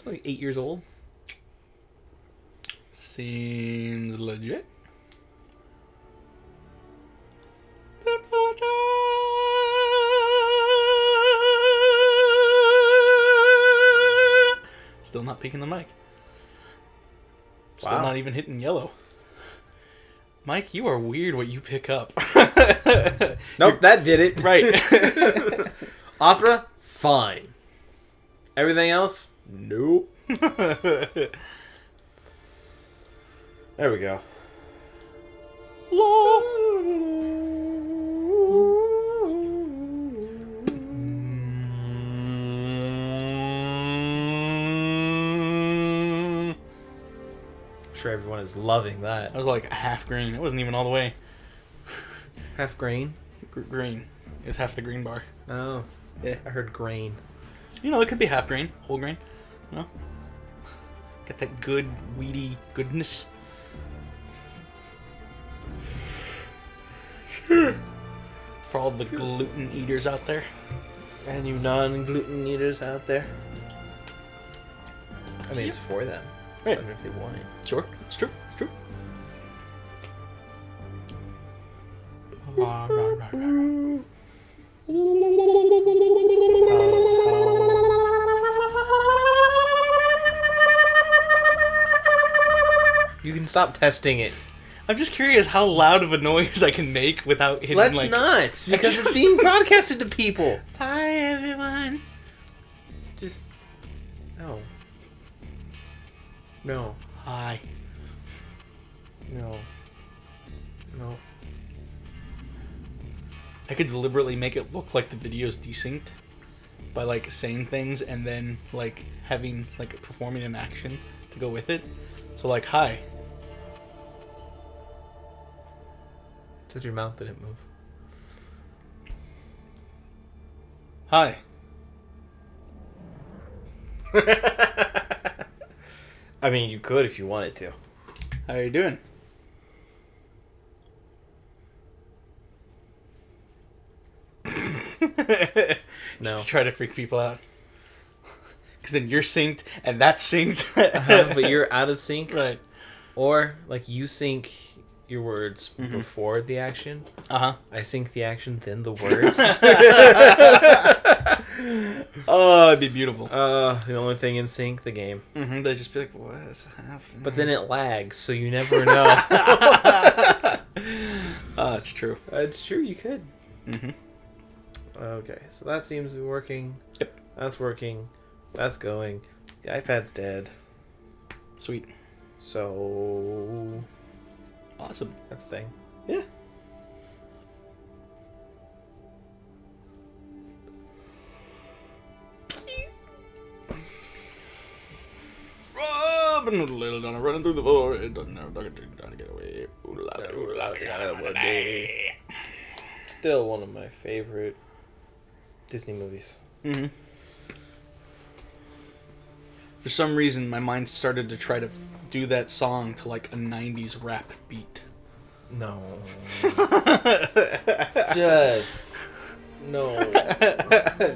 It's like 8 years old. Seems legit. Still not peeking the mic. Still Wow. not even hitting yellow. Mike, you are weird what you pick up. Nope, that did it. Right. Opera, fine. Everything else, nope. There we go. I'm sure everyone is loving that. I was like half green. It wasn't even all the way Half grain? green. It was half the green bar. Oh, yeah. I heard grain. You know, it could be half grain, whole grain. You know? Get that good, weedy goodness. For all the gluten eaters out there. And you non-gluten eaters out there. I mean, it's for them. Right. I wonder if they want it. Sure, it's true, it's true. You can stop testing it. I'm just curious how loud of a noise I can make without hitting Let's like... not, because it's being broadcasted to people. Sorry, everyone. Just no. No. Hi. No. No. I could deliberately make it look like the video's desynced by like saying things and then like having like performing an action to go with it. So like, hi. Said your mouth didn't move. Hi. I mean, you could if you wanted to. How you doing? No. Just to try to freak people out. Because then you're synced and that's synced. But you're out of sync. Right. Or, like, you sync your words before the action. Uh-huh. I sync the action, then the words. Oh, it'd be beautiful. The only thing in sync, the game. Mm-hmm. They'd just be like, what's happening? But then it lags, so you never know. Oh, it's true. It's true, you could. Mm-hmm. Okay, so that seems to be working. Yep. That's working. That's going. The iPad's dead. Sweet. So Awesome. that's the thing. Yeah. Robin Hood, little Donna, running through the forest, doesn't have a dog trying to get away. Ooh la la, Still one of my favorite Disney movies. Mm-hmm. For some reason, my mind started to try to do that song to like a 90s rap beat. No. Just no.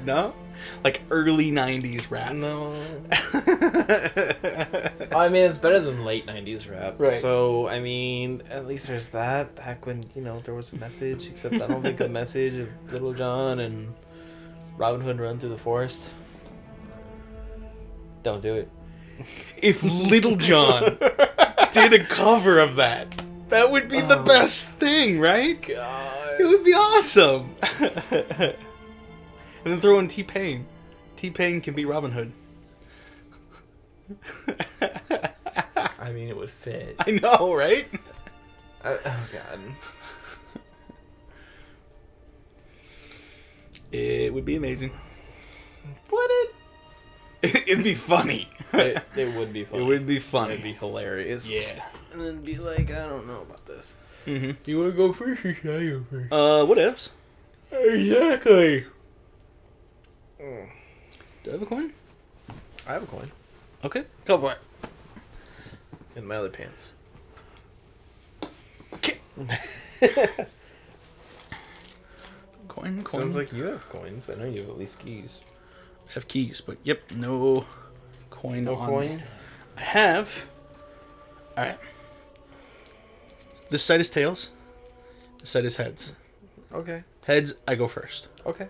No? Like early 90s rap. No. I mean, it's better than late 90s rap. Right. So, I mean, at least there's that. Back when, there was a message. Except I don't think the message of Little John and Robin Hood run through the forest. Don't do it. If Little John did a cover of that, that would be the best thing, right? God. It would be awesome. And then throw in T-Pain. T-Pain can be Robin Hood. I mean, it would fit. I know, right? Oh, God. It would be amazing. Would it? It'd be funny. It would be funny. It would be funny. It'd be hilarious. Yeah. And then be like, I don't know about this. Mm-hmm. You want to go first or should I go first? What else? Exactly. Do I have a coin? I have a coin. Okay. Go for it. In my other pants. Okay. Coin. Sounds like you have coins. I know you have at least keys. I have keys, but yep, no coin No on coin? me. I have. Alright. This side is tails. This side is heads. Okay. Heads, I go first. Okay.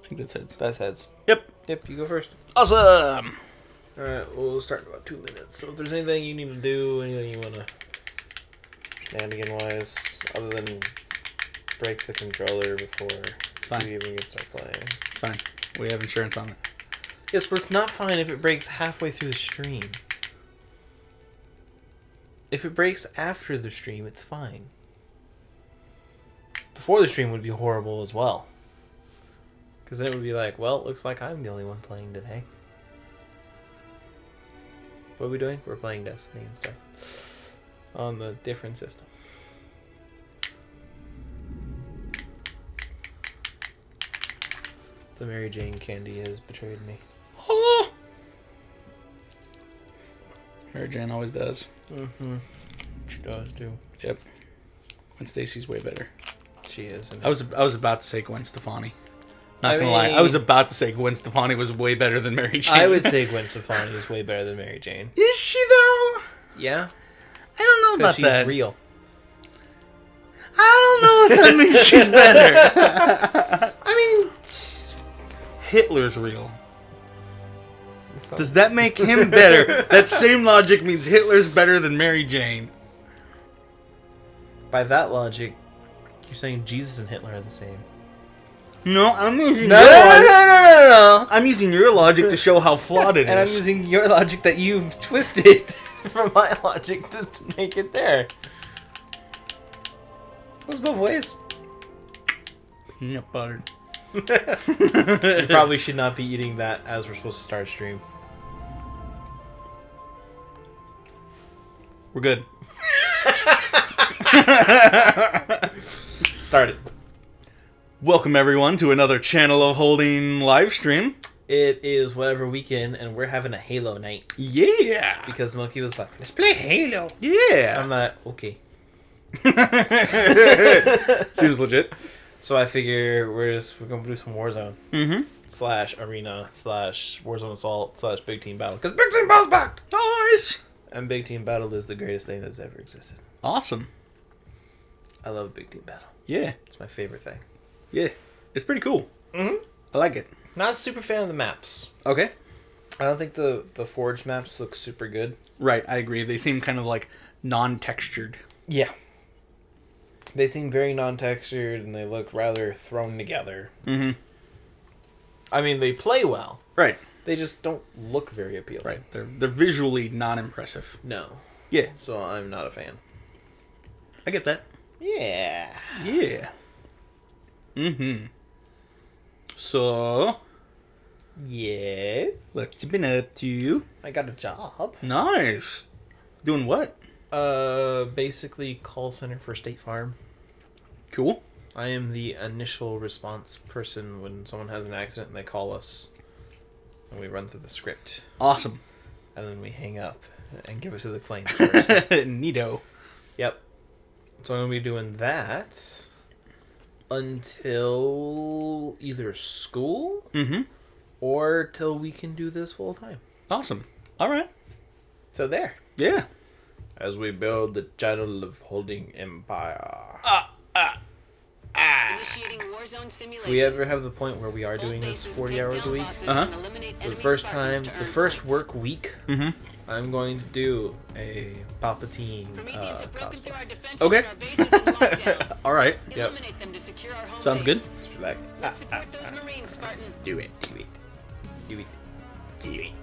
I think that's heads. That's heads. Yep. Yep, you go first. Awesome! Alright, we'll start in about 2 minutes. So if there's anything you need to do, anything you want to shenanigan-wise, other than break the controller before fine. we even get start playing. It's fine. We have insurance on it. Yes, but it's not fine if it breaks halfway through the stream. If it breaks after the stream, it's fine. Before the stream would be horrible as well. Because then it would be like, well, it looks like I'm the only one playing today. What are we doing? We're playing Destiny and stuff. On the different system. The Mary Jane candy has betrayed me. Oh! Mary Jane always does. Mm-hmm. She does too. Yep. Gwen Stacy's way better. She is. I was about to say Gwen Stefani. Not I gonna lie. mean- I was about to say Gwen Stefani was way better than Mary Jane. I would say Gwen Stefani is way better than Mary Jane. Is she though? Yeah? I don't know Because about she's that. real. I don't know if that means she's better. I mean, Hitler's real. Does that make him better? That same logic means Hitler's better than Mary Jane. By that logic, you're saying Jesus and Hitler are the same. No, I'm using No, your no, no, logic. no. I'm using your logic to show how flawed it And I'm is. using your logic that you've twisted from my logic to make it there. Goes both ways. Peanut butter. You probably should not be eating that as we're supposed to start a stream. We're good. Start it. Welcome everyone to another Channel of Holding live stream. It is whatever weekend, and we're having a Halo night. Yeah. Because Monkey was like, let's play Halo. Yeah. I'm like, okay. Seems legit. So I figure we're gonna do some Warzone. Mm-hmm. / Arena / Warzone Assault / Big Team Battle. Because Big Team Battle's back! Nice. And Big Team Battle is the greatest thing that's ever existed. Awesome. I love Big Team Battle. Yeah. It's my favorite thing. Yeah. It's pretty cool. Mm-hmm. I like it. Not a super fan of the maps. Okay. I don't think the Forge maps look super good. Right, I agree. They seem kind of like non-textured. Yeah. They seem very non-textured, and they look rather thrown together. Mm-hmm. I mean, they play well. Right. They just don't look very appealing. Right. They're visually non-impressive. No. Yeah. So I'm not a fan. I get that. Yeah. Yeah. Mm-hmm. So, Yeah. what you been up to? I got a job. Nice. Doing what? Basically call center for State Farm. Cool. I am the initial response person when someone has an accident and they call us. And we run through the script. Awesome. And then we hang up and give it to the claims person. Neato. Yep. So I'm going to be doing that until either school Mm-hmm. or till we can do this full time. Awesome. All right. So there. Yeah. As we build the channel of Holding Empire. Initiating Warzone simulation. If we ever have the point where we are doing this 40 hours a week, the first time, the first work week, Mm-hmm. I'm going to do a Palpatine cosplay. Okay. All right. Yep. Sounds good. Just be like, Let's support those Marines, Spartan. do it, do it, do it, do it.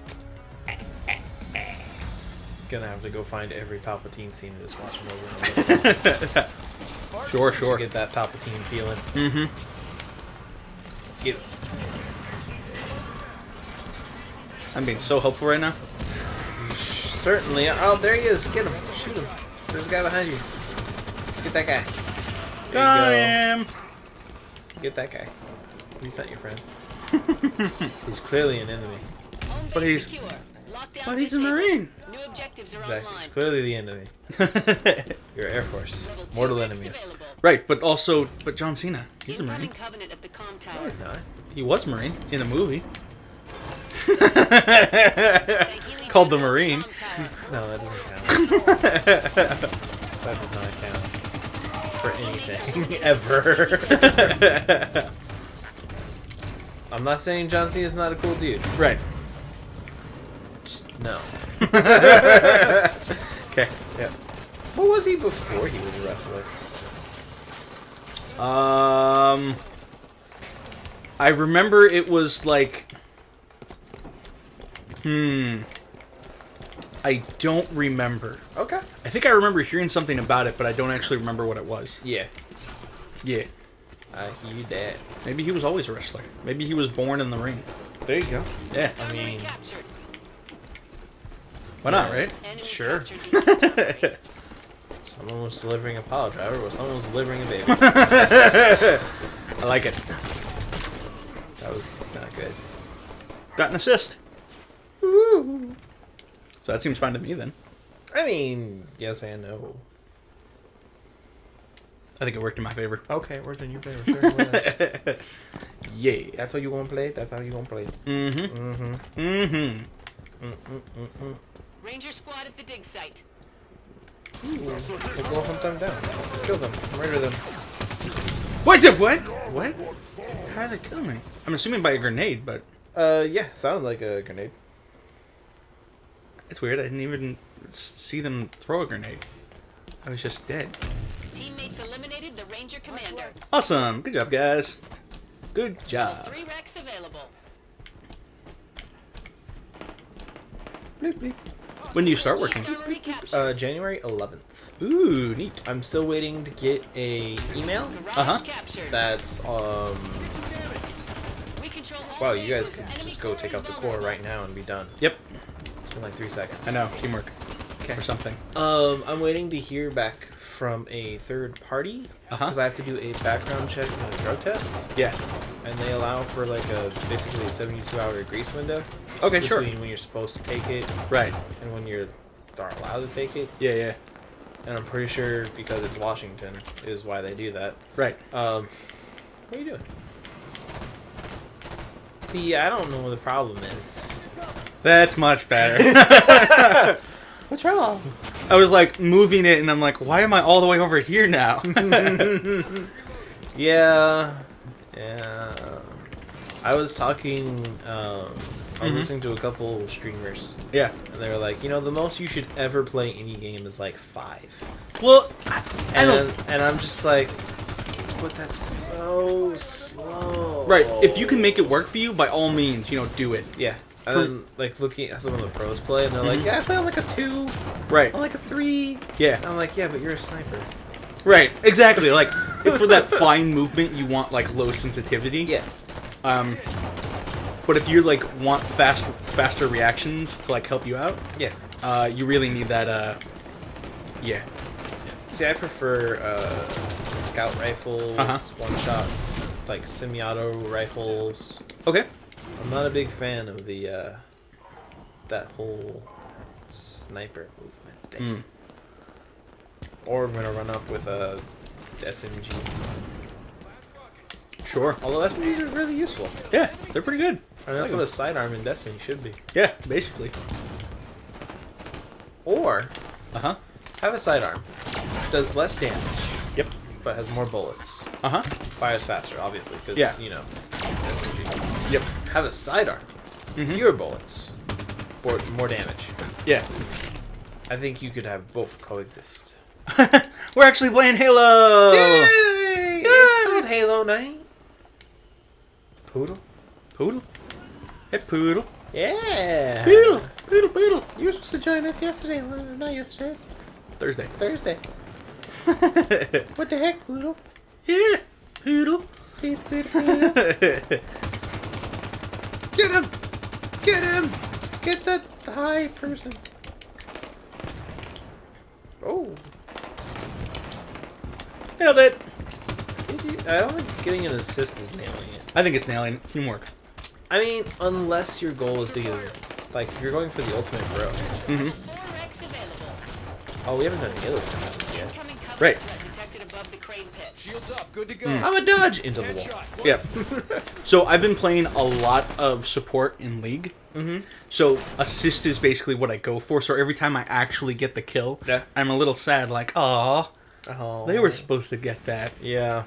Gonna have to go find every Palpatine scene and just watch them over and over. Sure, To sure. get that Palpatine feeling. Mm-hmm. Get it. I'm being so helpful right now. Certainly. Oh, there he is. Get him. Shoot him. There's a guy behind you. Get that guy. Got There you him. go. Get that guy. He's not your friend. He's clearly an enemy. But he's a Marine. New objectives are Exactly. online. He's clearly the enemy. Your Air Force. Level 2 Mortal ranks enemies. available. Right, but John Cena, he's a Incoming Marine. Covenant at the comm No, tower. he's not. He was a Marine in a movie Sahili called The General Marine. comm tower. No, that doesn't count. That does not count for anything ever. I'm not saying John Cena is not a cool dude. Right. Just no. Okay. Yeah. What was he before he was a wrestler? I remember it was like, I don't remember. Okay. I think I remember hearing something about it, but I don't actually remember what it was. Yeah. Yeah. I hear that. Maybe he was always a wrestler. Maybe he was born in the ring. There you go. Yeah. I mean, Captured. Why not, right? Enemy Sure. captured the Star Marine. someone was delivering a pile driver, or someone was delivering a baby. I like it. That was not good. Got an assist. So that seems fine to me then. I mean, yes and no. I think it worked in my favor. Okay, we're in your favor. Sure, whatever. Yeah. That's how you gonna play it. That's how you gonna play it. Mm-hmm. Mm-hmm. Mm-hmm. Ranger squad at the dig site. We'll go hunt them down. Kill them. Murder them. What? What? How did they kill me? I'm assuming by a grenade, but Yeah, sounded like a grenade. it's weird. I didn't even see them throw a grenade. I was just dead. Teammates eliminated the Ranger commander. Awesome. Good job, guys. Good job. 3 wrecks available. Bleep, bleep. When do you start working? Star Marine captured. January 11th. Ooh, neat. I'm still waiting to get a email. Garage captured. That's We control all wow, you guys bases. could Enemy just go take out the core right now and be done. Yep. It's been like 3 seconds. I know. Teamwork. Okay. Or something. I'm waiting to hear back from a third party Uh-huh. because I have to do a background check and a drug test, Yeah. and they allow for like basically a 72-hour grace window Okay, sure. between when you're supposed to take it Right. and when you're not allowed to take it. Yeah, yeah. And I'm pretty sure because it's Washington is why they do that. Right. What are you doing? See, I don't know what the problem is. That's much better. What's wrong? I was like moving it, and I'm like, why am I all the way over here now? Yeah. I was talking. I was listening to a couple streamers, Yeah. and they were like, the most you should ever play any game is like 5. Well, I And don't. and I'm just like, but that's so slow. Right. If you can make it work for you, by all means, do it. Yeah. And then, like, looking at some of the pros play, and they're like, yeah, I play on like a 2, Right. on like a 3. Yeah. And I'm like, yeah, but you're a sniper. Right. Exactly. Like, if for that fine movement, you want like low sensitivity. Yeah. But if you like want faster reactions to like help you out, Yeah. you really need that. Yeah. See, I prefer scout rifles, Uh-huh. one-shot, like semi-auto rifles. Okay. I'm not a big fan of the that whole sniper movement thing. Mm. Or I'm gonna run up with a SMG. Sure. Although SMGs are really useful. Yeah, they're pretty good. I mean, that's what a sidearm in Destiny should be. Yeah, basically. Or Uh huh. have a sidearm, does less damage, Yep. but has more bullets. Uh huh. Fires faster, obviously, because Yeah. SMG. Yep. Have a sidearm, Mhm. fewer bullets, or more damage. Yeah. I think you could have both coexist. We're actually playing Halo. Yay! It's called Halo Night. Poodle? Poodle. Hey, Poodle. Yeah. Poodle. Poodle. Poodle. You were supposed to join us yesterday. Well, not yesterday. Thursday. Thursday. What the heck, Poodle? Yeah. Poodle. Poodle, poodle, poodle. Get him. Get him. Get the high person. Oh. Nailed it. I don't think getting an assist is nailing it. I think it's nailing teamwork. I mean, unless your goal is to get, like, if you're going for the ultimate bro. Mm-hmm. 4 wrecks available. Oh, we haven't done Halo Combat yet. Incoming Covenant Right. threat detected above. above the crane pit. Shields up. Good to go. I'm a dodge into the wall. Headshot. Yeah. So I've been playing a lot of support in League. Mm-hmm. So assist is basically what I go for. So every time I actually get the kill, Yeah. I'm a little sad. Like, aw, Oh. they were supposed to get that. Yeah.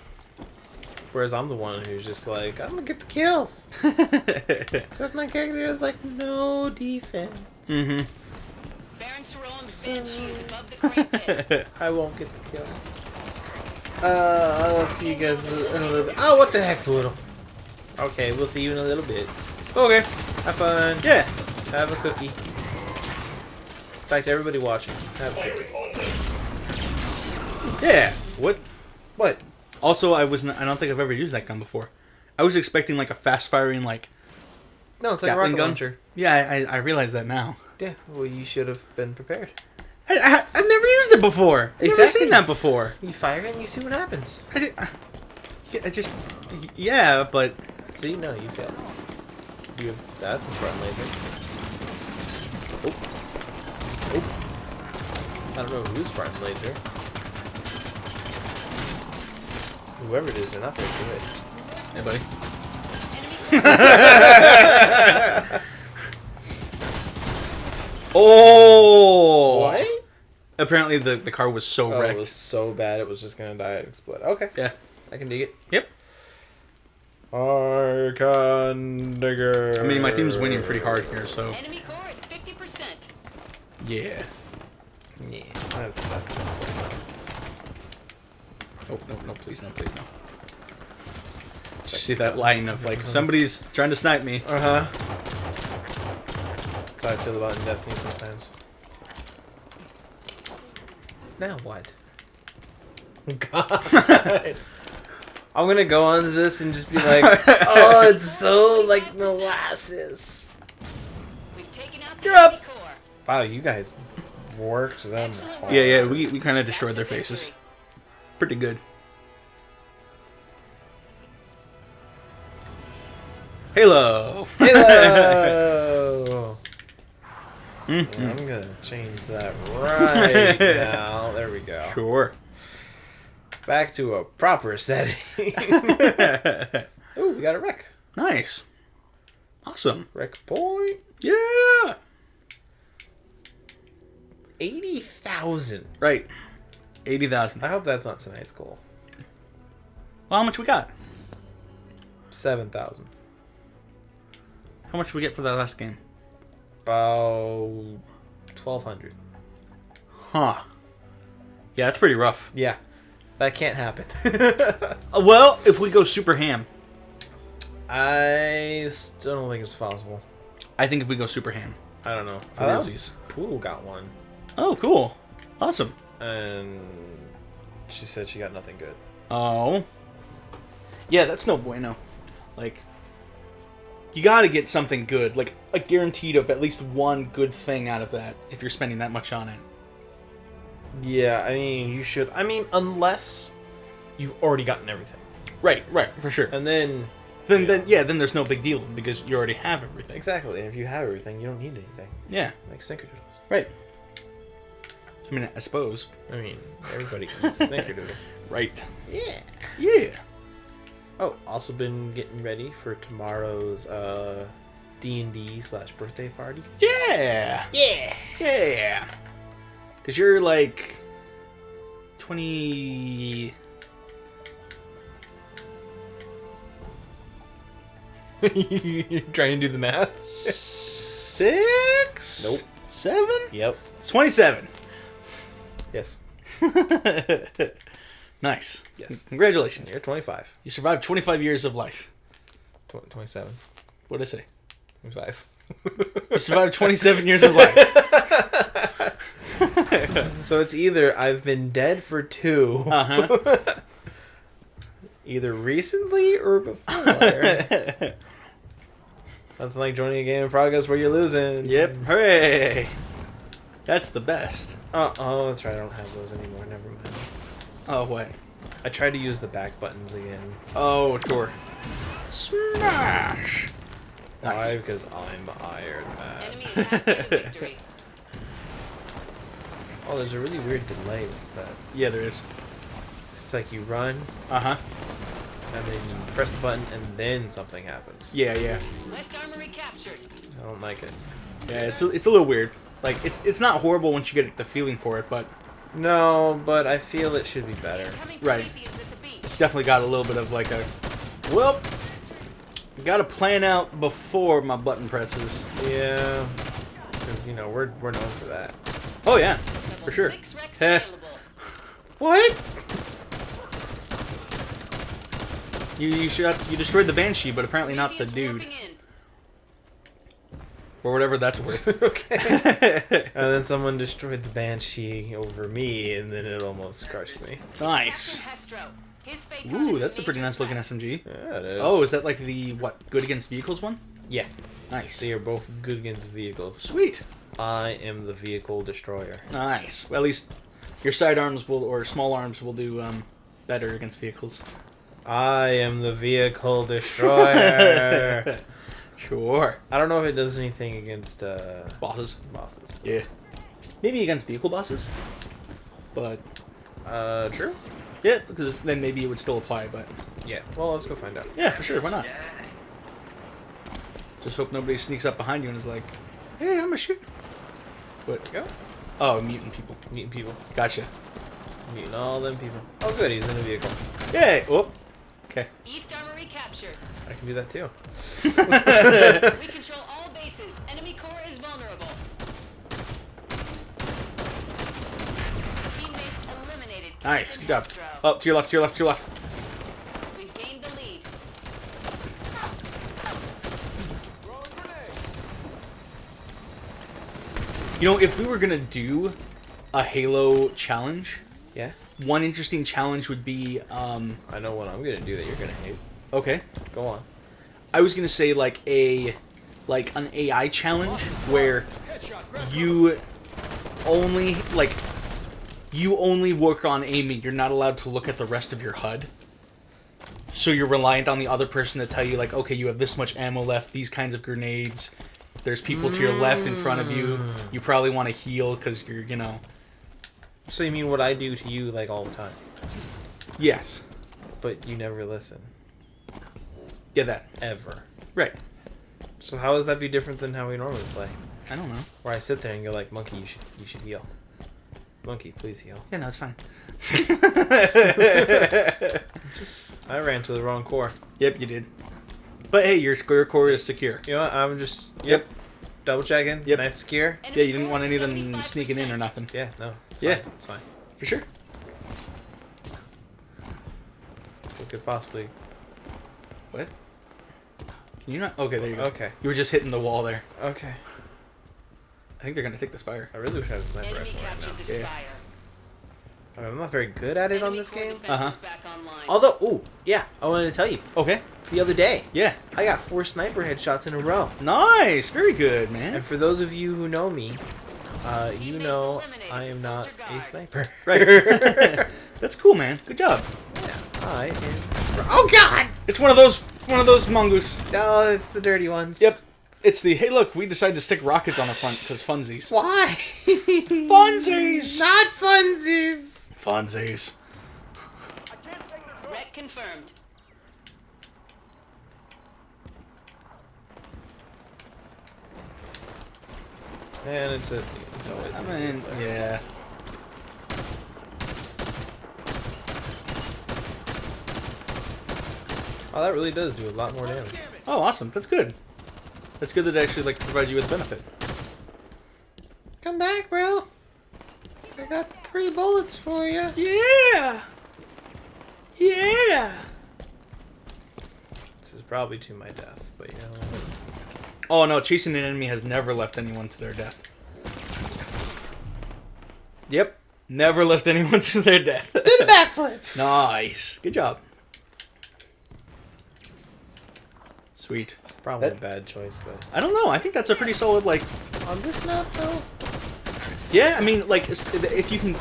Whereas I'm the one who's just like, I'm gonna get the kills. Except my character is like, no defense. Mm-hmm. Baron Saron's Banshee is above the crane pit. I won't get the kill. I'll see you guys in a little bit. Oh, what the heck, Poodle? Okay, we'll see you in a little bit. Okay. Have fun. Yeah. Have a cookie. In fact, everybody watching, have a cookie. Yeah. What? What? Also, I don't think I've ever used that gun before. I was expecting like a fast firing like No, it's like a Gatling rocket gun? launcher. Yeah, I realize that now. Yeah, well, you should have been prepared. I've never used it before. I've never Exactly. seen that before. You fire it and you see what happens. Yeah, but See, no, you failed. That's a sprung laser. Oh. Oh. I don't know who's sprung laser. Whoever it is, they're not very good. hey, buddy. Oh! What? Apparently the car was so Oh, wrecked. it was so bad it was just gonna die and explode. Okay. Yeah. I can dig it. Yep. I can dig it. I mean, my team's winning pretty hard here, so Enemy core at 50%. yeah. Yeah, that's the No, please no. Just see that line of like somebody's trying to snipe me. Uh-huh. That's how I feel about in Destiny sometimes. Now what? God. I'm gonna go on to this and just be like, oh, it's so like molasses. We've taken out You're the enemy up. core. Wow, you guys worked them Excellent hard. Yeah, we kind of destroyed their That's a faces. victory. Pretty good. Halo. Hello! Mhm. Yeah, I'm gonna change that right now. There we go. Sure. Back to a proper setting. Ooh, we got a wreck. Nice. Awesome. Wreck point. Yeah. 80,000. Right. 80,000. I hope that's not tonight's goal. Well, how much we got? 7,000. How much did we get for that last game? About 1,200. Huh. Yeah, that's pretty rough. Yeah, that can't happen. Well, if we go super ham, I still don't think it's possible. I think if we go super ham I don't know. for realsies. Poodle got one, Oh, cool. Awesome. and she said she got nothing good. Oh. Yeah, that's no bueno. Like, you gotta get something good. Like, a guaranteed of at least one good thing out of that if you're spending that much on it. Yeah, I mean, you should. I mean, unless you've already gotten everything. Right, for sure. And then... Then there's no big deal because you already have everything. Exactly, and if you have everything, you don't need anything. Yeah, Like Snickerdoodles. right. I mean, I suppose. I mean, everybody can use a Snickerdoodle. Right. Yeah. Yeah. Oh, also been getting ready for tomorrow's D&D/birthday party. Yeah. Yeah. Yeah. Because you're like 20... You're trying to do the math? 6? Nope. 7? Yep. It's 27. Yes. Nice. Yes. Congratulations. You're 25. You survived 25 years of life. 27. What did I say? 25. You survived 27 years of life. So it's either I've been dead for 2, Uh-huh. either recently or before. That's like joining a game in progress where you're losing. Yep. Hooray. That's the best. Oh, that's right. I don't have those anymore. Never mind. Oh, what? I tried to use the back buttons again. Oh, sure. Smash. Why? Nice. Because I'm Iron Man. Enemy is halfway to victory. Oh, there's a really weird delay with that. Yeah, there is. It's like you run, Uh-huh. and then you press the button, and then something happens. Yeah, yeah. West Armory captured. I don't like it. Yeah, it's a little weird. Like, it's not horrible once you get the feeling for it, but No, but I feel it should be better. Incoming Right. Prometheans at the beach. it's definitely got a little bit of like a, well, gotta plan out before my button presses. Yeah, because you know we're known for that. Oh yeah, Level for sure. 6 Rex Heh. available. What? You destroyed the Banshee, but apparently not the Prometheans dude. warping in. For whatever that's worth. Okay. And then someone destroyed the Banshee over me, and then it almost crushed me. Nice. Captain Hestro. His Phaeton Ooh, is that's a pretty major nice looking threat. SMG. Yeah, it is. Oh, is that like the, what, good against vehicles one? Yeah. Nice. They are both good against vehicles. Sweet. I am the vehicle destroyer. Nice. Well, at least your sidearms will, or small arms will do better against vehicles. I am the vehicle destroyer. Sure. I don't know if it does anything against Bosses. bosses. Yeah. Maybe against vehicle bosses. But, True? yeah, because then maybe it would still apply, but... Yeah. Well, let's go find out. Yeah, for sure, why not? Just hope nobody sneaks up behind you and is like, hey, I'm a shoot. What? Go. Oh, mutant people. Meeting people. Gotcha. Meeting all them people. Oh, good. He's in a vehicle. Yay! Whoop. Okay. East Armory captured. I can do that too. We control all bases. Enemy core is vulnerable. Teammates eliminated. Nice, Captain good job. Hestro. Up, to your left, to your left, to your left. We've gained the lead. You know, if we were gonna do a Halo challenge, Yeah. one interesting challenge would be, I know what I'm gonna do that you're gonna hate. okay. Go on. I was gonna say like an AI challenge where you only work on aiming. You're not allowed to look at the rest of your HUD. So you're reliant on the other person to tell you like, okay, you have this much ammo left, these kinds of grenades. There's people to your left in front of you. You probably want to heal because you're, you know. So you mean what I do to you like all the time, Yes. but you never listen Yeah, that. ever. Right. So how does that be different than how we normally play? I don't know. Where I sit there and go like, Monkey, you should heal. Monkey, please heal. Yeah, no, it's fine. I ran to the wrong core. Yep, you did. But hey, your core is secure. You know what? I'm just Yep. double checking. Yep. Nice secure. Yeah, you didn't want any of them sneaking in or nothing. Yeah, no. It's Yeah. fine. It's fine. For sure. We could possibly. What? Can you not? Okay, there you go. Okay. You were just hitting the wall there. Okay. I think they're gonna take the spire. I really wish I had a sniper Enemy rifle right captured now. the Yeah. Spire. I mean, I'm not very good at it on Enemy this core game. defense is Uh-huh. back online. Although, ooh, yeah, I wanted to tell you. Okay. The other day, Yeah. I got 4 sniper headshots in a row. Nice. Very good, man. And for those of you who know me, you Teammates know eliminated. I am not Soldier a guard. sniper. Right. That's cool, man. Good job. Yeah, I am. Oh God! It's one of those mongoose. No, it's the dirty ones. Yep. It's the hey, look, we decided to stick rockets on the front because funsies. Why? Funsies. Not funsies. Funsies. Wreck confirmed. And it's always. I mean, yeah. Oh, that really does do a lot more damage. Oh, awesome. That's good. That's good that it actually like provides you with benefit. Come back, bro. I got 3 bullets for you. Yeah. Yeah. This is probably to my death, but you know. Oh no, chasing an enemy has never left anyone to their death. Yep. Never left anyone to their death. Did a backflip. Nice. Good job. Sweet. Probably That- a bad choice, but I don't know. I think that's a pretty solid, like... on this map though. Yeah, I mean, like, if you can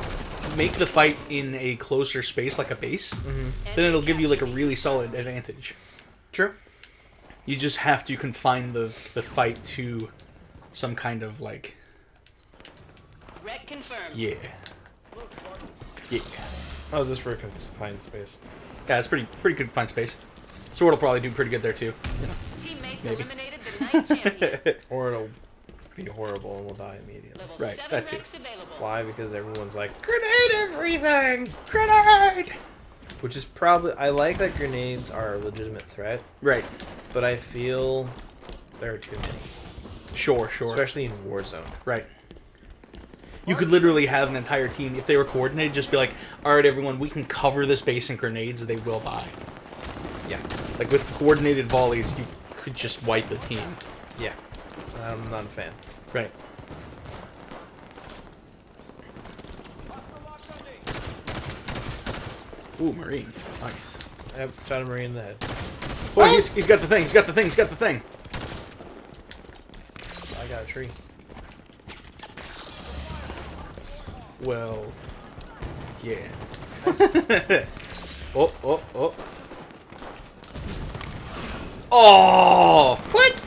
make the fight in a closer space, like a base, then it'll give you, like, a really solid advantage. True. You just have to confine the fight to some kind of, like... Wreck confirmed. Yeah. Yeah. Oh, is this for a confined space? Yeah, it's pretty confined space. Sword will probably do pretty good there too. Teammates Maybe. eliminated the night champion. Or it'll be horrible and we'll die immediately. Level Right, 7 that too. Rex available. Why? Because everyone's like, grenade everything! Grenade! Which is probably... I like that grenades are a legitimate threat, Right. but I feel there are too many. Sure. Especially in Warzone. Right. You could literally have an entire team, if they were coordinated, just be like, alright everyone, we can cover this base in grenades, they will die. Yeah. Like with coordinated volleys, you could just wipe the team. Yeah. I'm not a fan. Right. Ooh, Marine. Nice. Yep, shot a Marine in the head. Oh, he's got the thing, he's got the thing. I got a tree. Well, yeah. Oh. Oh! What?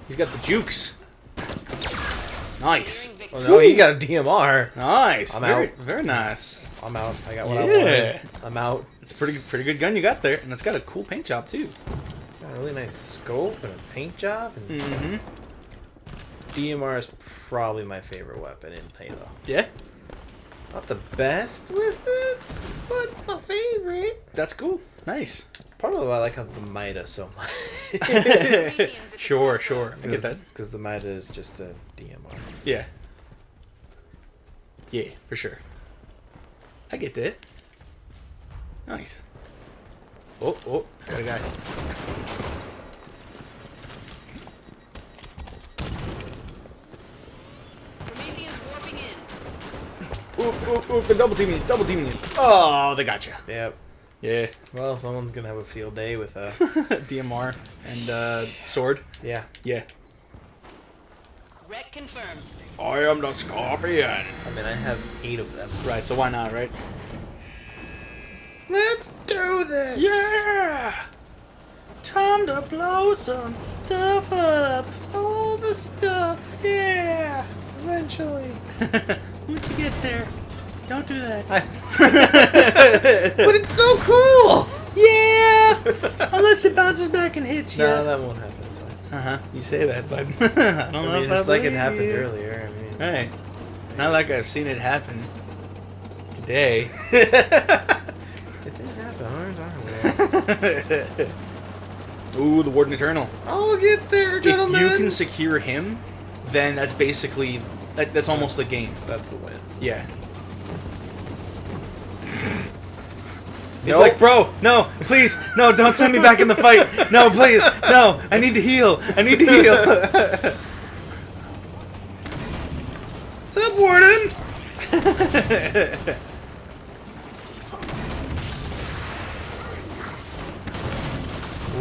He's got the jukes. Nice. Oh no, he got a DMR. Nice. I'm very, out. Very nice. I'm out. I got what I Yeah. wanted. I'm out. It's a pretty good gun you got there, and it's got a cool paint job too. Got a really nice scope and a paint job. And Mm-hmm. DMR is probably my favorite weapon in Halo. Yeah, Not the best with it, but it's my favorite. that's cool. Nice. Probably why I like the Mida so much. Sure. I get that. Because the Mida is just a DMR. Yeah. Yeah, for sure. I get that. Nice. Oh, got a guy. Prometheus warping in. Ooh, they're double teaming you. Oh, they got you. Yep. Yeah. Well, someone's gonna have a field day with a. DMR and sword. Yeah. Yeah. Wreck confirmed. I am the Scorpion. I mean, I have 8 of them. Right, so why not, right? Let's do this. Yeah! Time to blow some stuff up. All the stuff. Yeah! Eventually. Once you get there, don't do that. But it's so cool. Yeah! Unless it bounces back and hits you. No, that won't happen. It's fine. Uh-huh. You say that, but I don't know I mean, if it's I like it believe happened you. earlier. I mean, Right. It's not like I've seen it happen today. it didn't happen. What are you talking about? Ooh, the Warden Eternal. I'll get there, gentlemen. If you can secure him, then that's basically that's almost the game. That's the win. Yeah. He's Nope. like, bro, no, please, no, don't send me back in the fight. No, please, no, I need to heal. What's up, Warden?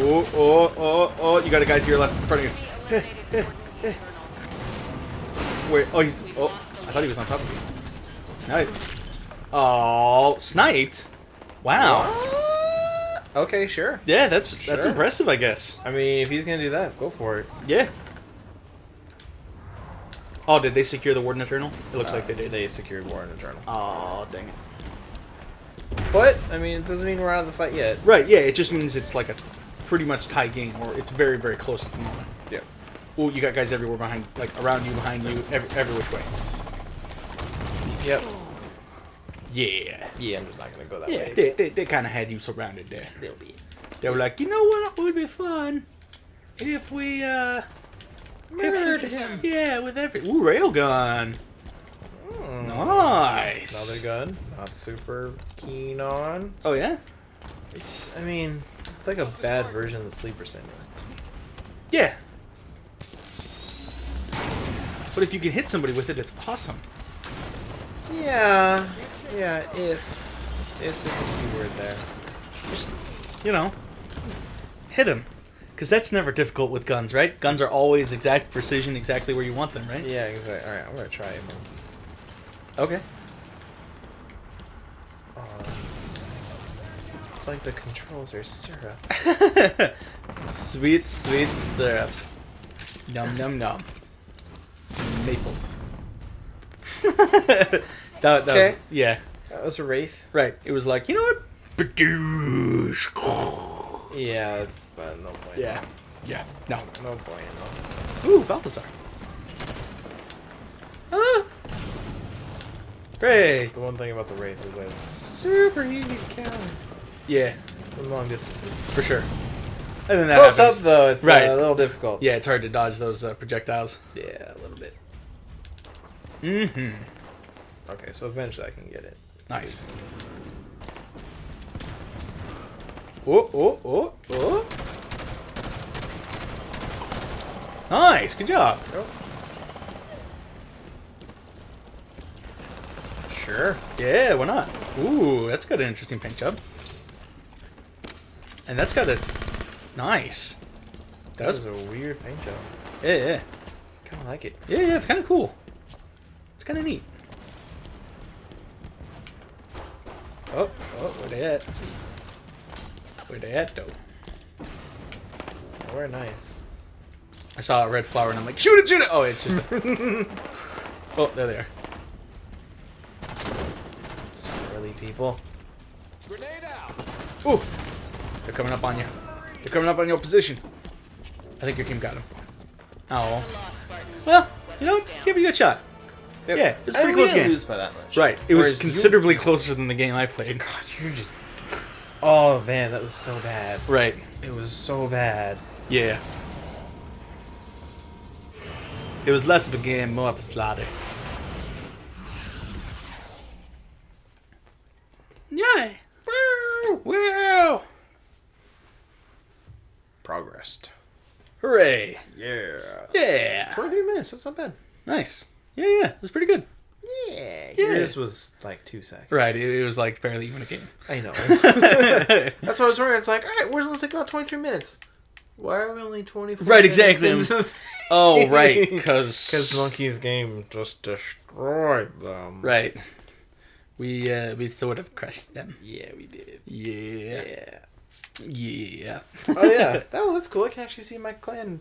Oh, you got a guy to your left in front of you. Enemy eliminated Warden Eternal. Where? Oh, he's. Oh, I thought he was on top of you. Nice. Oh, sniped. Wow. What? Okay, sure. Yeah, that's Sure. impressive, I guess. I mean, if he's gonna do that, go for it. Yeah. Oh, did they secure the Warden Eternal? It looks like they did. They secured Warden Eternal. Oh, dang it. But I mean, it doesn't mean we're out of the fight yet. Right, yeah, it just means it's like a pretty much tie game, or it's very, very close at the moment. Yeah. Oh, you got guys everywhere behind, like around you, behind you, every which way. Yep. Yeah. Yeah, I'm just not gonna go that Yeah, way. they kind of had you surrounded there. They'll be. They were like, you know what would be fun if we Murdered him. Yeah, with every railgun. Nice. Another gun. Not super keen on. Oh yeah. It's. I mean, it's like a bad version of the sleeper simulator. Yeah. But if you can hit somebody with it, it's awesome. Yeah. Yeah. If there's a keyword there. Just, hit him. Because that's never difficult with guns, right? Guns are always exact precision, exactly where you want them, right? Yeah. Exactly. All right. I'm gonna try a monkey. Okay. Oh, it's like the controls are syrup. Sweet, sweet syrup. Num num num. Maple. that Okay. was, yeah. That was a Wraith. Right. It was like, you know what? Badoosh. Yeah, it's no bueno. Yeah. Yeah. No. No bueno. Ooh, Balthazar. Ah. Great. The one thing about the Wraith is that it's super easy to counter Yeah, from long distances. for sure. And then that Close up happens. though, it's Right. a little difficult. Yeah, it's hard to dodge those projectiles. Yeah, a little bit. Mm-hmm. Okay, so eventually I can get it. Nice. Oh, oh, oh, oh. Nice, good job. Oh. Sure. Yeah, why not? Ooh, that's got an interesting paint job. And that's got a... Nice. That was a weird paint job. Yeah, yeah. Kind of like it. Yeah, yeah, it's kind of cool. It's kind of neat. Oh, oh, where they at? Where they at, though? Very nice. I saw a red flower and I'm like, shoot it, shoot it! Oh, it's just a... Oh, there they are. Really, people. Grenade out. Ooh! They're coming up on you. They're coming up on your position. I think your team got him. Oh. That's a loss, Spartans. Well, you know what? Weapons down. Give it a shot. Yep. Yeah, it's a I pretty mean, close we didn't game. lose by that much. Right. It was Whereas considerably closer than the game I played. God, you're just. Oh man, that was so bad. Right. It was so bad. Yeah. It was less of a game, more of a slaughter. Yay! Woo! Woo! Progressed. Hooray! Yeah. Yeah! 23 minutes. That's not bad. Nice. Yeah, yeah. It was pretty good. Yeah. Yeah. Yours was like 2 seconds. Right. It was like barely even a game. I know. That's what I was wondering. It's like, all right, we're supposed to take about 23 minutes. Why are we only 24 Right, minutes exactly. into the Oh, right. Because Because... Monkey's game just destroyed them. Right. We sort of crushed them. Yeah, we did. Yeah. Yeah. Yeah. Oh, yeah. Oh, that's cool. I can actually see my clan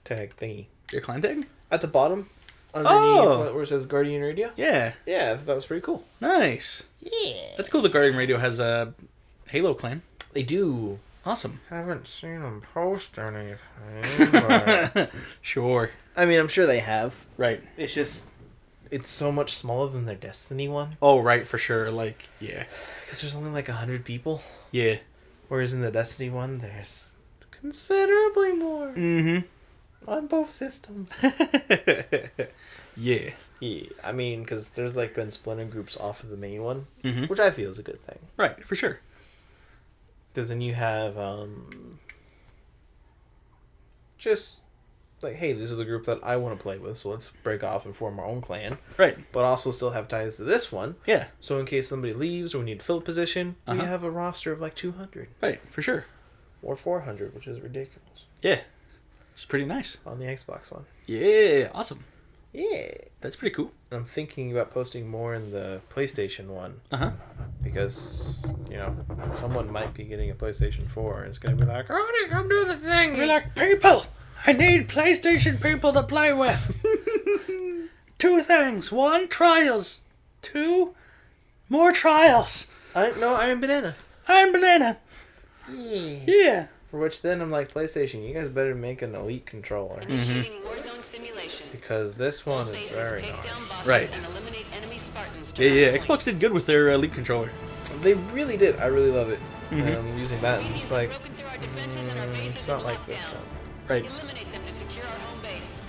tag thingy. Your clan tag? At the bottom, underneath Oh. where it says Guardian Radio. Yeah. Yeah, that was pretty cool. Nice. Yeah. That's cool. The Guardian Radio has a Halo clan. They do. Awesome. Haven't seen them post anything. But... Sure. I mean, I'm sure they have. Right. It's just, it's so much smaller than their Destiny one. Oh, right, for sure. Like, yeah. Because there's only like 100 people. Yeah. Whereas in the Destiny one, there's considerably more Mm-hmm. on both systems. Yeah. Yeah, I mean, because there's like been splinter groups off of the main one, Mhm. which I feel is a good thing. Right, for sure. Because then you have just like, hey, this is the group that I want to play with, so let's break off and form our own clan. Right. But also still have ties to this one. Yeah. So in case somebody leaves or we need to fill a position, we Uh-huh. have a roster of like 200 Right, for sure. or 400, which is ridiculous Yeah. It's pretty nice. on the Xbox One. Yeah. Awesome. Yeah. That's pretty cool. I'm thinking about posting more in the PlayStation one Uh-huh. because, you know, someone might be getting a PlayStation 4 and it's going to be like, oh, come do the thing. We're like, people, I need PlayStation people to play with. 2 things. 1, trials. 2, more trials. I'm Banana. I'm Banana. Yeah. Yeah. For which then I'm like, PlayStation, you guys better make an Elite controller. Initiating Warzone simulation. Because this one All is bases very take nice. down bosses Right. and eliminate enemy Spartans to Yeah, yeah. earn Xbox points. did good with their Elite controller. They really did. I really love it. Mhm. And I'm using that. I'm Minions just have like, broken through our defenses and our bases it's not in like this lockdown. one. Right. Eliminate them to secure our home base.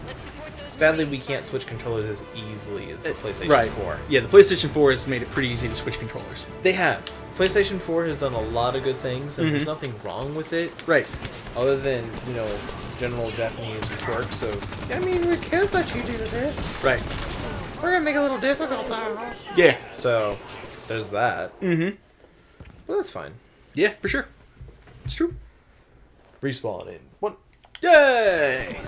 Let's support those Sadly, we Marines, can't switch Spartans. controllers as easily as the PlayStation Right. 4. Yeah, the PlayStation 4 has made it pretty easy to switch controllers. They have. PlayStation 4 has done a lot of good things, and there's Mhm. nothing wrong with it, Right. other than, you know, general Japanese quirks of, I mean, we can't let you do this. Right. We're gonna make it a little difficult now. Yeah. So, there's that. Mm-hmm. Well, that's fine. Yeah, for sure. It's true. Respawn in 1. Yay!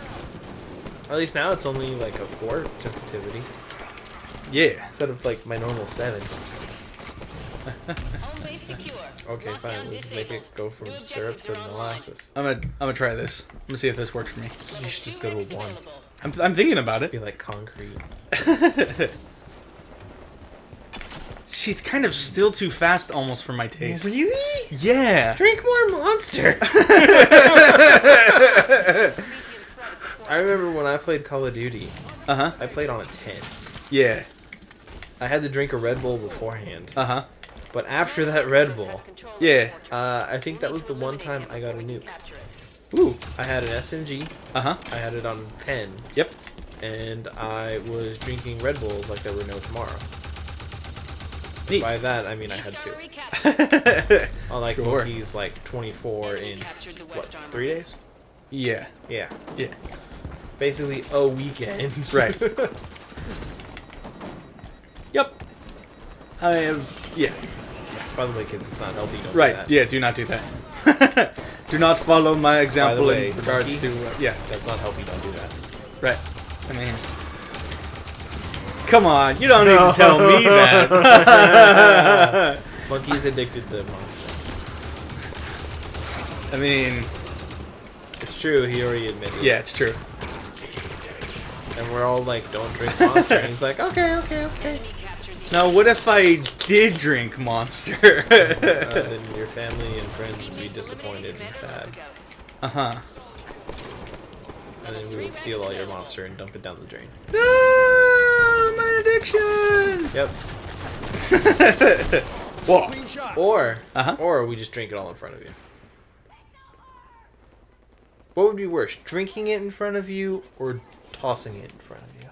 At least now it's only like a 4 sensitivity, Yeah. instead of like my normal 7. Home base secure. Okay, Lockdown fine. We can make disabled. it go from New syrup objectives to are online. molasses. I'm gonna try this. I'm gonna see if this works for me. Level should just 2 go to X 1. available. I'm thinking about it. Be like concrete. See, it's kind of still too fast almost for my taste. Really? Yeah. Drink more Monster. I remember when I played Call of Duty, Uh-huh. I played on a 10. Yeah. I had to drink a Red Bull beforehand. Uh-huh. But after that Red Bull, Yeah. I think that was the one time I got a nuke. Ooh. I had an SMG. Uh-huh. I had it on 10. Yep. And I was drinking Red Bulls like there were no tomorrow. Neat. By that, I mean I had to. Unlike Sure. Monkey's like 24 in, what, 3 days? Yeah. Yeah. Yeah. Basically a weekend. Right. Yep. I have... Yeah. By the way, kids, it's not healthy. Don't Right. do that. Yeah, do not do that. Do not follow my example way, in regards monkey? to... yeah. That's not healthy. Don't do that. Right. I mean... Come on, you don't need to tell me that. Monkey's addicted to Monster. I mean... It's true. He already admitted. Yeah, it's true. And we're all like, don't drink Monster. And he's like, okay, okay, okay. Now, what if I did drink Monster? Then your family and friends would be disappointed and sad. Uh-huh. And then we would steal all your Monster and dump it down the drain. No! My addiction! Yep. Whoa. Or, Uh-huh. or we just drink it all in front of you. What would be worse, drinking it in front of you or tossing it in front of you?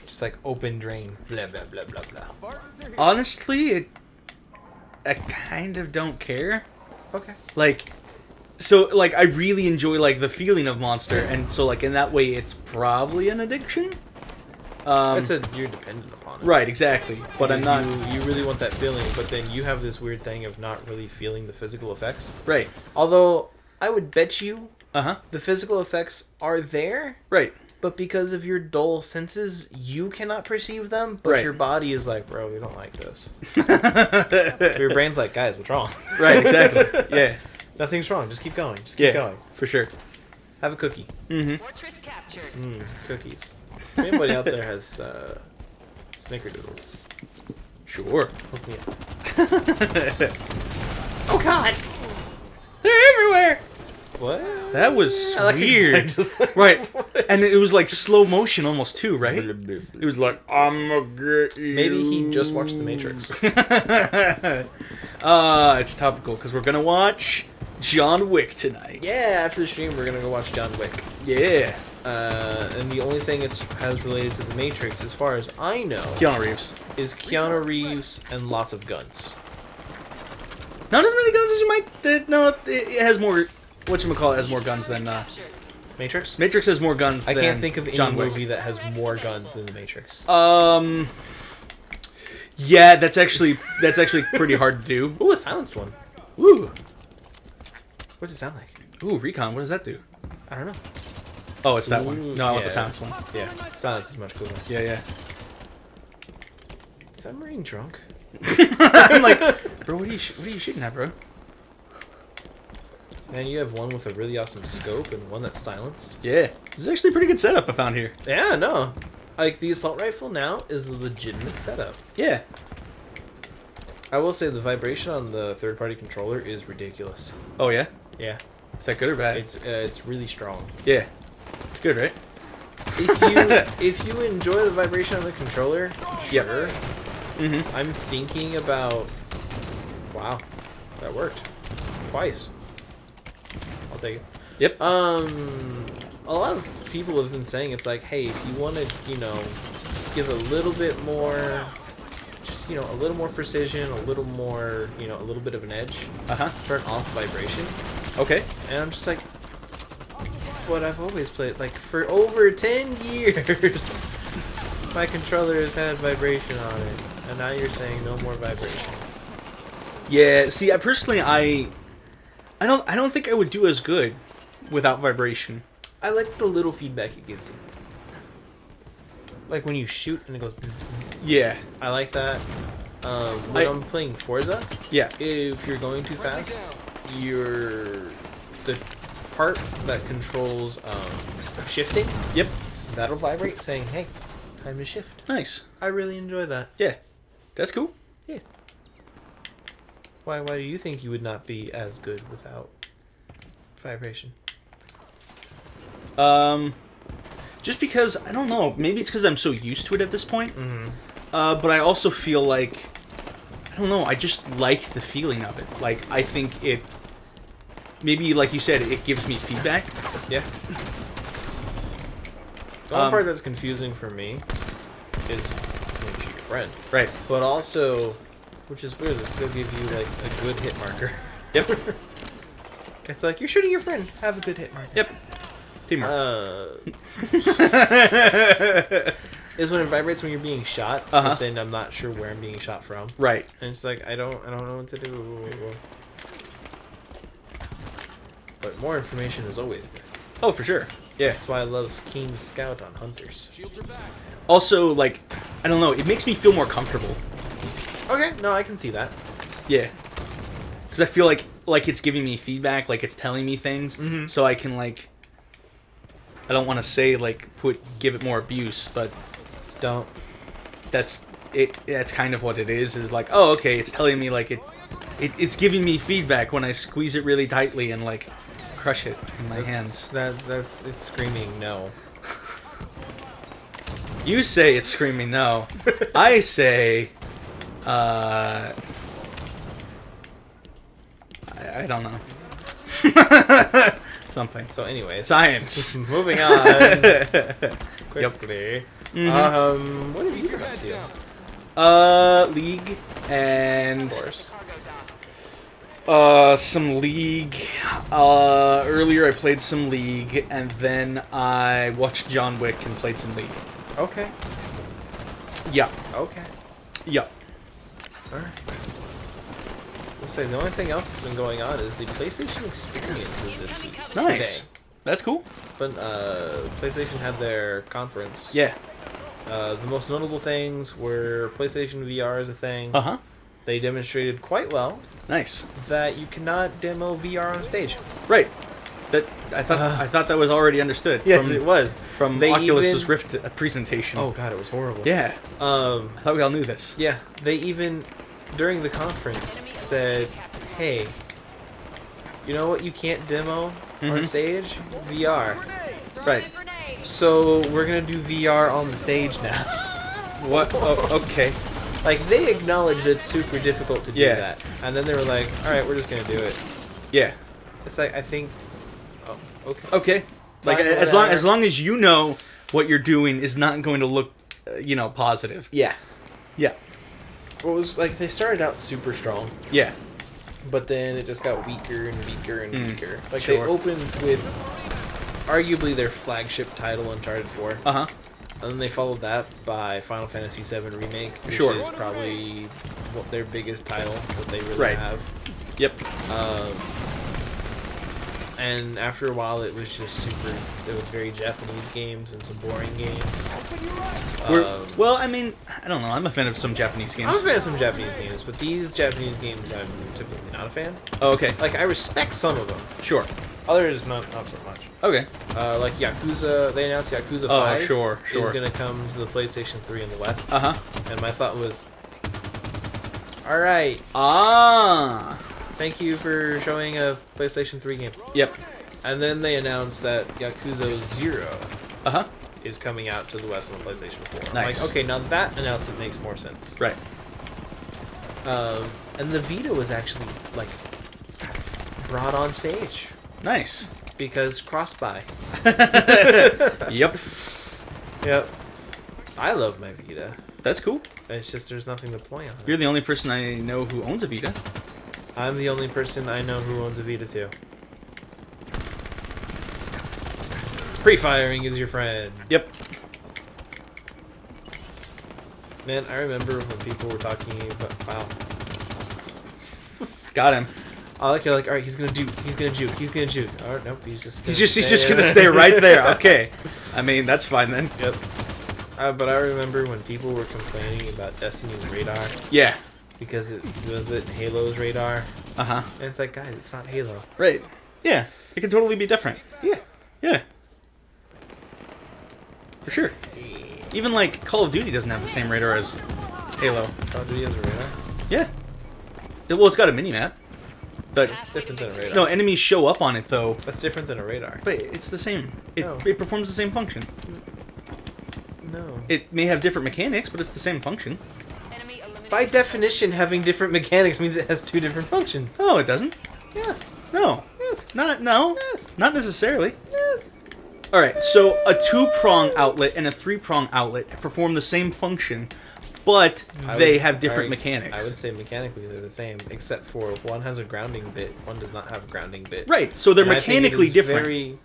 Just like open drain, blah blah blah blah blah. Honestly, I kind of don't care. Okay. Like, so, like, I really enjoy, like, the feeling of Monster, and so, like, in that way, it's probably an addiction. You're dependent upon it. Right, exactly. But I'm not... You really want that feeling, but then you have this weird thing of not really feeling the physical effects. Right. Although, I would bet you Uh-huh. the physical effects are there, Right. but because of your dull senses, you cannot perceive them, but Right. your body is like, bro, we don't like this. Your brain's like, guys, what's wrong? Right, exactly. Yeah. Nothing's wrong. Just keep going. Just keep Yeah, going. for sure. Have a cookie. Mm-hmm. Fortress captured. Cookies. If anybody out there has Snickerdoodles, Sure. hook me up. Oh God! They're everywhere! What? That was I like it. I weird. just- Right. And it was like slow motion almost too, right? It was like, I'm a get you. Maybe he just watched The Matrix. It's topical because we're gonna watch John Wick tonight. Yeah, after the stream, we're gonna go watch John Wick. Yeah. And the only thing it has related to The Matrix, as far as I know, Keanu Reeves. is Keanu Reeves and lots of guns. Not as many guns as you might. No, it has more. Whatchamacallit has more guns than. Matrix? Matrix has more guns I than. can't think of any John Wick. movie that has more guns than The Matrix. Yeah, that's actually pretty hard to do. Ooh, a silenced one. Ooh. What's it sound like? Ooh, Recon. What does that do? I don't know. Oh, it's that one. Ooh, No, I want yeah. the silence one. Yeah, silence is much cooler. Yeah, yeah. Is that Marine drunk? I'm like, bro, what are you shooting at, bro? Man, you have one with a really awesome scope and one that's silenced. Yeah, this is actually a pretty good setup I found here. Yeah, no. Like, the assault rifle now is a legitimate setup. Yeah. I will say the vibration on the third-party controller is ridiculous. Oh yeah. Yeah, Is that good or bad? it's really strong. Yeah. It's good, right? If you enjoy the vibration on the controller, Yep. sure. Mm-hmm. I'm thinking about... Wow, that worked. Twice. I'll take it. Yep. A lot of people have been saying it's like, hey, if you want to, give a little bit more, just, a little more precision, a little more, a little bit of an edge, Uh-huh. turn off vibration. Okay. And I'm just like, but I've always played, like, for over 10 years, my controller has had vibration on it, and now you're saying no more vibration. Yeah. See, I don't think I would do as good without vibration. I like the little feedback it gives you. Like when you shoot and it goes bzz, bzz. Yeah. I like that. When I'm playing Forza, Yeah. if you're going too fast, the part that controls shifting, Yep. that'll vibrate saying, hey, time to shift. Nice. I really enjoy that. Yeah. That's cool. Yeah. Why do you think you would not be as good without vibration? Just because, I don't know, maybe it's because I'm so used to it at this point. Mm-hmm. But I also feel like, I don't know, I just like the feeling of it. Like, I think it, maybe like you said, it gives me feedback. Yeah. The only part that's confusing for me is when you shoot your friend. Right. But also, which is weird, they still give you like a good hit marker. Yep. It's like, you're shooting your friend, have a good hit marker. Yep. Teamwork. Is when it vibrates when you're being shot, but then I'm not sure where I'm being shot from. Right. And it's like, I don't know what to do. But more information is always good. Oh, for sure. Yeah. That's why I love Keen Scout on Hunters. Shields are back. Also, like, I don't know, it makes me feel more comfortable. Okay, no, I can see that. Yeah. Because I feel like it's giving me feedback, like it's telling me things, so I can, like, I don't want to say, like, give it more abuse, but Don't. that's it. That's kind of what it is like, oh, okay, it's telling me, like, it's giving me feedback when I squeeze it really tightly and, like, crush it in my hands. It's screaming no. You say it's screaming no. I say, I don't know. Something. So anyways. Science. Moving on. Quickly. Mhm. What have you been up to? League and Of course. some League. Earlier I played some League, and then I watched John Wick and played some League. Okay. Yeah. Okay. Yeah. Alright. We'll say the only thing else that's been going on is the PlayStation experiences this week. Nice. Today. That's cool. But PlayStation had their conference. Yeah. The most notable things were PlayStation VR is a thing. Uh-huh. They demonstrated quite well Nice. that you cannot demo VR on stage. Right. That I thought that was already understood. Yes, from, it was. from They Oculus's even- Rift presentation. Oh god, it was horrible. Yeah. I thought we all knew this. Yeah, they even during the conference said, "Hey, you know what you can't demo on stage? VR. Right. So we're gonna do VR on the stage now." What? Oh, okay. Like they acknowledged it's super difficult to do Yeah. that, and then they were like, "All right, we're just gonna do it." Yeah. It's like I think. Oh, okay. Okay. Like Fine, as whatever. long as you know what you're doing is not going to look, positive. Yeah. Yeah. What was like they started out super strong, Yeah. but then it just got weaker and weaker and weaker. Like sure. they opened with arguably their flagship title, Uncharted 4. Uh huh. And then they followed that by Final Fantasy VII Remake, which Sure. is probably their biggest title that they really Right. have. Yep. And after a while, it was just super. It was very Japanese games and some boring games. Well, I mean, I don't know. I'm a fan of some Japanese games. I'm a fan of some Japanese games, but these Japanese games I'm typically not a fan. Oh, okay. Like I respect some of them, Sure. others not so much. Okay. Like Yakuza, they announced Yakuza Oh, 5 sure. is going to come to the PlayStation 3 in the West. Uh huh. And my thought was, all right, Ah. thank you for showing a PlayStation 3 game. Yep. And then they announced that Yakuza 0 Uh huh. is coming out to the West on the PlayStation 4. I'm Nice. like, okay, now that announcement makes more sense. Right. And the Vita was actually, like, brought on stage. Nice. Because cross-buy. Yep. Yep. I love my Vita. That's cool. It's just there's nothing to play on it. You're the only person I know who owns a Vita. I'm the only person I know who owns a Vita too. Pre-firing is your friend. Yep. Man, I remember when people were talking about, wow. Got him. I like, you're like, alright, he's gonna juke. Oh, nope, he's just He's just gonna stay right there. Okay. I mean, that's fine then. Yep. But I remember when people were complaining about Destiny's radar Yeah. because it Halo's radar. Uh huh. And it's like, guys, it's not Halo. Right. Yeah. It can totally be different. Yeah. Yeah. For sure. Even like Call of Duty doesn't have the same radar as Halo. Call of Duty has a radar. Yeah. Well, it's got a minimap. But It's different than a radar. no, enemies show up on it though. That's different than a radar. But it's the same. No. It performs the same function. No. It may have different mechanics, but it's the same function. Enemy eliminated. By definition, having different mechanics means it has two different functions. No, it doesn't. Yeah. No. Yes. No. Yes. Not necessarily. Yes. All right. So a 2-prong outlet and a 3-prong outlet perform the same function, but they have different mechanics. I would say mechanically they're the same, except for one has a grounding bit, one does not have a grounding bit. Right. So they're And I think it mechanically is different. very-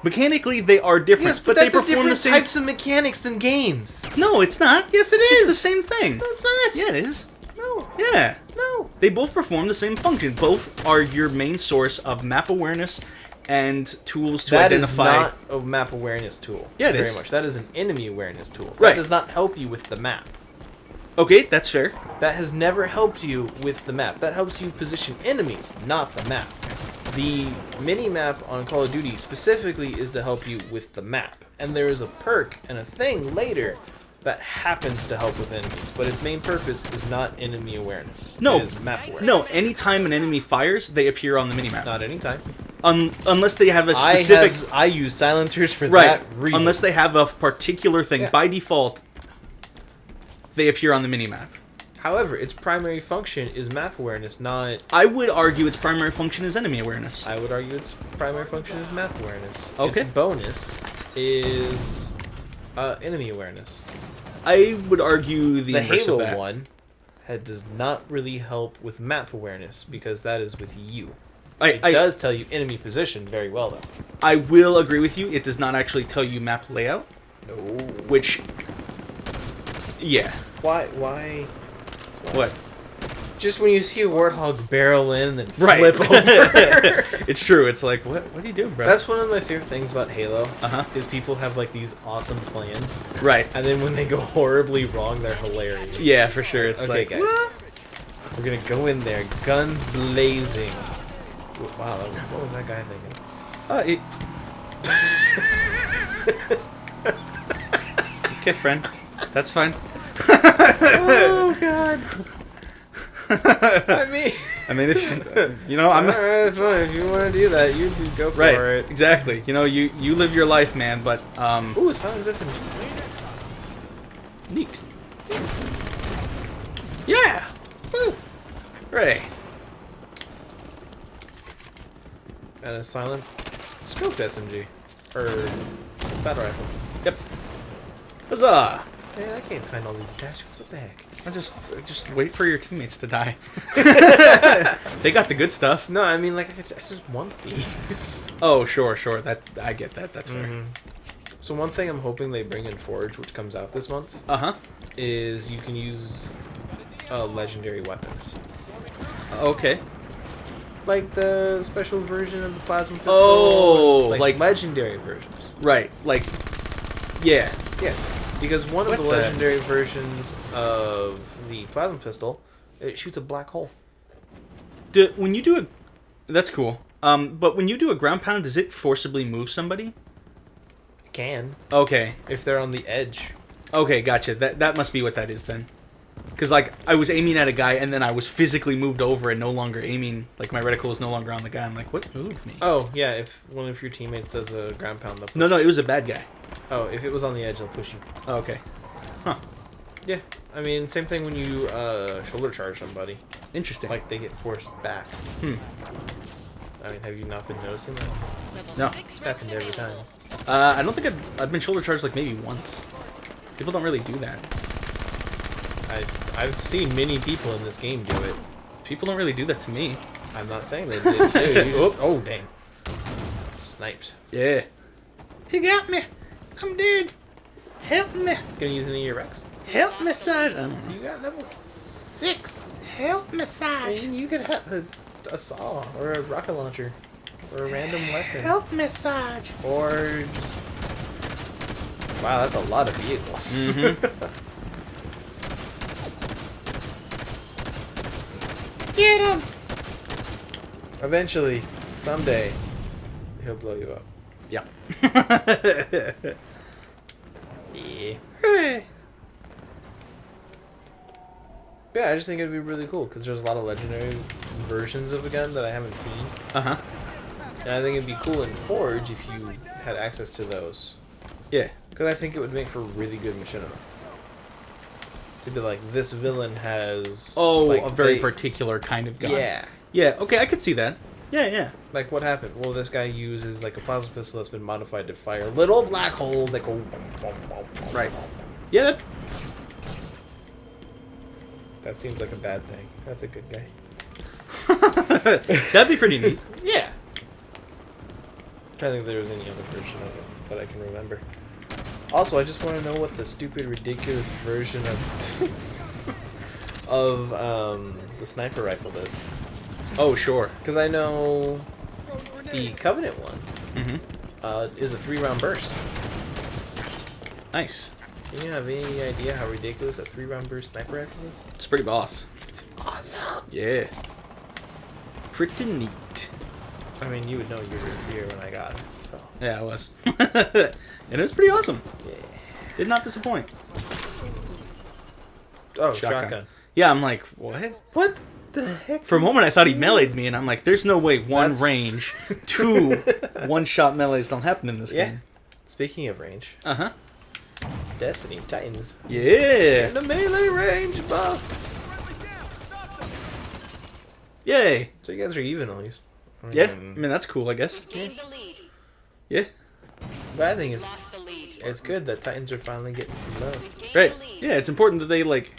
Mechanically, they are different, Yes, but that's they a perform different the same. types of mechanics than games. No, it's not. Yes, it It's is. the same thing. No, it's not. Yeah, it is. No. Yeah. No. They both perform the same function. Both are your main source of map awareness and tools to That is identify. not a map awareness tool. Yeah, it very is. much. That is an enemy awareness tool. Right. That does not help you with the map. Okay, that's fair. That has never helped you with the map. That helps you position enemies, not the map. The mini-map on Call of Duty specifically is to help you with the map. And there is a perk and a thing later that happens to help with enemies, but its main purpose is not enemy awareness. No. It is map awareness. No, anytime an enemy fires, they appear on the minimap. Not anytime. Unless they have a specific. I use silencers for Right. that reason. Unless they have a particular thing. Yeah. By default, they appear on the minimap. However, its primary function is map awareness, not... I would argue its primary function is enemy awareness. I would argue its primary function is map awareness. Okay. Its bonus is enemy awareness. I would argue the The inverse Halo of that. one does not really help with map awareness because that is with you. I It does tell you enemy position very well, though. I will agree with you. It does not actually tell you map layout, No. which, yeah. Why? What? Just when you see a warthog barrel in and then Right. flip over. It's true. It's like, what are you doing, bro? That's one of my favorite things about Halo. Uh-huh. Is people have like these awesome plans, right. and then when they go horribly wrong, they're hilarious. Yeah, for sure. It's Okay, like, guys. what? We're gonna go in there, guns blazing. Wow, what was that guy thinking? Okay, friend. That's fine. Oh God. I mean, if, you know, I'm not, alright, fine. If you want to do that, you can go for right. it. Exactly. You know, you live your life, man. But Ooh, silence SMG. neat. Yeah. Woo. Hooray. And a silent scoped SMG or battle rifle. Yep. Huzzah! Man, I can't find all these attachments. What the heck? I just wait for your teammates to die. They got the good stuff. No, I mean like I just want these. Oh, sure. That I get that. That's fair. Mhm. So one thing I'm hoping they bring in Forge, which comes out this month, Uh-huh. is you can use legendary weapons. Okay. Like the special version of the plasma pistol. Oh, like like- legendary versions. Right. Like, yeah. Yeah, because one of What the the- legendary versions of the plasma pistol, it shoots a black hole. When you do a, that's cool. But when you do a ground pound, does it forcibly move somebody? It can, Okay. if they're on the edge. Okay, gotcha. That must be what that is then. Because, like, I was aiming at a guy, and then I was physically moved over and no longer aiming. Like, my reticle is no longer on the guy. I'm like, what moved me? Oh, yeah, if one of your teammates does a ground pound, they'll push. No, it was a bad guy. Oh, if it was on the edge, they'll push you. Oh, okay. Huh. Yeah, I mean, same thing when you shoulder charge somebody. Interesting. Like, they get forced back. Hmm. I mean, have you not been noticing that? Level No. 6 It's reps happened every available. time. I don't think I've been shoulder charged, like, maybe once. People don't really do that. I've seen many people in this game do it. People don't really do that to me. I'm not saying they did. Dude, you just, oh, dang. Sniped. Yeah. He got me. I'm dead. Help me. Gonna use any of your Rex? Help me, Sarge. You got level 6. Help me, I Sarge. mean, you could have a saw or a rocket launcher or a random weapon. Help me, Sarge. Or just... Wow, that's a lot of vehicles. Get him. Eventually, someday, he'll blow you up. Yeah. Yeah. Hooray. Yeah, I just think it'd be really cool because there's a lot of legendary versions of the gun that I haven't seen. Uh-huh. And I think it'd be cool in Forge if you had access to those. Yeah. Because I think it would make for really good machinima. To be like, this villain has... Oh, like, a very they- particular kind of gun. Yeah. Yeah, okay, I could see that. Yeah, yeah. Like, what happened? Well, this guy uses, like, a plasma pistol that's been modified to fire little black holes that go... Right. Yeah, That seems like a bad thing. That's a good guy. that'd be pretty neat. Yeah. I'm trying to think if there was any other version of it that I can remember. Also, I just want to know what the stupid, ridiculous version of the sniper rifle is. Oh, sure. Because I know the Covenant one Mm-hmm. is a 3-round burst. Nice. Do you have any idea how ridiculous a 3-round burst sniper rifle is? It's pretty boss. It's awesome. Yeah. Pretty neat. I mean, you would know you were here when I got it. So Yeah, it was. And it was pretty awesome. yeah. Did not disappoint. Oh, shotgun. Yeah, I'm like, what? What the heck? For a moment, I thought he melee'd me, and I'm like, there's no way one That's- range, two one-shot melees don't happen in this Yeah. game. Speaking of range, Uh-huh. Destiny Titans. Yeah. And the melee range buff. Yay. So you guys are even at least. Yeah. I mean, that's cool, I guess. Gained the lead. Yeah. But I think Lost the lead. it's good that Titans are finally getting some love. We've gained Right. the lead. Yeah, it's important that they, like,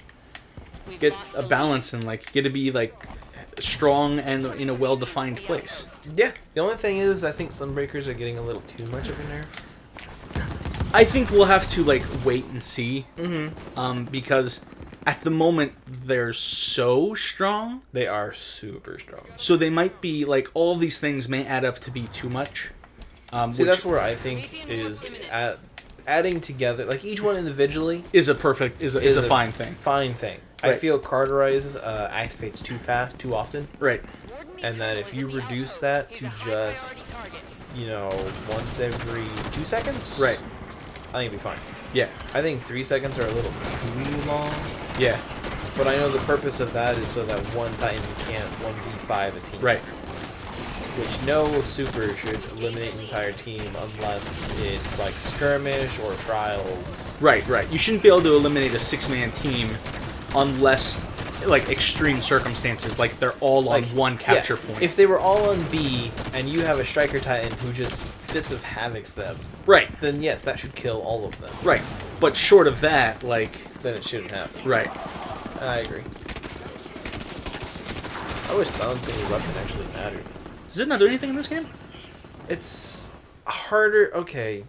We've get lost a the balance and, like, get to be, like, strong and in a well-defined place. Yeah. The only thing is, I think Sunbreakers are getting a little too much of a nerf. I think we'll have to, like, wait and see. Mm-hmm. Because at the moment, they're so strong. They are super strong. So they might be, like, all these things may add up to be too much. See, Which that's where I think is adding together, like each one individually, is a perfect, is a fine thing. Fine thing. I Right. feel Carterize activates too fast, too often, Right. and that if you reduce that to just, you know, once every 2 seconds, Right. I think it'd be fine. Yeah. I think 3 seconds are a little too long, Yeah. but I know the purpose of that is so that one Titan can't 1v5 a team. Right. Which no super should eliminate an entire team unless it's like skirmish or trials. Right, right. You shouldn't be able to eliminate a 6-man team unless, like, extreme circumstances, like they're all on one capture yeah, point. If they were all on B and you have a striker Titan who just Fists of Havocs them, Right. then yes, that should kill all of them. Right. But short of that, like, Then it shouldn't happen. right. I agree. I wish silencing your weapon actually mattered. Does it not do anything in this game? It's harder. Okay.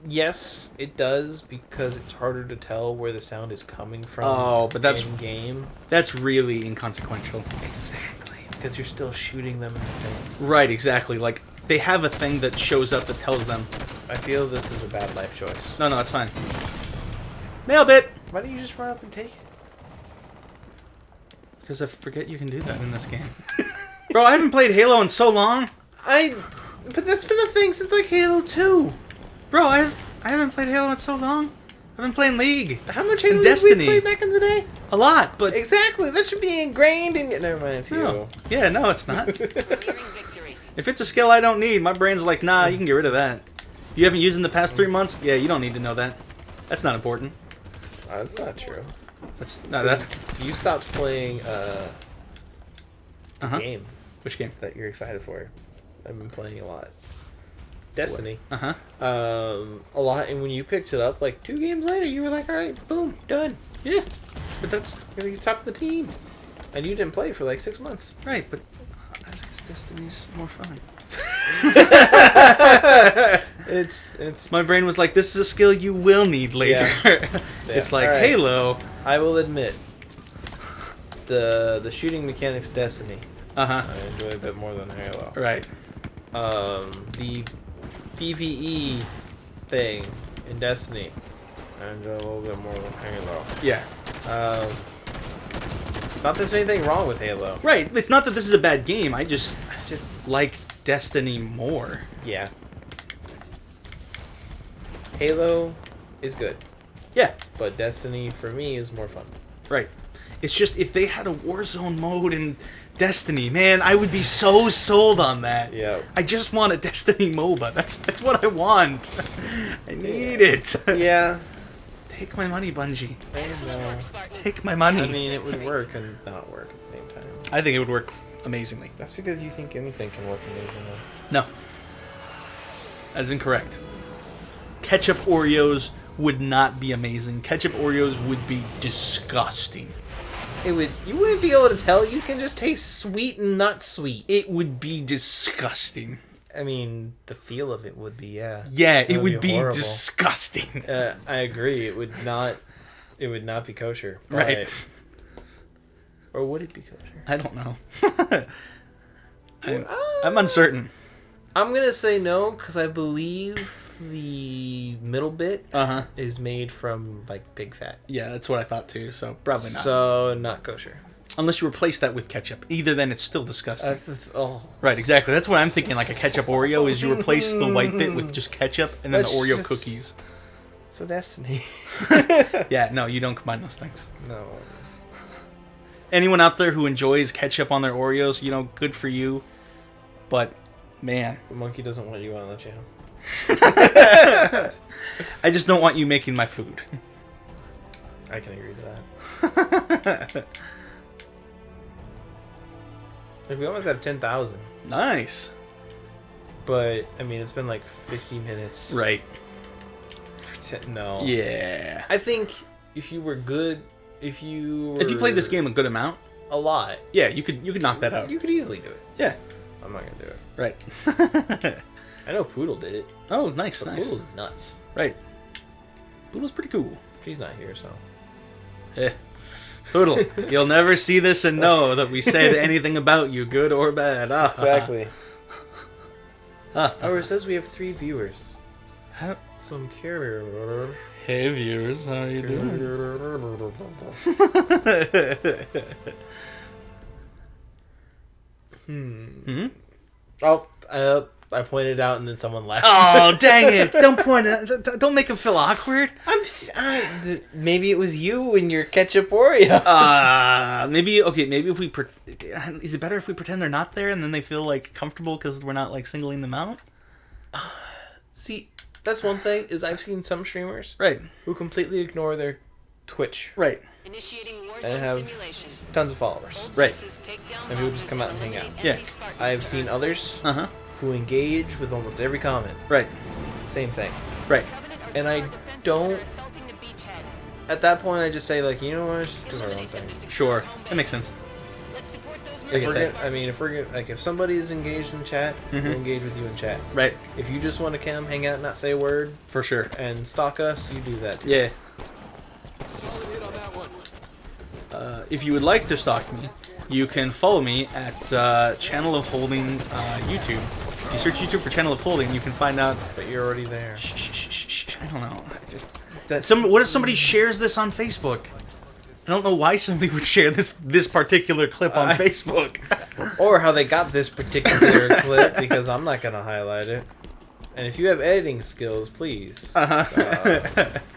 Yes, it does because it's harder to tell where the sound is coming from. Oh, but that's- in game. That's really inconsequential. Exactly, because you're still shooting them in the face. Right, exactly. Like, they have a thing that shows up that tells them. I feel this is a bad life choice. No, it's fine. Nailed it! Why don't you just run up and take it? Because I forget you can do that in this game. Bro, I haven't played Halo in so long. But that's been a thing since like Halo 2. Bro, I haven't played Halo in so long. I've been playing League. How much Halo did Destiny. we play back in the day? A lot, but... Exactly, that should be ingrained in. Never mind, it's No. Yeah, no, it's not. Nearing victory. If it's a skill I don't need, my brain's like, nah, you can get rid of that. You haven't used it in the past 3 months? Yeah, you don't need to know that. That's not important. That's not true. That's not that. You stopped playing Uh-huh. game Which game? that you're excited for. I've been playing a lot. Destiny. Uh-huh. A lot, and when you picked it up, like 2 games later, you were like, all right, boom, done. Yeah. But that's... You're gonna get top of the team. And you didn't play for like 6 months. Right, but... That's because Destiny's more fun. It's My brain was like, this is a skill you will need later. It's like, Alright. Halo. I will admit, the shooting mechanics Destiny, Uh-huh. I enjoy a bit more than Halo. Right. The PvE thing in Destiny, I enjoy a little bit more than Halo. Yeah. Not that there's anything wrong with Halo. Right. It's not that this is a bad game. I just Just like Destiny more. yeah. Halo is good, Yeah, but Destiny for me is more fun. right. It's just if they had a Warzone mode in Destiny, man, I would be so sold on that. Yeah. I just want a Destiny MOBA. That's what I want. I need it. Yeah. Take my money, Bungie. Excellent work, Spartan. Take my money. I mean, it would work and not work at the same time. I think it would work amazingly. That's because you think anything can work amazingly. No. That is incorrect. Ketchup Oreos would not be amazing. Ketchup Oreos would be disgusting. It would. You wouldn't be able to tell. You can just taste sweet and not sweet. It would be disgusting. I mean, the feel of it would be, yeah. Yeah, That it would be horrible. disgusting. I agree. It would not. It would not be kosher. Right. Or would it be kosher? I don't know. I'm uncertain. I'm gonna say no because I believe the middle bit Uh-huh. is made from like pig fat. Yeah, that's what I thought too, so probably not. So not kosher. Unless you replace that with ketchup. Either then it's still disgusting. Oh, Right, exactly. That's what I'm thinking. Like a ketchup Oreo is you replace the white bit with just ketchup and then That's the Oreo just- cookies. so Destiny. Yeah, no, you don't combine those things. No. Anyone out there who enjoys ketchup on their Oreos, you know, good for you. But, man, The monkey doesn't want you on the channel. I just don't want you making my food. I can agree to that. Like we almost have 10,000, Nice. but I mean it's been like 50 minutes. Right. No. Yeah. I think if you were good, if you Played this game a good amount, a lot, yeah, you could knock that out. you could easily do it. Yeah. I'm not gonna do it. Right. I know Poodle did it, Oh, nice, but nice. Poodle's nuts. Right. Poodle's pretty cool. She's not here, so. Eh. Poodle, you'll never see this and know that we said anything about you, good or bad. Ah, ah. Oh, it says we have 3 viewers. How- So I'm curious. Hey viewers, how you doing? Oh, I pointed out and then someone left. Oh, dang it! Don't point it. Don't make him feel awkward. Maybe it was you and your ketchup Oreo. Maybe if we is it better if we pretend they're not there and then they feel like comfortable because we're not like singling them out? See, that's one thing is I've seen some streamers Right. who completely ignore their Twitch. Right. Initiating And Warzone have simulation. tons of followers. Old Right. bases, take down And people just bosses, come out and hang eliminate out. Yeah. enemy Spartans I've that seen are- others Uh huh. who engage with almost every comment. Right. Same thing. Right. Covenant are And I doing our defenses don't- that are assaulting the beachhead. At that point, I just say like, you know what? Let's just do our own Eliminate them thing. to secure Sure. our home That makes base. sense. Let's support those Like, if we're mercenaries. gonna, I mean, if we're gonna, like, if somebody is engaged in chat, we'll engage with you in chat. Right. If you just want to come, hang out, not say a word, For sure. and stalk us, you do that. Too. Yeah. Solid hit on that one. If you would like to stalk me, you can follow me at Channel of Holding YouTube. If you search YouTube for Channel of Holding, you can find out. But you're already there. Shh, shh, shh, shh, shh, I don't know. I just That's what if somebody shares this on Facebook? I don't know why somebody would share this particular clip on Facebook. or how they got this particular clip because I'm not gonna highlight it. And if you have editing skills, please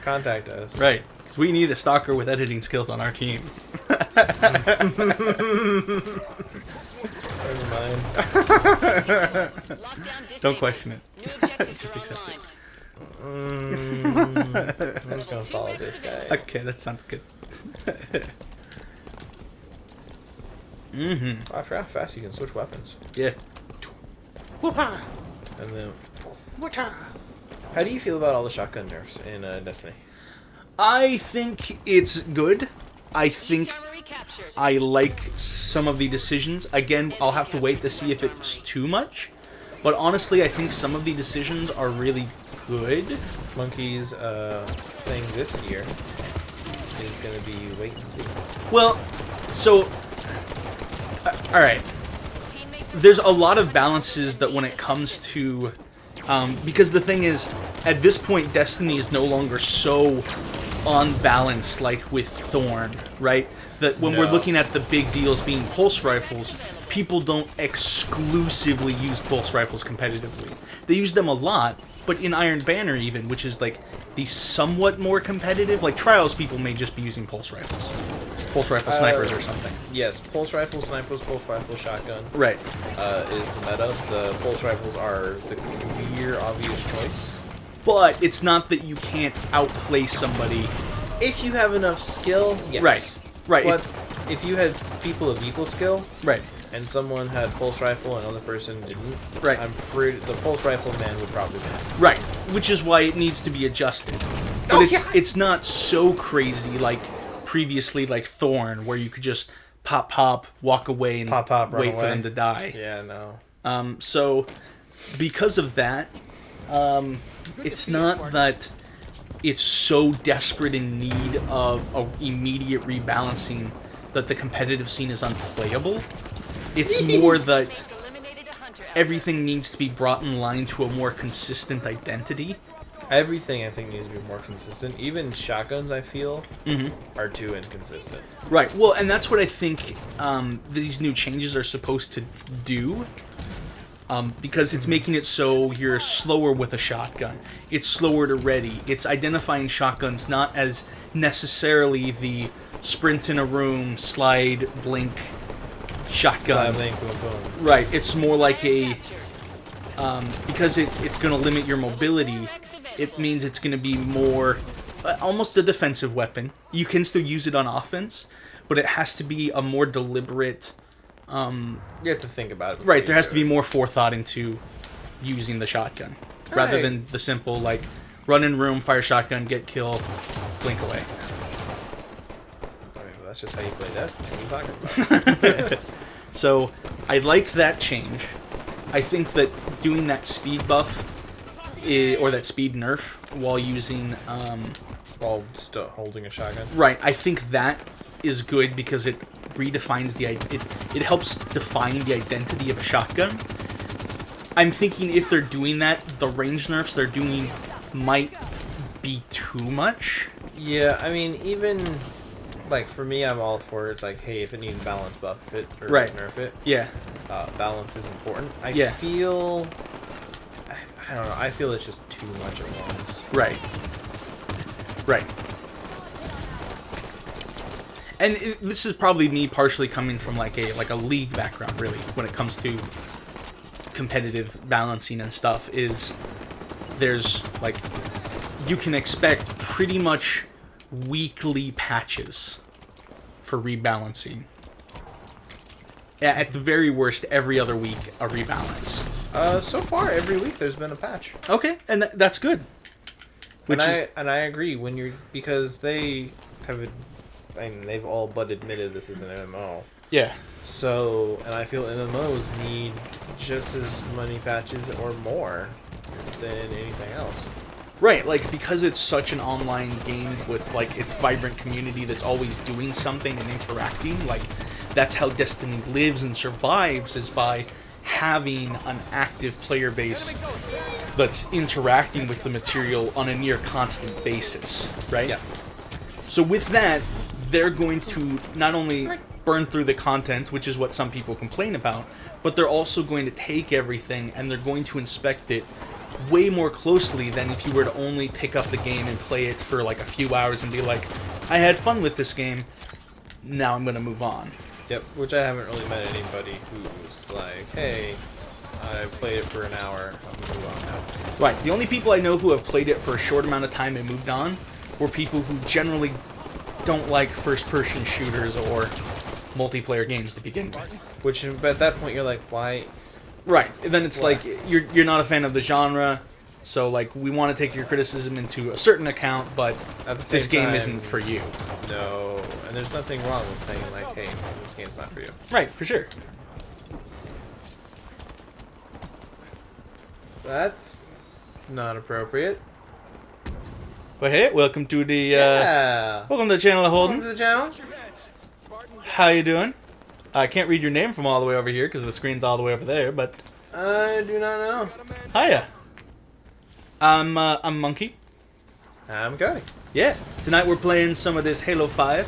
contact us. Right. Because we need a stalker with editing skills on our team. Never mind. Lockdown disabled. Don't question it. New objectives Just are accept online. I'm just gonna follow this guy. Okay, that sounds good. Mm-hmm. Oh, I forgot how fast you can switch weapons. Yeah. Whoop-ha! And then, Whoop-ha! how do you feel about all the shotgun nerfs in Destiny? I think it's good. I think East Armory captured. I like some of the decisions. Again, I'll have to wait to see if it's too much. But honestly, I think some of the decisions are really good. Monkey's thing this year is gonna be wait and see. Well, so... Alright. Teammates There's a lot of balances that when it comes to... because the thing is, at this point, Destiny is no longer so unbalanced like with Thorn, right? That when we're No. looking at the big deals being pulse rifles, people don't exclusively use pulse rifles competitively. They use them a lot, but in Iron Banner even, which is like the somewhat more competitive, like Trials people may just be using pulse rifles. Pulse rifle snipers or something. Yes, pulse rifle, snipers, pulse rifle, shotgun. Right. Is the meta. The pulse rifles are the clear, obvious choice. But it's not that you can't outplay somebody. If you have enough skill, yes. Right. Right. But if you had people of equal skill, Right. and someone had pulse rifle and another person didn't, Right. I'm afraid the pulse rifle man would probably win. Right. Which is why it needs to be adjusted. But it's not so crazy like previously, like Thorn, where you could just pop, walk away, and Pop, run wait for away. them to die. Yeah, no. So because of that, it's not that it's so desperate in need of a immediate rebalancing that the competitive scene is unplayable. It's more that It's eliminated a hunter. everything needs to be brought in line to a more consistent identity. Everything I think needs to be more consistent. Even shotguns, I feel, Mm-hmm. are too inconsistent. Right. Well, and that's what I think these new changes are supposed to do. Because it's making it so you're slower with a shotgun. It's slower to ready. It's identifying shotguns not as necessarily the sprint in a room, slide, blink shotgun. Slide, blink, boom, boom. Right. It's more like a... because it's going to limit your mobility, it means it's going to be more... almost a defensive weapon. You can still use it on offense, but it has to be a more deliberate... You have to think about it. before Right, you there has do to be it. more forethought into using the shotgun. Rather Right. than the simple, like, run in room, fire shotgun, get kill, blink away. I mean, that's just how you play Destiny. What are you talking about? So, I like that change. I think that doing that speed buff, or that speed nerf, while using, While still holding a shotgun. right, I think that is good because it redefines it helps define the identity of a shotgun. I'm thinking if they're doing that, the range nerfs they're doing might be too much. Yeah, I mean, even like for me, I'm all for it. It's like, hey, if it needs balance, buff it or Right. nerf it. Yeah. Balance is important. I Yeah. feel. I don't know. I feel it's just too much at once. Right. Right. And this is probably me partially coming from like a league background, really, when it comes to competitive balancing and stuff. Is there's like you can expect pretty much weekly patches for rebalancing. At the very worst, every other week a rebalance. So far, every week there's been a patch. Okay, and that's good. Which And I agree when you're because they have. I mean, they've all but admitted this is an MMO. yeah. So, and I feel MMOs need just as many patches or more than anything else. Right, like, because it's such an online game with, like, its vibrant community that's always doing something and interacting, like, that's how Destiny lives and survives, is by having an active player base that's interacting with the material on a near constant basis, right? Yeah. So with that, they're going to not only burn through the content, which is what some people complain about, but they're also going to take everything and they're going to inspect it way more closely than if you were to only pick up the game and play it for like a few hours and be like, I had fun with this game, now I'm going to move on. Yep, which I haven't really met anybody who's like, hey, I played it for an hour, I'm gonna move on now. Right, the only people I know who have played it for a short amount of time and moved on were people who generally don't like first-person shooters or multiplayer games to begin with. Which, but at that point, you're like, why? Right. And then it's Why? like you're not a fan of the genre, so like we want to take your criticism into a certain account, but At the same this game time, isn't for you. No, and there's nothing wrong with saying like, hey, this game's not for you. Right, for sure. That's not appropriate. But hey, welcome to the Yeah. welcome to the channel, Welcome Holden. to the channel. How you doing? I can't read your name from all the way over here because the screen's all the way over there. But I do not know. hiya. I'm Monkey. I'm Cody. Yeah. Tonight we're playing some of this Halo 5.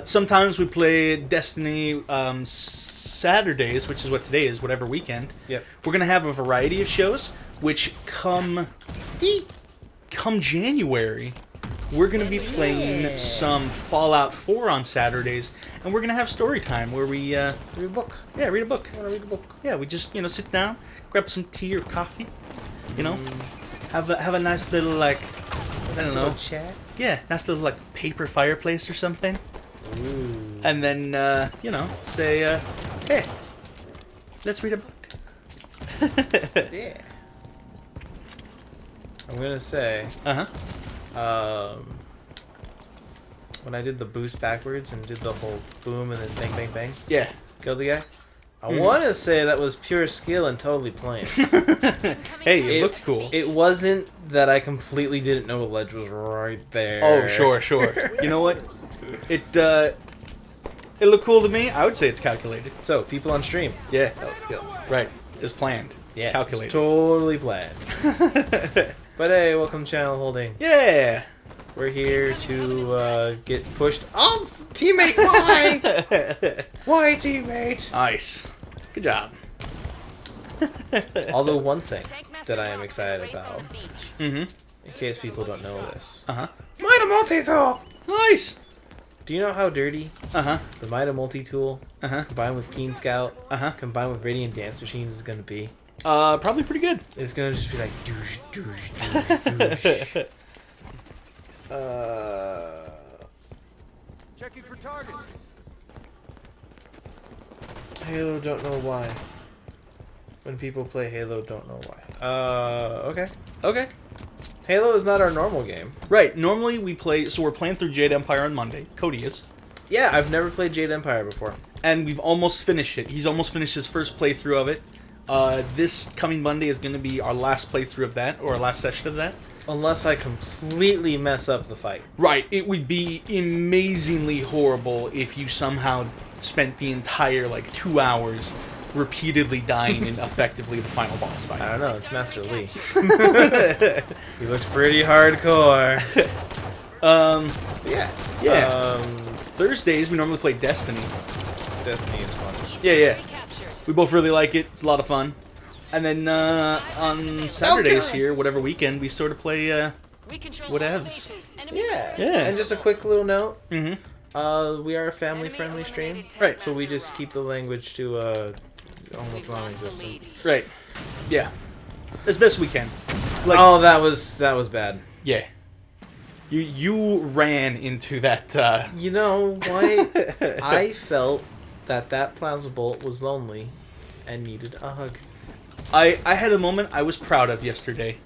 Sometimes we play Destiny Saturdays, which is what today is, whatever weekend. Yep. We're gonna have a variety of shows, which come January, we're gonna be playing some Fallout 4 on Saturdays, and we're gonna have story time where we Read a book. read a book. I want to read a book. Yeah, we just sit down, grab some tea or coffee, have a nice little like I don't know, Chat. yeah, nice little like paper fireplace or something. Ooh. And then, say, hey, let's read a book. Yeah. I'm gonna say, Uh-huh. when I did the boost backwards and did the whole boom and then bang, bang, bang, Yeah. killed the guy. I want to say that was pure skill and totally planned. Hey, it looked cool. It wasn't that I completely didn't know the ledge was right there. Oh, sure. You know what? It looked cool to me. I would say it's calculated. So, people on stream. Yeah. That was skill. Right. It's planned. Yeah. Calculated. It's totally planned. But hey, welcome to Channel Holding. Yeah. We're here to get pushed. Oh, teammate, why? Why, teammate? Nice. Good job. Although one thing Tank Master that I am Fox excited right about, on the beach. Mm-hmm. in case people don't know this, Uh-huh. Mida Multi-Tool! Nice. Do you know how dirty Uh-huh. the Mida Multi-Tool Uh-huh. combined with Keen Scout, Uh-huh. combined with Radiant Dance Machines is going to be? Probably pretty good. It's going to just be like douche, douche, douche, douche. Checking for targets. Halo don't know why. When people play Halo don't know why. Okay. Okay. Halo is not our normal game. Right. Normally we play, so we're playing through Jade Empire on Monday. Cody is. Yeah, I've never played Jade Empire before. And we've almost finished it. He's almost finished his first playthrough of it. This coming Monday is going to be our last playthrough of that, or our last session of that. Unless I completely mess up the fight. Right. It would be amazingly horrible if you somehow spent the entire, 2 hours repeatedly dying in effectively the final boss fight. I don't know, it's Master Lee. He looks pretty hardcore. Yeah. Yeah. Thursdays, we normally play Destiny. Destiny is fun. Yeah, yeah. Recaptured. We both really like it. It's a lot of fun. And then on Saturdays here, whatever weekend, we sort of play. We control Whatevs. all bases. Enemy Yeah. core Yeah. And just a quick little note. Mm-hmm. We are a family-friendly stream. Right, So we just keep the language to almost We've lost the non-existent. lead. Right. Yeah. As best we can. Oh, that was bad. Yeah. You ran into that. You know what? I felt that plasma bolt was lonely and needed a hug. I had a moment I was proud of yesterday.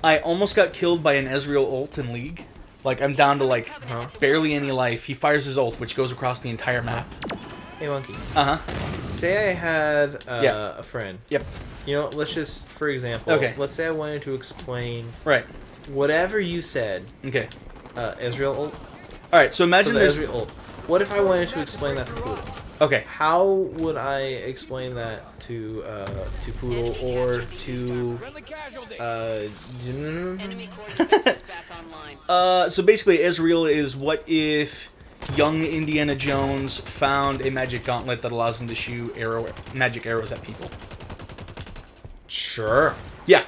I almost got killed by an Ezreal ult in League. I'm down to barely any life. He fires his ult, which goes across the entire map. Hey, monkey. Uh huh. Say I had Yeah. a friend. Yep. You know, let's just, for example, Okay. let's say I wanted to explain Right. whatever you said, Okay. Ezreal ult. All right. So So imagine the there's. Ezreal ult. What if I wanted to explain that to Poodle? Okay. How would I explain that to Poodle or to Friendly casualty. Enemy core defense is back online. So basically, Ezreal is what if young Indiana Jones found a magic gauntlet that allows him to shoot magic arrows at people. Sure. Yeah.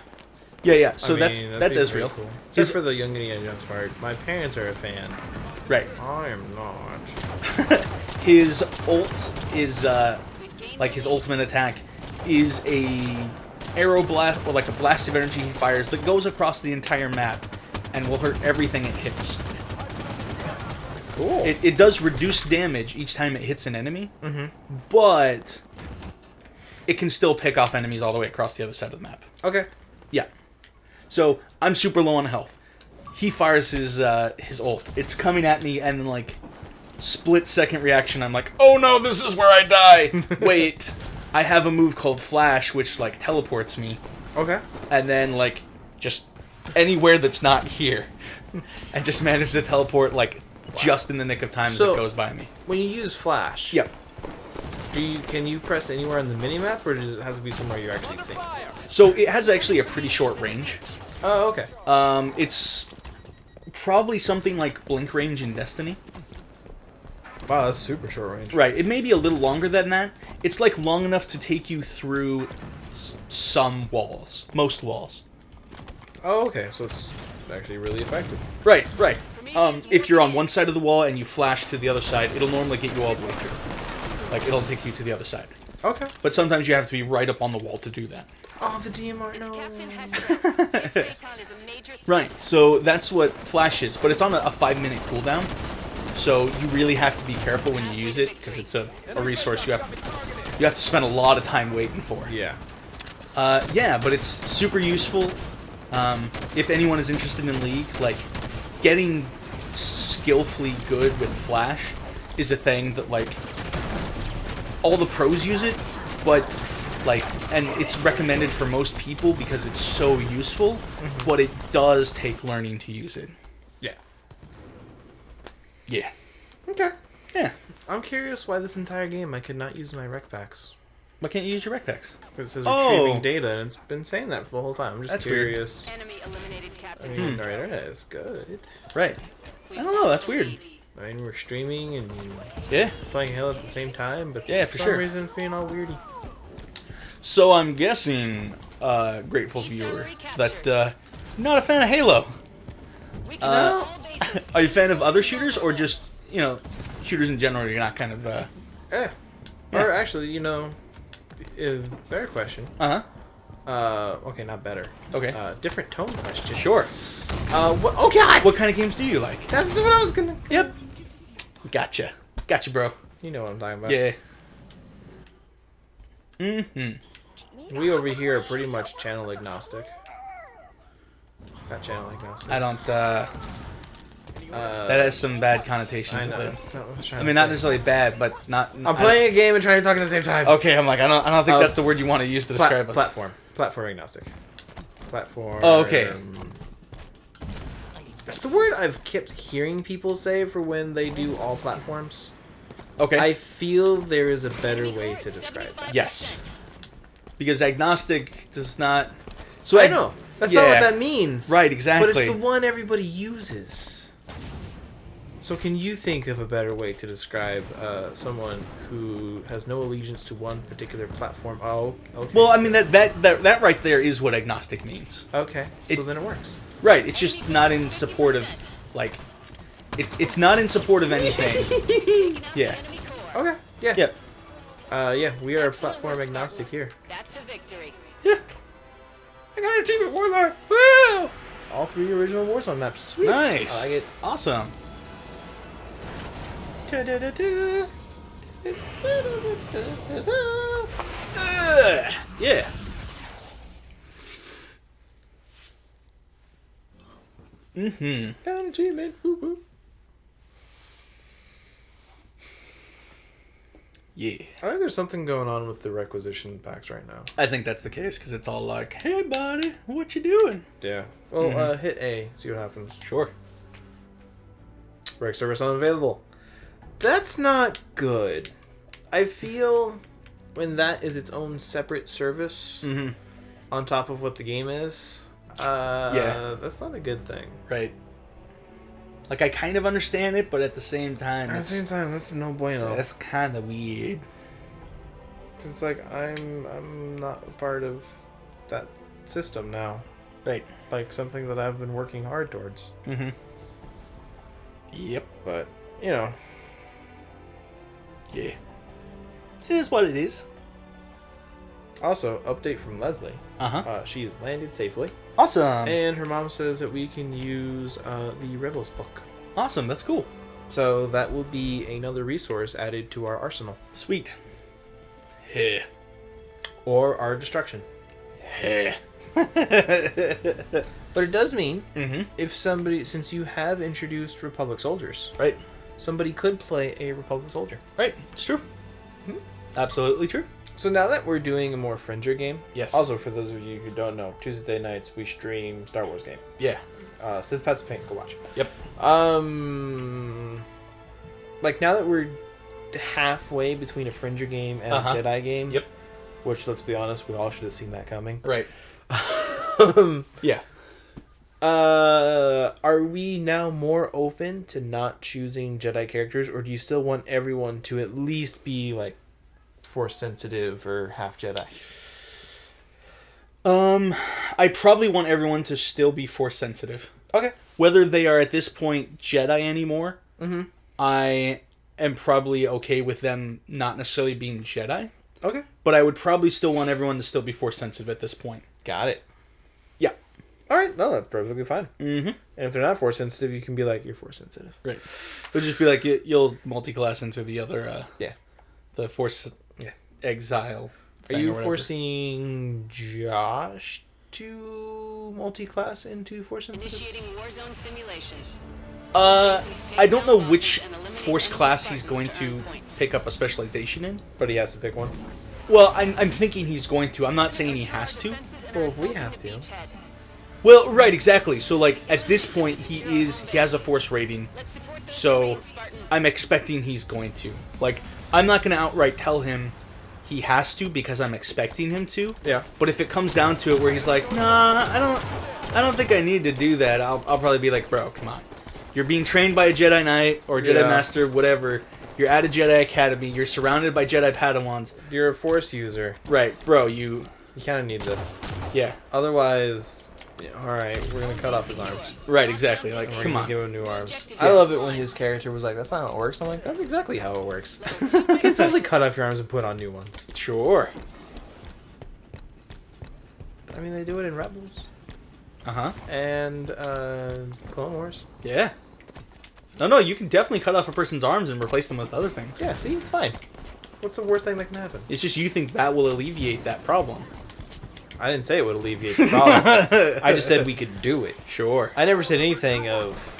Yeah. So I mean, that's that'd be pretty Ezreal. cool. His- Just for the young Indiana Jones part. My parents are a fan. Right. I am not. His ult is We've gained his ultimate attack is a arrow blast or a blast of energy he fires that goes across the entire map and will hurt everything it hits. Cool. It does reduce damage each time it hits an enemy, but it can still pick off enemies all the way across the other side of the map. Okay. Yeah. So I'm super low on health. He fires his ult. It's coming at me, and then split second reaction. I'm like, oh no, this is where I die. Wait, I have a move called Flash, which teleports me, Okay. and then just anywhere that's not here, and just manage to teleport just in the nick of time as So- it goes by me. When you use Flash, Yep. can you press anywhere on the minimap, or does it have to be somewhere you're actually seeing? So it has actually a pretty short range. Oh, okay. It's probably something like blink range in Destiny. Wow, that's super short range. Right. It may be a little longer than that. It's like long enough to take you through some walls, most walls. Oh, okay. So it's actually really effective. Right. Right. If you're on one side of the wall and you flash to the other side, it'll normally get you all the way through. Like it'll take you to the other side. Okay. But sometimes you have to be right up on the wall to do that. Oh, the DMR, It's no. Captain Hester. This Phaeton is a major threat. Right. So that's what flash is, but it's on a 5-minute cooldown. So you really have to be careful when you use it because it's a resource you have to spend a lot of time waiting for. Yeah. Yeah, but it's super useful. If anyone is interested in League, like getting skillfully good with Flash is a thing that like all the pros use it, but like, and it's recommended for most people because it's so useful. But it does take learning to use it. Yeah. Yeah. Okay. Yeah. I'm curious why this entire game I could not use my rec packs. Why can't you use your rec packs? Because it says Oh. retrieving data, and it's been saying that for the whole time. I'm just That's weird. curious. Enemy eliminated I Captain mean, Hester. our internet is good. Right. We've I don't know, lost that's the weird. lead. I mean, we're streaming and Yeah. playing Halo at the same time, but Yeah, for for sure. some reason it's being all weirdy. So I'm guessing, grateful viewer, that not a fan of Halo. We control all bases. Are you a fan of other shooters or just, you know, shooters in general? You're not kind of Eh. Yeah. Or actually, better question. uh-huh. Okay, not better. Okay. Different tone question. Sure. What? Oh God! What kind of games do you like? That's what I was gonna. Yep. Gotcha, bro. You know what I'm talking about. Yeah. Mm-hmm. We over here are pretty much channel agnostic. Not channel agnostic. I don't. That has some bad connotations I with know. it. That's not what I was trying I to mean, not say. necessarily bad, but not. I'm playing a game and trying to talk at the same time. Okay, I'm like, I don't think Oh. that's the word you want to use to describe us. Platform agnostic. Platform. Oh, okay. That's the word I've kept hearing people say for when they do all platforms. Okay. I feel there is a better way to describe that. Yes. Because agnostic does not. So I know. That's not Yeah. what that means. Right, exactly. But it's the one everybody uses. So can you think of a better way to describe someone who has no allegiance to one particular platform? Oh, okay. Well, I mean that right there is what agnostic means. Okay, so It- then it works. Right. It's just not in support of like. It's not in support of anything. Taking out Yeah. the enemy core. Okay, yeah. Yep. Yeah, we are Excellent platform work, agnostic here. That's a victory. Yeah. I got a team at Warlord. Woo! All 3 original Warzone maps. Sweet. Nice. I like it. Awesome. Yeah. Mm-hmm. Down achievement. Woo woo. Yeah. I think there's something going on with the requisition packs right now. I think that's the case because it's all like, "Hey, buddy, what you doing?" Yeah. Well, hit A. See what happens. Sure. Rec service unavailable. That's not good. I feel when that is its own separate service Mm-hmm. on top of what the game is, Yeah. that's not a good thing. Right. Like I kind of understand it, but at the same time, At the it's, same time, that's no bueno. that's kind of weird. It's like I'm not a part of that system now. Right. Like something that I've been working hard towards. Mm-hmm. Yep. But you know, Yeah. It is what it is. also update from Leslie. Uh-huh. She's landed safely, Awesome. and her mom says that we can use the Rebels book. Awesome. That's cool. So that will be another resource added to our arsenal. Sweet. Yeah. Or our destruction. Yeah. But it does mean, Mm-hmm. if somebody, since you have introduced Republic soldiers, Right. somebody could play a Republic soldier. Right. It's true. Absolutely true. So now that we're doing a more fringer game, Yes. Also, for those of you who don't know, Tuesday nights we stream Star Wars game. Yeah. Sith Paths of Pain, go watch. Yep. Like now that we're halfway between a fringer game and Uh-huh. a Jedi game. Yep. Which, let's be honest, we all should have seen that coming. Right. Yeah. Are we now more open to not choosing Jedi characters, or do you still want everyone to at least be like Force sensitive or half Jedi? I probably want everyone to still be Force sensitive. Okay. Whether they are at this point Jedi anymore, I am probably okay with them not necessarily being Jedi. Okay. But I would probably still want everyone to still be Force sensitive at this point. Got it. Yeah. All right. No, that's perfectly fine. Mm-hmm. And if they're not Force sensitive, you can be like, you're Force sensitive. Right. It'll just be like you'll multi-class into the other, Yeah. the Force Exile. Are thing you or whatever. forcing Josh to multi-class into Force sensitive? Initiating Warzone simulation. I don't know which Force class he's going to pick up a specialization in. But he has to pick one. Well, I'm thinking he's going to. I'm not saying he has to. Well, if we have to. Well, right, exactly. So, like, at this point, he has a Force rating, so I'm expecting he's going to. Like, I'm not going to outright tell him he has to because I'm expecting him to. Yeah. But if it comes down to it where he's like, nah, I don't think I need to do that, I'll probably be like, bro, come on. You're being trained by a Jedi Knight or a Jedi Yeah. Master, whatever. You're at a Jedi Academy. You're surrounded by Jedi Padawans. You're a Force user. Right, bro, you... You kind of need this. Yeah, Otherwise, all right, we're gonna cut off his arms. right, exactly. Like, We're come gonna on. give him new arms. Yeah. I love it when his character was like, "That's not how it works." I'm like, "That's exactly how it works." You can totally cut off your arms and put on new ones. Sure. I mean, they do it in Rebels Uh-huh. and Clone Wars. Yeah. No, you can definitely cut off a person's arms and replace them with other things. Yeah, see, it's fine. What's the worst thing that can happen? It's just you think that will alleviate that problem. I didn't say it would alleviate the problem. I just said we could do it. Sure. I never said anything of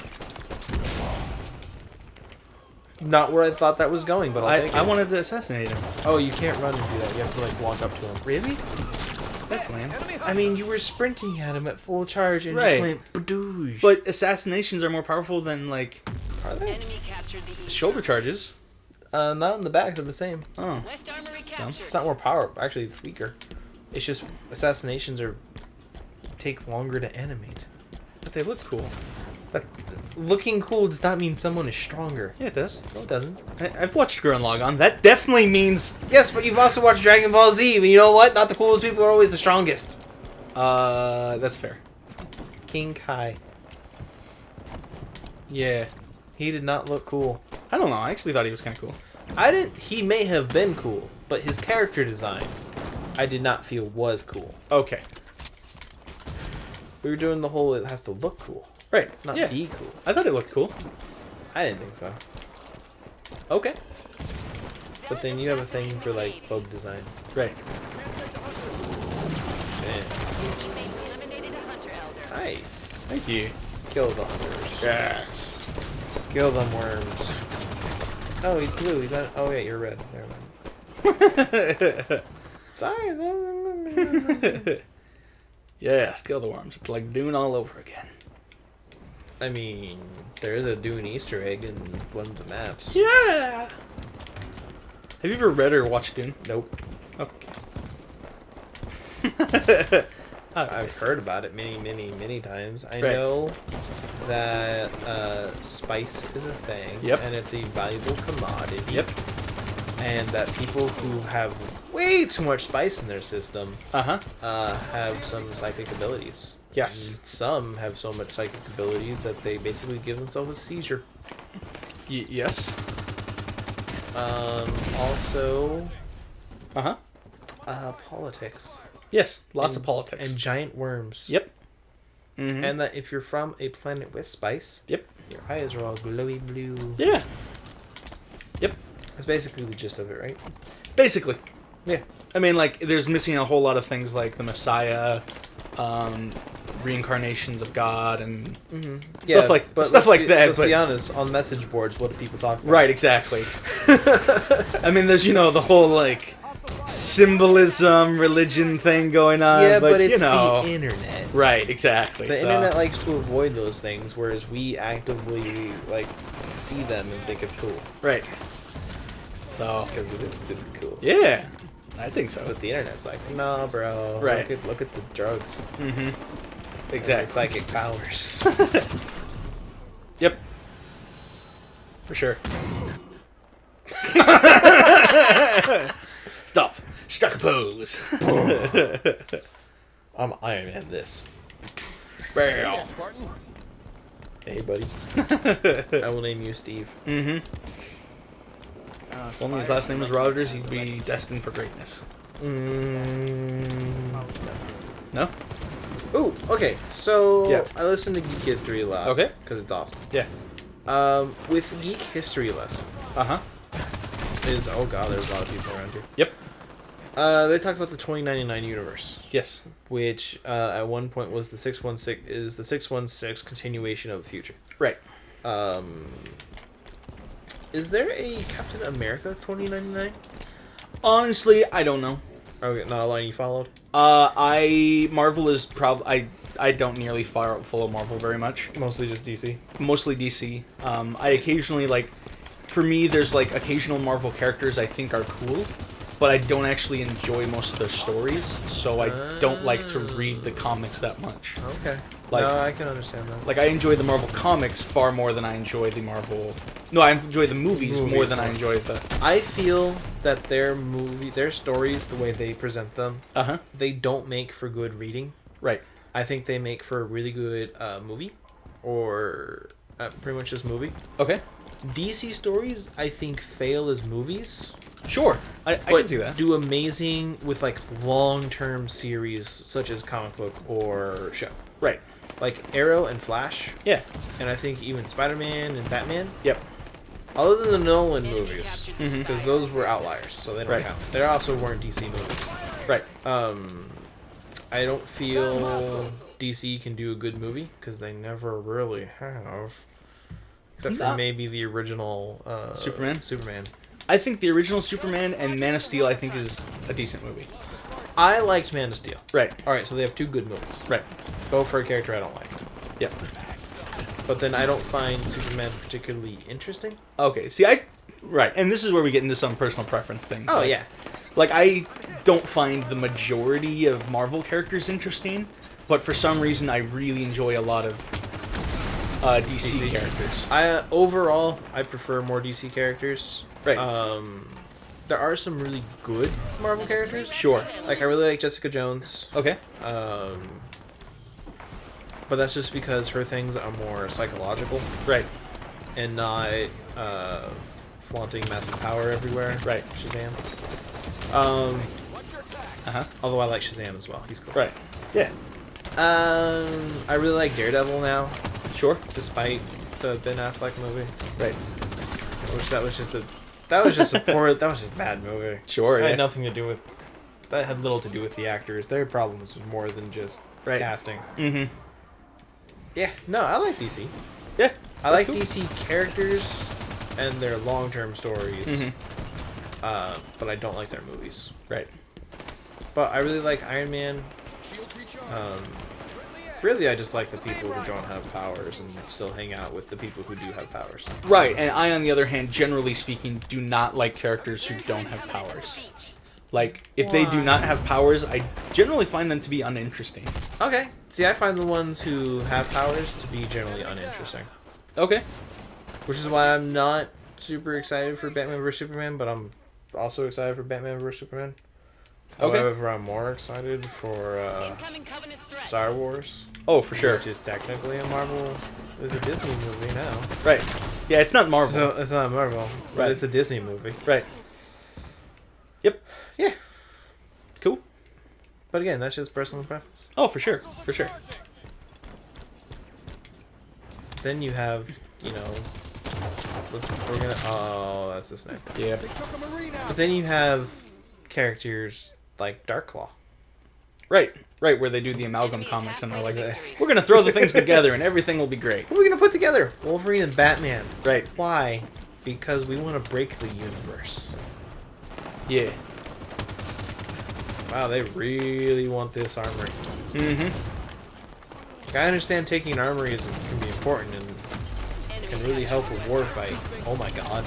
not where I thought that was going, but I'll take it. I wanted to assassinate him. Oh, you can't run and do that. You have to like walk up to him. Really? That's lame. I mean, you were sprinting at him at full charge and Right. just went badoosh. But assassinations are more powerful than, like, Are they? Enemy captured the east shoulder armory. charges. Not in the back. They're the same. Oh. West Armory captured. It's not more power. Actually, it's weaker. It's just assassinations take longer to animate. But they look cool. But looking cool does not mean someone is stronger. Yeah, it does. No, it doesn't. I've watched Gurren Lagann. That definitely means... Yes, but you've also watched Dragon Ball Z. And you know what? Not the coolest people are always the strongest. That's fair. King Kai. Yeah. He did not look cool. I don't know. I actually thought he was kind of cool. I didn't. He may have been cool, but his character design, I did not feel was cool. Okay. We were doing the whole. It has to look cool, Right. not yeah. be cool. I thought it looked cool. I didn't think so. Okay. But then you have a thing for like bug design. Right. Man, Teammates eliminated a hunter elder. nice. Thank you. Kill the hunters. Yes. Kill them worms. Oh, he's blue. He's not. Oh yeah, you're red. Never mind. Sorry. Yes, kill the worms. It's like Dune all over again. I mean, there is a Dune Easter egg in one of the maps. Yeah. Have you ever read or watched Dune? Nope. Okay. I've heard about it many times. I Right. know that spice is a thing. Yep. And it's a valuable commodity. Yep. And that people who have way too much spice in their system Uh-huh. have some psychic abilities. Yes. And some have so much psychic abilities that they basically give themselves a seizure. Yes. Also, Uh-huh. politics. Yes. Lots And- of politics. And giant worms. Yep. Mm-hmm. And that if you're from a planet with spice, Yep. your eyes are all glowy blue. Yeah. Yep. That's basically the gist of it, right? Basically. Yeah. I mean, like, there's missing a whole lot of things like the Messiah, reincarnations of God, and stuff like but stuff like that. Let's But be honest. On message boards, what do people talk about? right, exactly. I mean, there's the whole like symbolism, religion thing going on. Yeah, but it's the the internet. right, exactly. The so- internet likes to avoid those things, whereas we actively like see them and think it's cool right. So because it is super cool. yeah, I think so. But the internet's like, nah, bro. Right. Look at the drugs. Mm-hmm. Exactly. Psychic powers. Yep. For sure. Stop. Struck a pose. I'm Iron Man. This. Bam. Spartan. Hey, buddy. I will name you Steve. Mm-hmm. If only his last name was Rogers, he'd be destined for greatness. No? Ooh, okay. So Yeah. I listen to Geek History a lot. Okay. Because it's awesome. Yeah. With Geek History lesson Uh-huh. is oh god, there's a lot of people around here. Yep. They talked about the 2099 universe, Yes. which at one point was the 616 continuation of the future. Right. Is there a Captain America 2099? Honestly, I don't know. Okay, not a line you followed. Marvel is I don't nearly follow Marvel very much. Mostly just DC. Mostly DC. I occasionally for me, there's occasional Marvel characters I think are cool, but I don't actually enjoy most of their stories, so I don't like to read the comics that much. Okay. Like- No, I can understand that. I enjoy the Marvel comics far more than I enjoy the Marvel. No, I enjoy the movies more than I enjoy the. I feel that their stories, the way they present them, they don't make for good reading. Right. I think they make for a really good movie, or pretty much just movie. Okay. DC stories, I think, fail as movies. Sure. I can see that. Do amazing with long-term series such as comic book or show. Right. Like Arrow and Flash, Yeah. and I think even Spider-Man and Batman. Yep. Other than the Nolan Enemy movies, captured the Mhm. because sky. those were outliers, so they don't Right. count. They also weren't DC movies. Right. I don't feel DC can do a good movie because they never really have, except for No. maybe the original Superman? Superman. I think the original Superman and Man of Steel I think is a decent movie. I liked Man of Steel. Right. All right, so they have two good movies. Right. Go for a character I don't like, Yep. but then I don't find Superman particularly interesting. Okay. See, right, and this is where we get into some personal preference things. Oh yeah, I don't find the majority of Marvel characters interesting, but for some reason I really enjoy a lot of DC DC. characters. Overall I prefer more DC characters. Right. There are some really good Marvel characters. Sure. Like I really like Jessica Jones. Okay. But that's just because her things are more psychological Right. and not flaunting massive power everywhere. Right. Shazam. Uh-huh. Although I like Shazam as well. He's cool. Right. Yeah. I really like Daredevil now, Sure. despite the Ben Affleck movie. Right. Which that was just a that was just a bad movie. Sure, It yeah. had nothing to do with that had little to do with the actors. Their problems was more than just Right. casting. Mm-hmm. Yeah, no, I like DC. Yeah. I like cool. DC characters and their long-term stories. Mhm. But I don't like their movies. Right. But I really like Iron Man. Shields recharged. Really, I just like the people who don't have powers and still hang out with the people who do have powers. Right, and I, on the other hand, generally speaking, do not like characters who don't have powers. If they do not have powers, I generally find them to be uninteresting. Okay. See, I find the ones who have powers to be generally uninteresting. Okay. Which is why I'm not super excited for Batman vs Superman, but I'm also excited for Batman vs Superman. Okay. However, I'm more excited for Incoming Covenant threat. Star Wars, Oh, for sure. which is technically a Marvel. It's a Disney movie now. Right. Yeah, it's not Marvel. So it's not Marvel, but Right. it's a Disney movie. Right. Yep. Yeah. Cool. But again, that's just personal preference. Oh, for sure. For sure. Then you have, we're gonna. Oh, that's a snake. Yep. They took a Marine out. But then you have characters like Darkclaw. Right. Right, where they do the amalgam Enemies comics and they're like, halfway victory. we're going to throw the things together and everything will be great. What are we gonna put together? Wolverine and Batman. Right. Why? Because we want to break the universe. Yeah. Wow, they really want this armory. Mm-hmm. I understand taking armory can be important and Enemy can really help a captured war fight. Oh my god.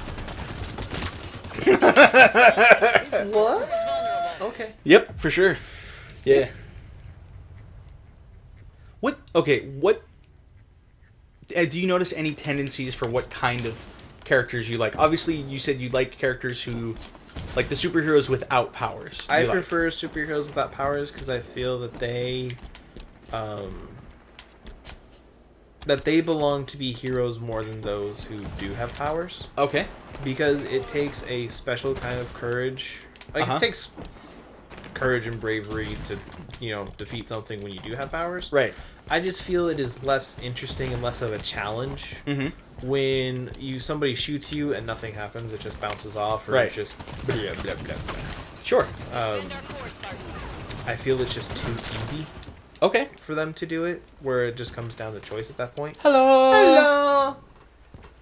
What? Okay. Yep, for sure. Yeah. What Okay, what do you notice any tendencies for what kind of characters you like? Obviously, you said you like characters who, like the superheroes without powers. I you like. prefer superheroes without powers because I feel that they belong to be heroes more than those who do have powers. Okay. Because it takes a special kind of courage. Like, Uh-huh. it takes courage and bravery to, defeat something when you do have powers. Right. I just feel it is less interesting and less of a challenge Mm-hmm. when somebody shoots you and nothing happens. It just bounces off, or Right. it's just blah, blah, blah, blah. Sure. Defend our core, Spartan. I feel it's just too easy Okay. for them to do it, where it just comes down to choice at that point. Hello. Hello!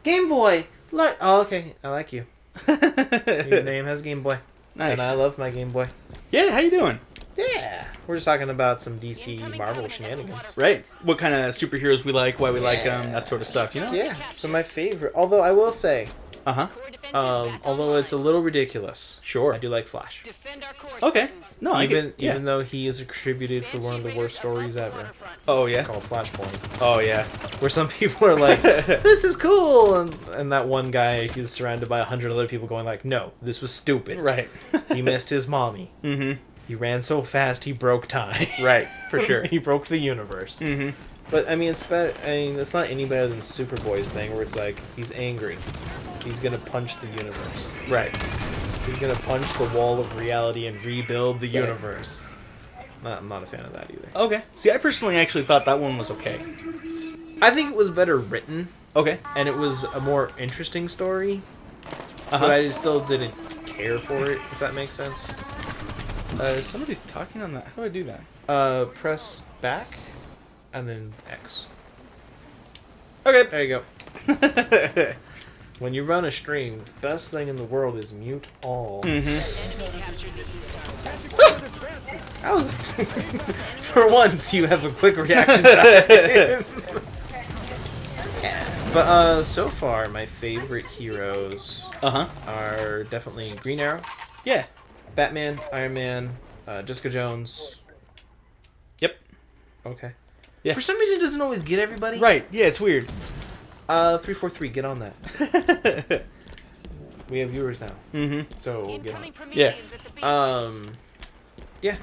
Game Boy! Oh, okay. I like you. Your name has Game Boy. Nice. And I love my Game Boy. Yeah, how you doing? Yeah. We're just talking about some DC Incoming Marvel covenant at the shenanigans. waterfront. Right. What kind of superheroes we like, why we like them, that sort of stuff, you know? Yeah. So my favorite, although I will say, Uh-huh. Core defense is back although it's a online. little ridiculous, Sure. I do like Flash. Defend our core, Okay. Spartan. No, I even get, yeah. even though he is contributed for one of the Banshee worst raiders stories above the ever, waterfront. Oh, yeah. called Flashpoint, Oh, yeah. where some people are like, "This is cool," and that one guy, he's surrounded by 100 other people going like, "No, this was stupid." Right. He missed his mommy. Mm-hmm. He ran so fast he broke time. Right. For sure. He broke the universe. Mm-hmm. But I mean, it's better. I mean, it's not any better than Superboy's thing, where it's like he's angry, he's gonna punch the universe. Right. He's gonna punch the wall of reality and rebuild the universe. I'm not a fan of that either. Okay. See, I personally actually thought that one was okay. I think it was better written, Okay. and it was a more interesting story, Uh-huh. but I still didn't care for it, if that makes sense. Is somebody talking on that? How do I do that? Press back, and then X. Okay. There you go. When you run a stream, the best thing in the world is mute all. Mm-hmm. Enemy captured the east tower. That was for once you have a quick reaction time. But so far my favorite heroes Uh-huh. are definitely Green Arrow, Yeah. Batman, Iron Man, Jessica Jones. Yep. Okay. Yeah. For some reason it doesn't always get everybody. Right. Yeah, it's weird. 343, get on that. We have viewers now, Mm-hmm. so we'll get Incoming on. Prometheans at the beach. Yeah.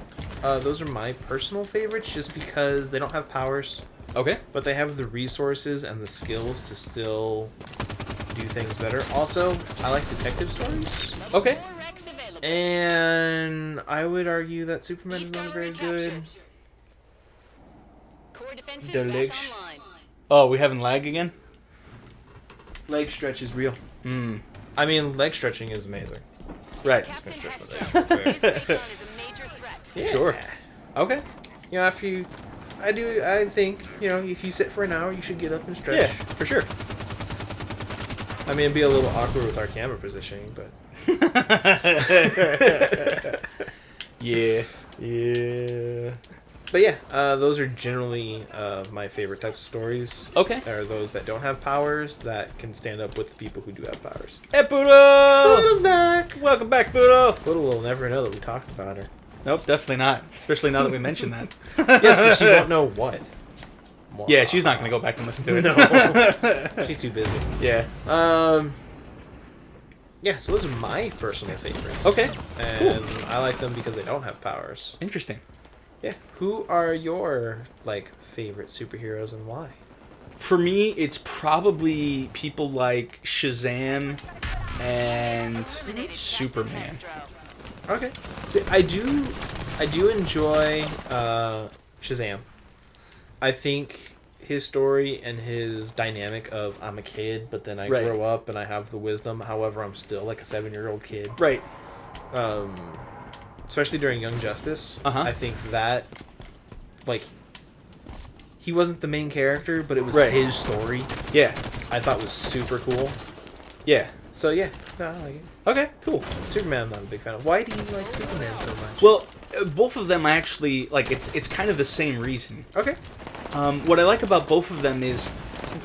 Those are my personal favorites just because they don't have powers, Okay. but they have the resources and the skills to still do things better. Also, I like detective stories, Okay. More Rex available. and I would argue that Superman is East not tower very recaptured. good. Core defenses The back legs. online. Oh, we having lag again? Leg stretch is real. Mm. I mean, leg stretching is amazing. Right. Captain Stretch my Hestro. legs. This Phaeton is a major threat. Yeah. Sure. Okay. You know, after you, I think, if you sit for an hour, you should get up and stretch. Yeah, for sure. I mean, it'd be a little awkward with our camera positioning, but Yeah. yeah. But yeah, those are generally my favorite types of stories. Okay. Are those that don't have powers that can stand up with the people who do have powers. Hey, Poodle! Poodle's back! Welcome back, Poodle! Poodle will never know that we talked about her. Nope, definitely not. Especially now that we mentioned that. Yes, but she won't know what. Yeah, she's not going to go back and listen to it. No. She's too busy. Yeah. Yeah, so those are my personal favorites. Okay, And I like them because they don't have powers. Interesting. Yeah. Who are your, favorite superheroes and why? For me, it's probably people like Shazam and Eliminated Superman. Captain Hestro. Okay. See, I do enjoy Shazam. I think his story and his dynamic of I'm a kid, but then I Right. grow up and I have the wisdom. However, I'm still like a 7-year-old kid. Right. Especially during Young Justice. Uh-huh. I think that, he wasn't the main character, but it was Right. his story. Yeah. I thought was super cool. Yeah. So yeah, no, I like it. Okay, cool. Superman, I'm not a big fan of. Why do you like Superman so much? Well, both of them I actually, it's kind of the same reason. Okay. What I like about both of them is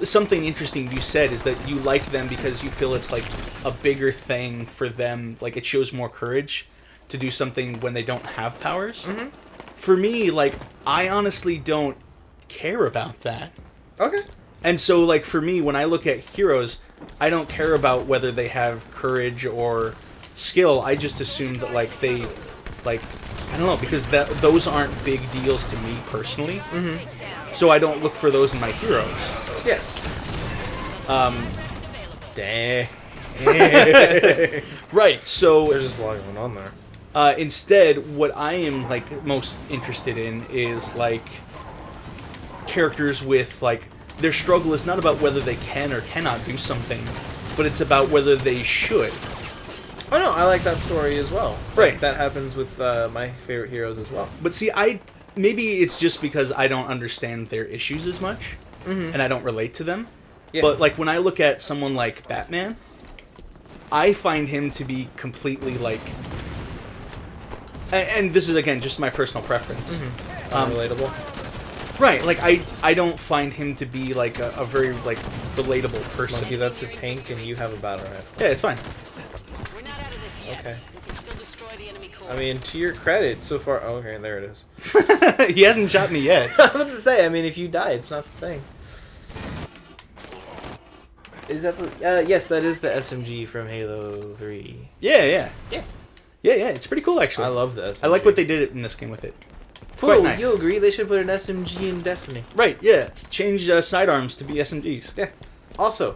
something interesting you said is that you like them because you feel it's like a bigger thing for them. Like it shows more courage to do something when they don't have powers. Mm-hmm. For me, I honestly don't care about that. Okay. And so, like, for me, when I look at heroes, I don't care about whether they have courage or skill. I just assume that, like, they, like, I don't know, because those aren't big deals to me personally. Mm-hmm. So I don't look for those in my heroes. Yes. Dang. Right, so There's just a lot going on there. instead, what I am, like, most interested in is, like, characters with, like, their struggle is not about whether they can or cannot do something, but it's about whether they should. Oh no, I like that story as well. Right. Like, that happens with my favorite heroes as well. But see, maybe it's just because I don't understand their issues as much, and I don't relate to them. Yeah. But, like, when I look at someone like Batman, I find him to be completely, like... And this is, again, just my personal preference. Relatable. Right, like, I don't find him to be, like, a very, like, relatable person. Monkey, that's a tank, and you have a battle rifle. Yeah, it's fine. We're not out of this yet. Okay. We can still destroy the enemy core. I mean, to your credit, so far... Oh, okay, there it is. He hasn't shot me yet. I was about to say, I mean, if you die, it's not the thing. Is that the... yes, that is the SMG from Halo 3. Yeah, yeah. Yeah. Yeah, yeah, it's pretty cool, actually. I love the SMG. I like what they did in this game with it. Cool, Quite nice. you agree they should put an SMG in Destiny. Right, yeah. Change sidearms to be SMGs. Yeah. Also,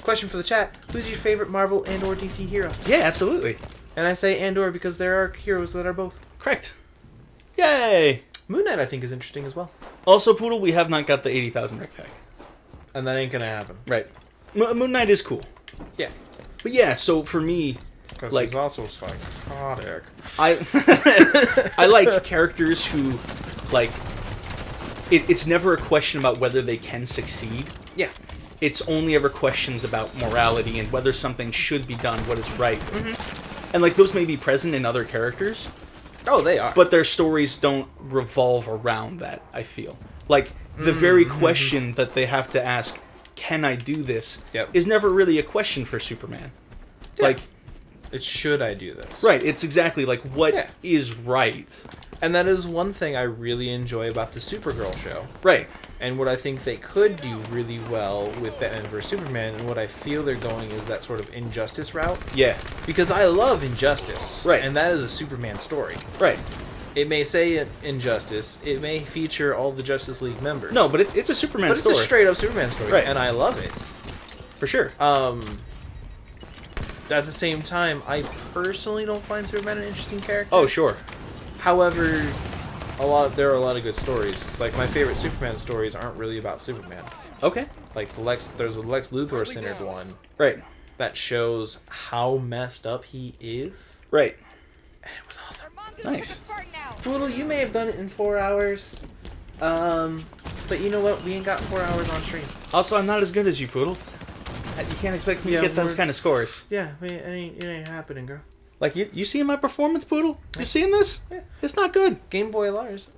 question for the chat. Who's your favorite Marvel and or DC hero? Yeah, absolutely. And I say and or because there are heroes that are both. Correct. Yay! Moon Knight, I think, is interesting as well. Also, Poodle, we have not got the 80,000 rec pack. And that ain't gonna happen. Right. Moon Knight is cool. Yeah. But yeah, so for me, Because Like- he's also psychotic. I like characters who, like, it's never a question about whether they can succeed. Yeah. It's only ever questions about morality and whether something should be done, what is right. And, like, those may be present in other characters, Oh, they are. but their stories don't revolve around that, I feel. Like, the very question that they have to ask, can I do this, Yep. is never really a question for Superman. Yeah. Like, It's should I do this? right, it's exactly, like, what is Yeah. right. And that is one thing I really enjoy about the Supergirl show. Right. And what I think they could do really well with Batman vs. Superman, and what I feel they're going is that sort of injustice route. Yeah. Because I love Injustice. Right. And that is a Superman story. Right. It may say Injustice, it may feature all the Justice League members. No, but it's a Superman but story. it's a straight up Superman story. Right. And I love it. For sure. At the same time, I personally don't find Superman an interesting character. Oh, sure. However, there are a lot of good stories. Like, my favorite Superman stories aren't really about Superman. Okay. Like, there's a Lex Luthor-centered one Right. that shows how messed up he is. Right. And it was awesome. Nice. Poodle, you may have done it in 4 hours. But you know what? We ain't got 4 hours on stream. Also, I'm not as good as you, Poodle. You can't expect me Yeah, to get those we're- kind of scores. Yeah, it ain't happening, girl. Like, you seeing my performance, Poodle? You seeing this? Yeah. It's not good. Game Boy Lars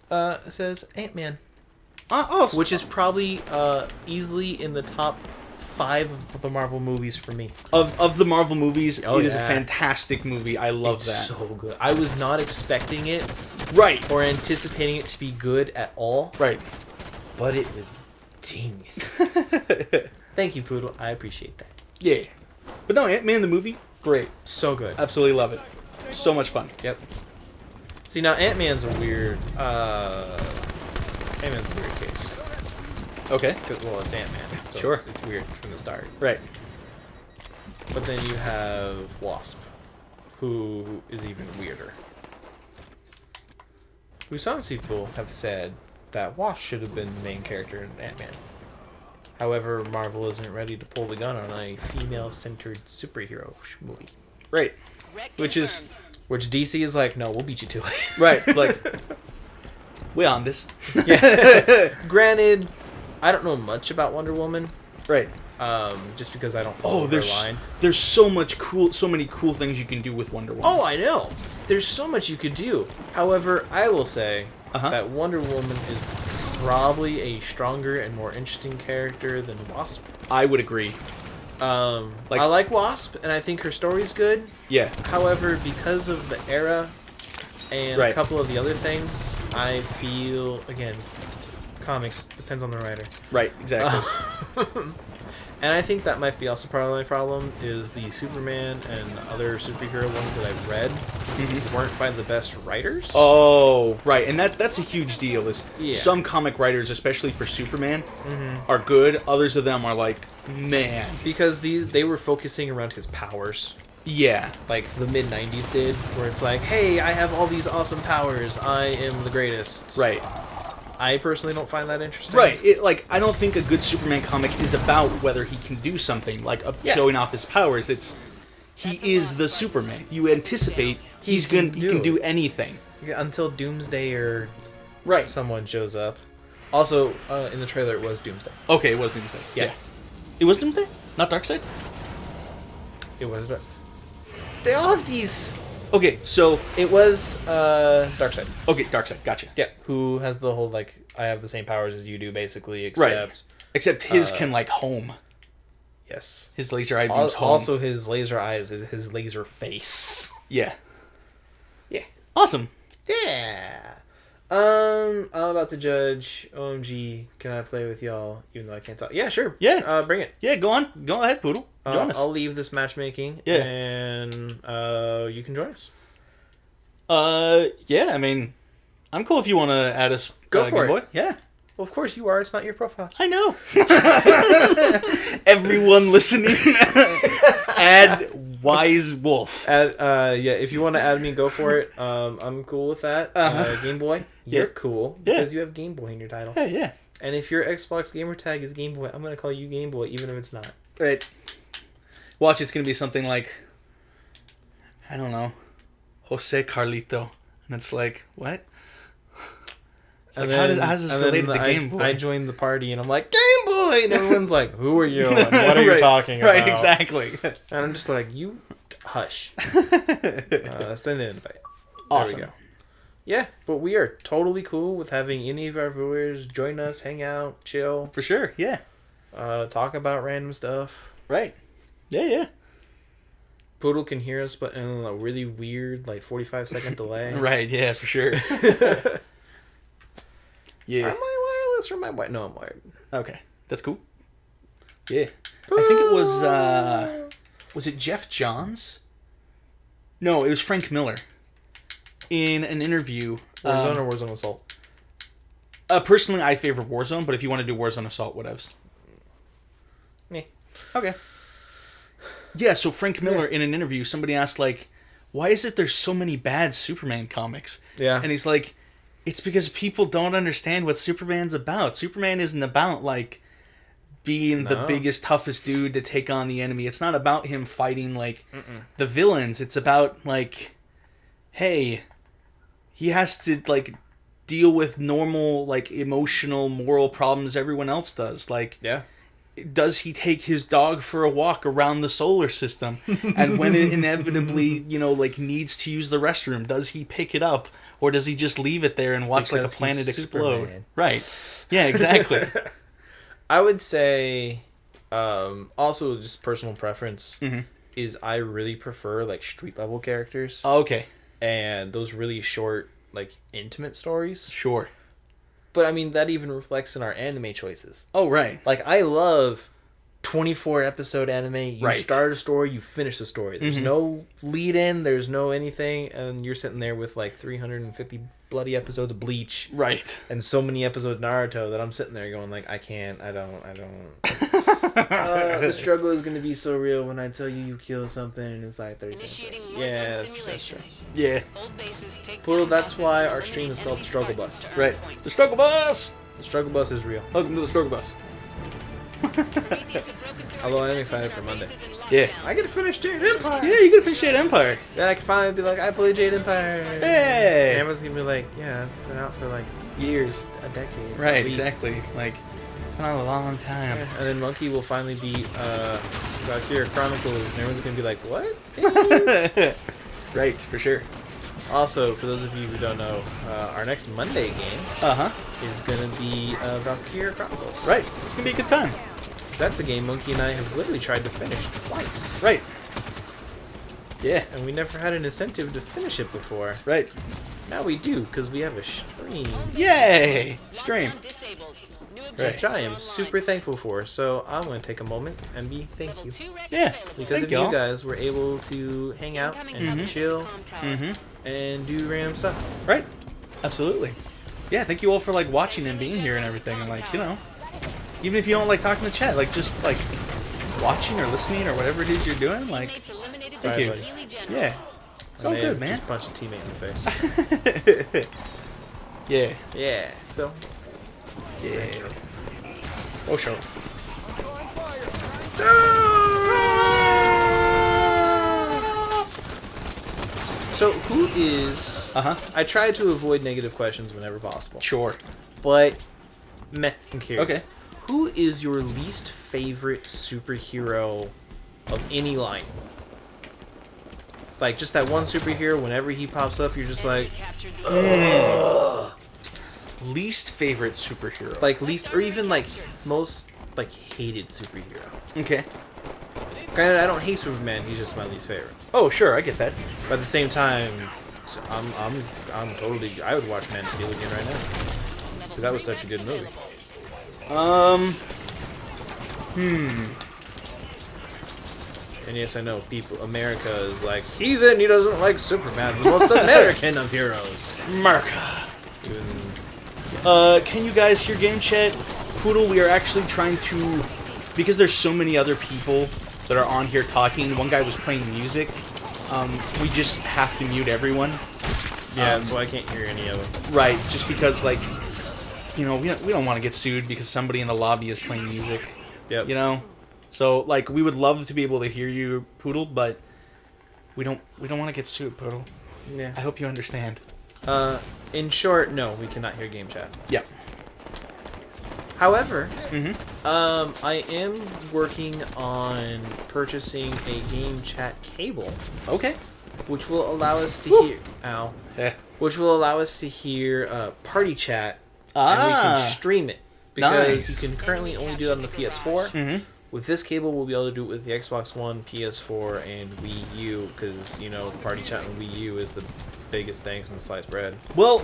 says Ant-Man, Oh, which is probably easily in the top 5 of the Marvel movies for me. of the Marvel movies, Oh, it is a yeah. fantastic movie. I love It's that. so good. I was not expecting it Right. or anticipating it to be good at all, Right. but it was genius. Thank you, Poodle. I appreciate that. Yeah. But no, Ant-Man the movie, great. So good. Absolutely love it. So much fun. Yep. See, now Ant-Man's a weird case. Okay. Well, it's Ant-Man. So Sure. It's weird from the start. Right. But then you have Wasp, who is even weirder. Who some people have said that Wasp should have been the main character in Ant-Man. However, Marvel isn't ready to pull the gun on a female-centered superhero movie. Right. Wreck Which is confirmed. Which DC is like, no, we'll beat you to it. right. Like, we on this. Yeah. Granted, I don't know much about Wonder Woman, Right. just because I don't follow Oh, her there's line. so many cool things you can do with Wonder Woman. Oh, I know. There's so much you could do. However, I will say that Wonder Woman is probably a stronger and more interesting character than Wasp. I would agree. I like Wasp, and I think her story's good. Yeah. However, because of the era and a Right. couple of the other things, I feel, again, comics. Depends on the writer. Right, exactly. And I think that might be also part of my problem is the Superman and other superhero ones that I've read weren't by the best writers. Oh, right, and that's a huge deal. Is Yeah. some comic writers, especially for Superman, are good. Others of them are like, man, Because they were focusing around his powers. yeah, Like the mid 90s did, where it's like, hey, I have all these awesome powers. I am the greatest. right. I personally don't find that interesting. Right. It, like, I don't think a good Superman comic is about whether he can do something, like Yeah. showing off his powers. It's he is the Superman. You anticipate he can do anything. Yeah, until Doomsday or Right. someone shows up. Also, in the trailer, it was Doomsday. Okay, it was Doomsday. Yeah. It was Doomsday? Not Darkseid? It was. They all have these. Okay, so It was Darkseid. okay, Darkseid, gotcha. Yeah, who has the whole like I have the same powers as you do, basically, except Right. Except his can like home. yes. His laser eye beams home. Also, his laser eyes is his laser face. Yeah. Yeah. Awesome. Yeah. I'm about to judge. OMG, can I play with y'all? Even though I can't talk. Yeah, sure. Yeah. Bring it. Yeah, go on. Go ahead, Poodle. Join us. I'll leave this matchmaking. Yeah. And you can join us. Yeah, I mean, I'm cool if you want to add us. Go for Game it. Boy. Yeah. Well, of course you are. It's not your profile. I know. Everyone listening, add Wise Wolf. Yeah, if you want to add me, go for it. I'm cool with that. Game Boy, you're Yeah. cool Yeah. because you have Game Boy in your title. Yeah, yeah. And if your Xbox gamer tag is Game Boy, I'm gonna call you Game Boy, even if it's not. Right. Watch, it's gonna be something like, I don't know, Jose Carlito, and it's like, what? It's like, how does this and relate to then the Game Boy? I joined the party and I'm like, Game Boy! And everyone's like, who are you? And what are you Right, talking about? Right, exactly. And I'm just like, you hush. Send an invite. Awesome. There we go. Yeah, but we are totally cool with having any of our viewers join us, hang out, chill, For sure, yeah. talk about random stuff. Right. Yeah, yeah. Poodle can hear us, but in a really weird, like 45-second delay. Right, yeah, for sure. Yeah. Am I wireless or am I wired? No, I'm wired. Okay, that's cool. Yeah. I think it was it Jeff Johns? No, it was Frank Miller. In an interview. Warzone or Warzone Assault? Personally, I favor Warzone, but if you want to do Warzone Assault, whatevs. Yeah. Okay. Yeah, so Frank Miller, in an interview, somebody asked, like, why is it there's so many bad Superman comics? Yeah. And he's like, it's because people don't understand what Superman's about. Superman isn't about, like, being the No. biggest, toughest dude to take on the enemy. It's not about him fighting, like, the villains. It's about, like, hey, he has to, like, deal with normal, like, emotional, moral problems everyone else does. Like, Yeah. does he take his dog for a walk around the solar system? And when it inevitably, like, needs to use the restroom, does he pick it up? Or does he just leave it there and watch, Because like, a planet he's explode? Superman. Right. Yeah, exactly. I would say, also just personal preference, is I really prefer, like, street level characters. Okay. And those really short, like, intimate stories. Sure. But, I mean, that even reflects in our anime choices. Oh, right. Like, I love 24-episode anime. You Right. start a story, you finish the story. There's no lead-in, there's no anything, and you're sitting there with, like, 350 bloody episodes of Bleach. Right. And so many episodes of Naruto that I'm sitting there going, like, I don't. The struggle is going to be so real when I tell you kill something and it's like 30 seconds. Initiating later. Warzone Yeah, that's simulation. true. Yeah. Old bases take Well, down that's bosses why and our stream is eliminate called enemy Struggle Spartans Bus. to earn Right. points. The Struggle Bus! The struggle bus is real. Welcome to the Struggle Bus. Prometheus have broken through Although our I'm defenses excited and for our Monday. bases in Yeah. lockdown. I get to finish Jade Empire! Yeah, you gotta finish Jade Empire. Then I can finally be like, I played Jade Empire. Hey! Amazon's gonna be like, yeah, it's been out for like Years. a decade. Right, at least. exactly. Like, it's been on a long time. Yeah, and then Monkey will finally beat Valkyria Chronicles, and everyone's gonna be like, what? Right, for sure. Also, for those of you who don't know, our next Monday game Uh-huh. is gonna be Valkyria Chronicles. Right. It's gonna be a good time. That's a game Monkey and I have literally tried to finish twice. Right. Yeah. And we never had an incentive to finish it before. Right. Now we do, because we have a stream. stream. Yay! Stream. Countdown disabled. New Right. Which objectives I am are super online. thankful for. So I'm going to take a moment and be thank Level you. 2 Rex Yeah. available. Because Thank of y'all. you guys, we're able to hang out Incoming and coverage chill from the comm tower. Mm-hmm. and do random stuff. Right. Absolutely. Yeah, thank you all for like watching and being here and everything, and like, you know, even if you don't like talking to chat, like just like watching or listening or whatever it is you're doing, like, Teammates eliminated Thank by you. Healy General. yeah, it's all I may have good, man. Just punched a teammate in the face. Yeah, Yeah. So yeah. Oh, sure. So who is? Uh huh. I try to avoid negative questions whenever possible, Sure. but meh, I'm curious. Okay. Who is your least favorite superhero of any line? Like just that one superhero. Whenever he pops up, you're just Enemy like, captured the Least favorite superhero. like least, or even like most like hated superhero. Okay. Granted, I don't hate Superman. He's just my least favorite. Oh, sure, I get that. But at the same time, I'm totally. I would watch Man of Steel again right now. level that was 3 such a good Rex movie. available. And yes, I know people. America is like heathen. He doesn't like Superman, the most American of heroes. America. Even Can you guys hear game chat? Poodle, we are actually trying to, because there's so many other people that are on here talking. One guy was playing music. We just have to mute everyone. yeah, so I can't hear any of them. Right, just because, like, you know, we don't want to get sued because somebody in the lobby is playing music. Yep. You know? So, like, we would love to be able to hear you, Poodle, but we don't want to get sued, Poodle. Yeah. I hope you understand. In short, no, we cannot hear game chat. Yeah. However, Mm-hmm. I am working on purchasing a game chat cable, Okay. which will allow us to Woo. hear. Ow. Eh. Which will allow us to hear party chat, and we Ah. can stream it because Nice. you can currently only do that on the PS4. Mm-hmm. With this cable, we'll be able to do it with the Xbox One, PS4, and Wii U because you know the party chat on Wii U is the biggest thing since sliced bread, Well,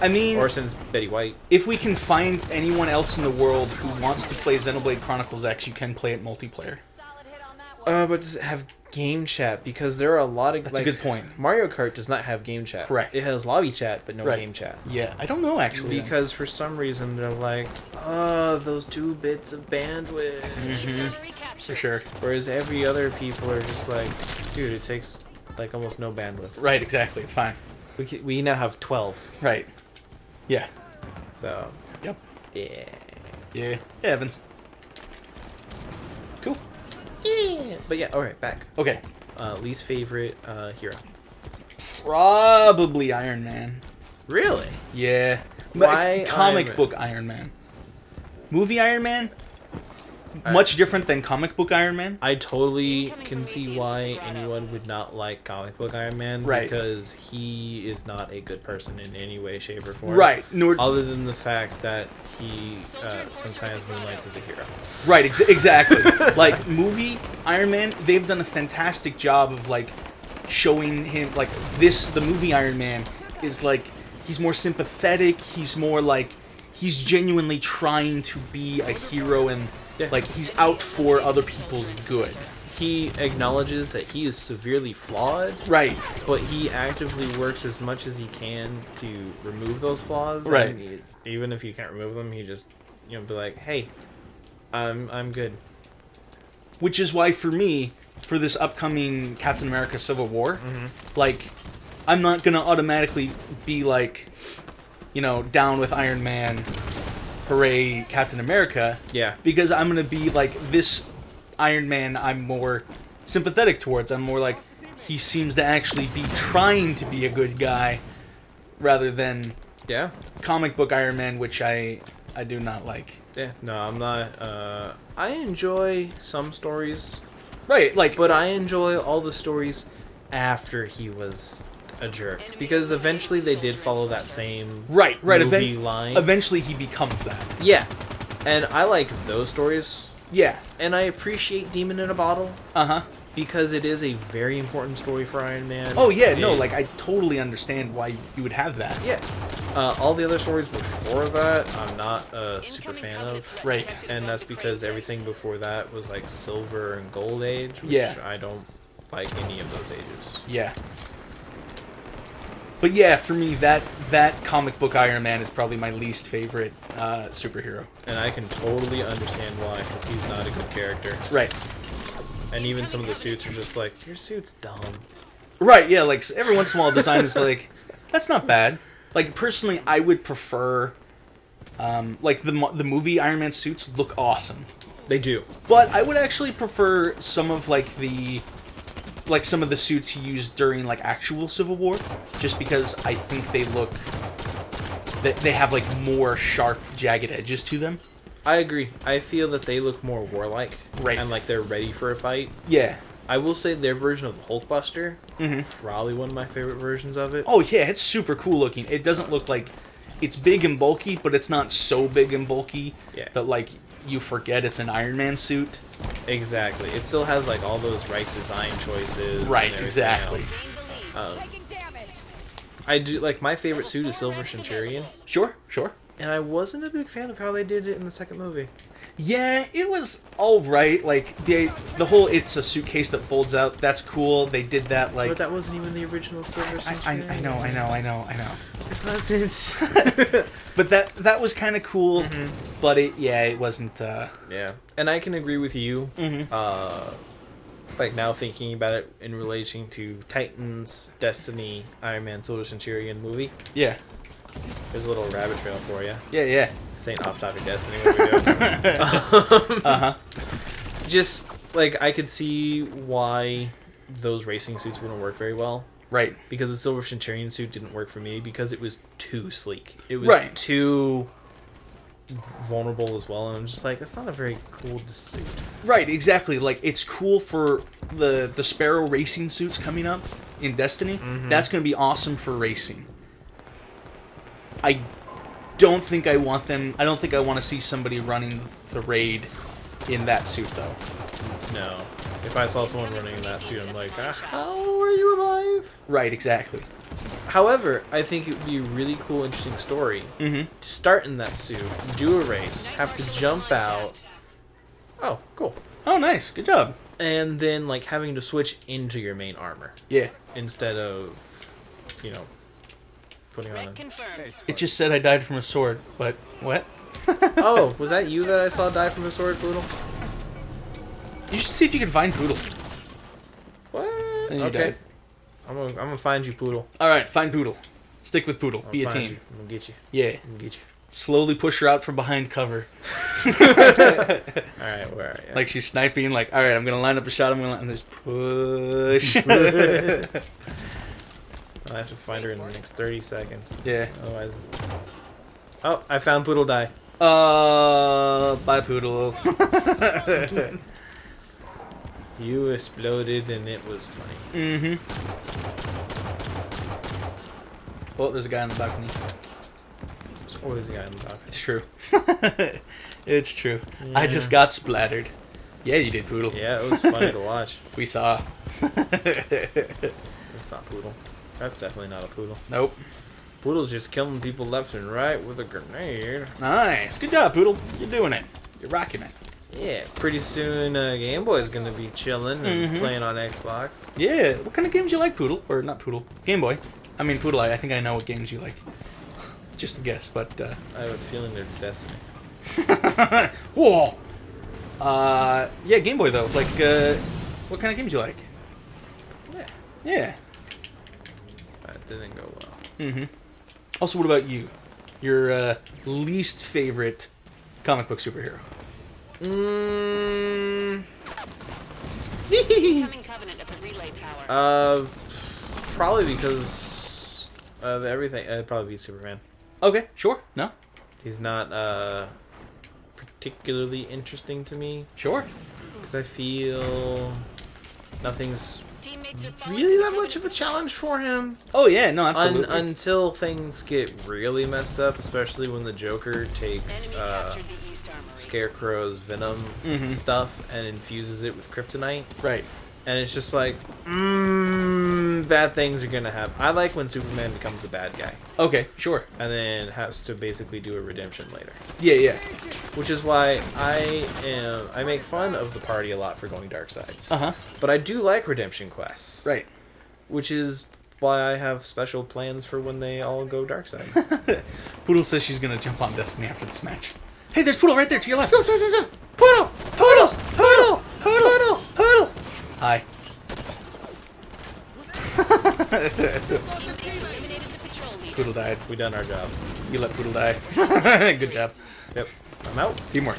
I mean, or since Betty White. if we can find anyone else in the world who wants to play Xenoblade Chronicles X, you can play it multiplayer. Solid hit on that one. But does it have game chat? Because there are a lot of That's a good point. Mario Kart does not have game chat. Correct. It has lobby chat, but no Right. game chat. Yeah, I don't know actually. Because for some reason they're like, those 2 bits of bandwidth. Mm-hmm. East artery captured. For sure. Whereas every other people are just like, dude, it takes like almost no bandwidth. Right, exactly. It's fine. We now have 12. Right. Yeah. So Yep. yeah. Yeah. Yeah, Evans. Cool. Yeah. But yeah, all right, back. Okay. Least favorite hero. Probably Iron Man. Really? Yeah. Why comic Iron Man? book Iron Man? Movie Iron Man? Much different than comic book Iron Man. I totally can see why anyone would not like comic book Iron Man, Right. because he is not a good person in any way, shape, or form. Right. Nor Other than the fact that he sometimes moonlights as a hero. Right, exactly. Like movie Iron Man, they've done a fantastic job of like showing him like the movie Iron Man is like he's more sympathetic, he's more like he's genuinely trying to be a hero and Yeah. like he's out for other people's good. He acknowledges that he is severely flawed, Right. but he actively works as much as he can to remove those flaws. Right. And even if he can't remove them, he just be like, "Hey, I'm good." Which is why for me, for this upcoming Captain America Civil War, like I'm not gonna automatically be like, you know, down with Iron Man, hooray, Captain America. Yeah. Because I'm gonna be like this Iron Man I'm more sympathetic towards. I'm more like he seems to actually be trying to be a good guy rather than Yeah. comic book Iron Man, which I do not like. Yeah. No, I'm not. I enjoy some stories, Right, like but I enjoy all the stories after he was a jerk, because eventually they did follow that same right, movie line. Eventually he becomes that. Yeah, and I like those stories Yeah. And I appreciate Demon in a Bottle Uh-huh. because it is a very important story for Iron Man. Oh, yeah, no, It- like, I totally understand why you would have that. Yeah. All the other stories before that, I'm not a super fan of. Right. And that's because everything before that was like Silver and Gold Age, which Yeah. I don't like any of those ages. Yeah. But yeah, for me, that comic book Iron Man is probably my least favorite superhero. And I can totally understand why, because he's not a good character. Right. And even some of the suits are just like, your suit's dumb. Right, yeah, like, every once in a while, design is like, that's not bad. Like, personally, I would prefer, like, the movie Iron Man suits look awesome. They do. But I would actually prefer some of, like, some of the suits he used during, like, actual Civil War, just because I think they look, they have, like, more sharp, jagged edges to them. I agree. I feel that they look more warlike. Right. And like they're ready for a fight. Yeah. I will say their version of the Hulkbuster, Mhm. probably one of my favorite versions of it. Oh, yeah, it's super cool looking. It doesn't look like, it's big and bulky, but it's not so big and bulky Yeah. that, like, you forget it's an Iron Man suit. Exactly. It still has like all those right design choices. and Right, everything exactly. else. Gain the lead. Um, Taking damage. I do like my favorite suit is Silver Centurion, Sure, sure. and I wasn't a big fan of how they did it in the second movie. Yeah, it was all right. Like the whole it's a suitcase that folds out. That's cool. They did that like. But that wasn't even the original Silver Centurion. I know. It wasn't. But that was kind of cool. Mm-hmm. But it wasn't. Yeah, and I can agree with you. Mhm. Like now thinking about it in relation to Titans, Destiny, Iron Man, Silver Centurion movie. Yeah. There's a little rabbit trail for you. Yeah. This ain't off topic Destiny. What we doing? Uh huh. Just like I could see why those racing suits wouldn't work very well. Right. Because the Silver Centurion suit didn't work for me because it was too sleek. It was Right. too vulnerable as well, and I'm just like, that's not a very cool suit. Right. Exactly. Like it's cool for the Sparrow racing suits coming up in Destiny. That's gonna be awesome for racing. I don't think I want them. I don't think I want to see somebody running the raid in that suit though. No. If I saw someone running in that suit, I'm like, how are you alive? Right. Exactly. However, I think it would be a really cool, interesting story Mm-hmm. to start in that suit, do a race, have to jump out. Oh, cool. Oh, nice. Good job. And then, like, having to switch into your main armor Yeah. instead of, putting on Red a... confirmed. It just said I died from a sword, but what? Oh, was that you that I saw die from a sword, Poodle? You should see if you can find Poodle. What? And you Okay. died. I'm gonna find you, Poodle. All right, find Poodle. Stick with Poodle. I'll Be a find team. you. I'm gonna get you. Yeah. I'm gonna get you. Slowly push her out from behind cover. Alright, where are you? Like she's sniping, like, all right, I'm going to line up a shot, I'm going to and just push. I'll have to find her in the next 30 seconds. Yeah. Otherwise it's... Oh, I found Poodle die. Bye, Poodle. You exploded and it was funny. Mm-hmm. Oh, there's a guy on the balcony. There's always a guy in the dock. It's true. It's true. I Yeah. just got splattered. Yeah, you did, Poodle. Yeah, it was funny to watch. We saw. It's not Poodle. That's definitely not a Poodle. Nope. Poodle's just killing people left and right with a grenade. Nice. Good job, Poodle. You're doing it. You're rocking it. Yeah, pretty soon Game Boy's gonna be chilling and Mhm. playing on Xbox. Yeah. What kind of games you like, Poodle? Or not Poodle. Game Boy. I mean, Poodle, I think I know what games you like. Just a guess, but, I have a feeling that it's Destiny. Whoa! Yeah, Game Boy, though. Like, what kind of games you like? Yeah, Yeah. that didn't go well. Mm-hmm. Also, what about you? Your, least favorite comic book superhero? Incoming Covenant at the relay tower. Probably because of everything. It'd probably be Superman. Okay, sure. No? He's not particularly interesting to me Sure. because I feel nothing's Teammates are falling really to that the much of a challenge for him. Oh, yeah, no, absolutely. Until things get really messed up, especially when the Joker takes Enemy captured the East Armor. Scarecrow's venom stuff and infuses it with kryptonite. Right. And it's just like, bad things are gonna happen. I like when Superman becomes the bad guy Okay, sure. and then has to basically do a redemption later. Yeah, yeah. Which is why I make fun of the party a lot for going dark side. Uh-huh. But I do like redemption quests. Right. Which is why I have special plans for when they all go dark side. Poodle says she's gonna jump on Destiny after this match. Hey, there's Poodle right there to your left. Poodle! Poodle! Poodle! Poodle! Poodle! Hi. Teammates eliminated the patrol leader. Poodle died. We done our job. You let Poodle die. Good job. Yep. I'm out. Teamwork.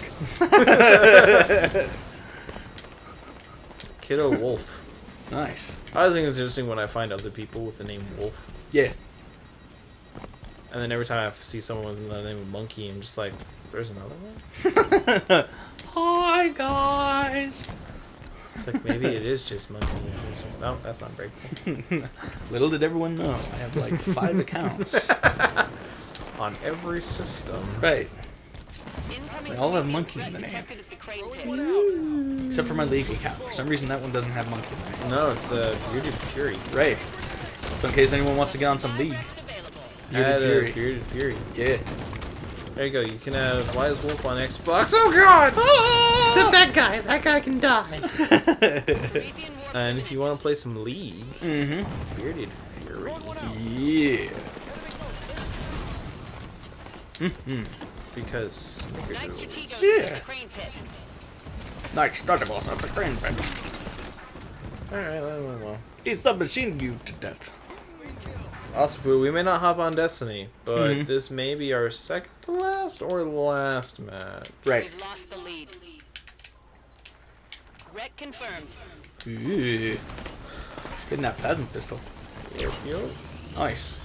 Kiddo Wolf. Nice. I always think it's interesting when I find other people with the name Wolf. Yeah. And then every time I see someone with the name of Monkey, I'm just like, there's another one? Hi, guys. It's like, maybe it is just Monkey. It's just, no, that's not breakable. Little did everyone know, I have like 5 accounts. On every system. Right. Incoming They all have Prometheus monkey threat in the name. detected at the crane pit. Except for my league account. For some reason, that one doesn't have monkey in the name. No, it's Bearded Fury. Right. So in case anyone wants to get on some league. Packs available. Bearded Add Fury. Bearded Fury. Yeah. There you go. You can have Wise Wolf on Xbox. Oh God! Except that guy. That guy can die. Promethean warfare And if you want to play some League, Mm-hmm. Bearded Fury. Yeah. Mm-hmm. Because Night Snickerdoodle. Strategos is Yeah. at the crane pit. Night Strategos at the crane pit. Alright, well. He's submachine you to death. Also, Boo, we may not hop on Destiny, but Mhm. this may be our second to last or last match. Right. We've lost the lead. Wreck confirmed. Ooh. Getting that plasma pistol. Yep. Nice.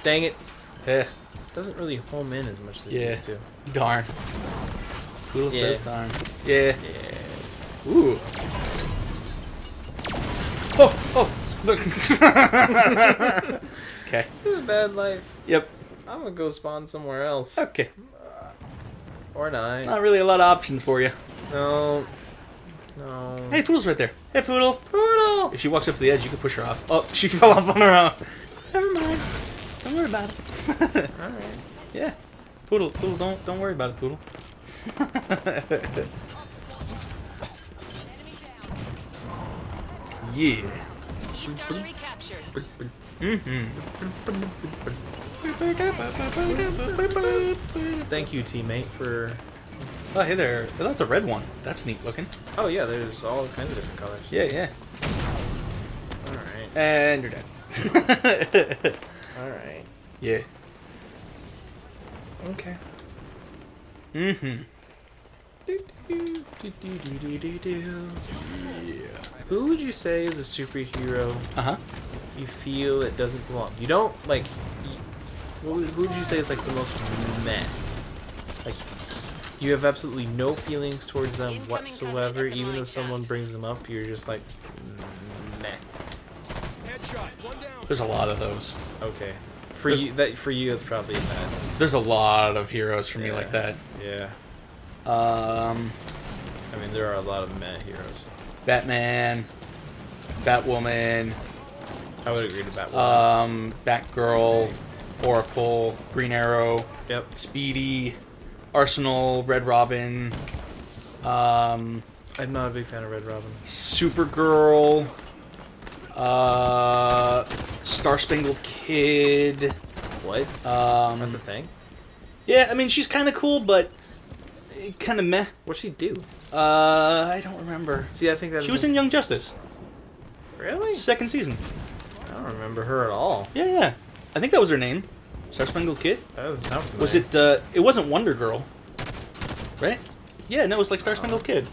Dang it. Eh. Doesn't really home in as much as it Yeah. used to. Darn. Poodle Yeah. says darn. Yeah. Yeah. Ooh. Oh, oh. Look. Okay. This is a bad life. Yep. I'm gonna go spawn somewhere else. Okay. Or not. Not really a lot of options for you. No. No. Hey, Poodle's right there. Hey, Poodle. Poodle! If she walks up to the edge, you can push her off. Oh, she fell off on her own. Never mind. Don't worry about it. Alright. Yeah. Poodle, don't worry about it, Poodle. Yeah. East Armory captured. Thank you, teammate, for... Oh, hey there. Oh, that's a red one. That's neat looking. Oh, yeah, there's all kinds of different colors. Yeah, yeah. Alright. And you're dead. Alright. Yeah. Okay. Mm-hmm. Who would you say is a superhero Uh-huh. you feel it doesn't belong? You don't, like... who would you say is, like, the most meh? Like, you have absolutely no feelings towards them Incoming whatsoever. covenant Even deploying if someone chat. brings them up, you're just like, meh. Headshot. One down. There's a lot of those. Okay. For you, that's probably meh. There's a lot of heroes for me like that. Yeah. Um, I mean, there are a lot of meh heroes. Batman, Batwoman, I would agree to Batwoman. Batgirl, Oracle, Green Arrow, Yep. Speedy, Arsenal, Red Robin, I'm not a big fan of Red Robin. Supergirl, Star Spangled Kid. What? That's a thing? Yeah, I mean she's kind of cool, but kind of meh. What'd she do? I don't remember. See, I think that She was in Young Justice, Really? second season. I don't remember her at all. Yeah, yeah. I think that was her name. Star Spangled Kid. That doesn't sound familiar. Was it? It wasn't Wonder Girl, right? Yeah, no, it was like Star Spangled Kid.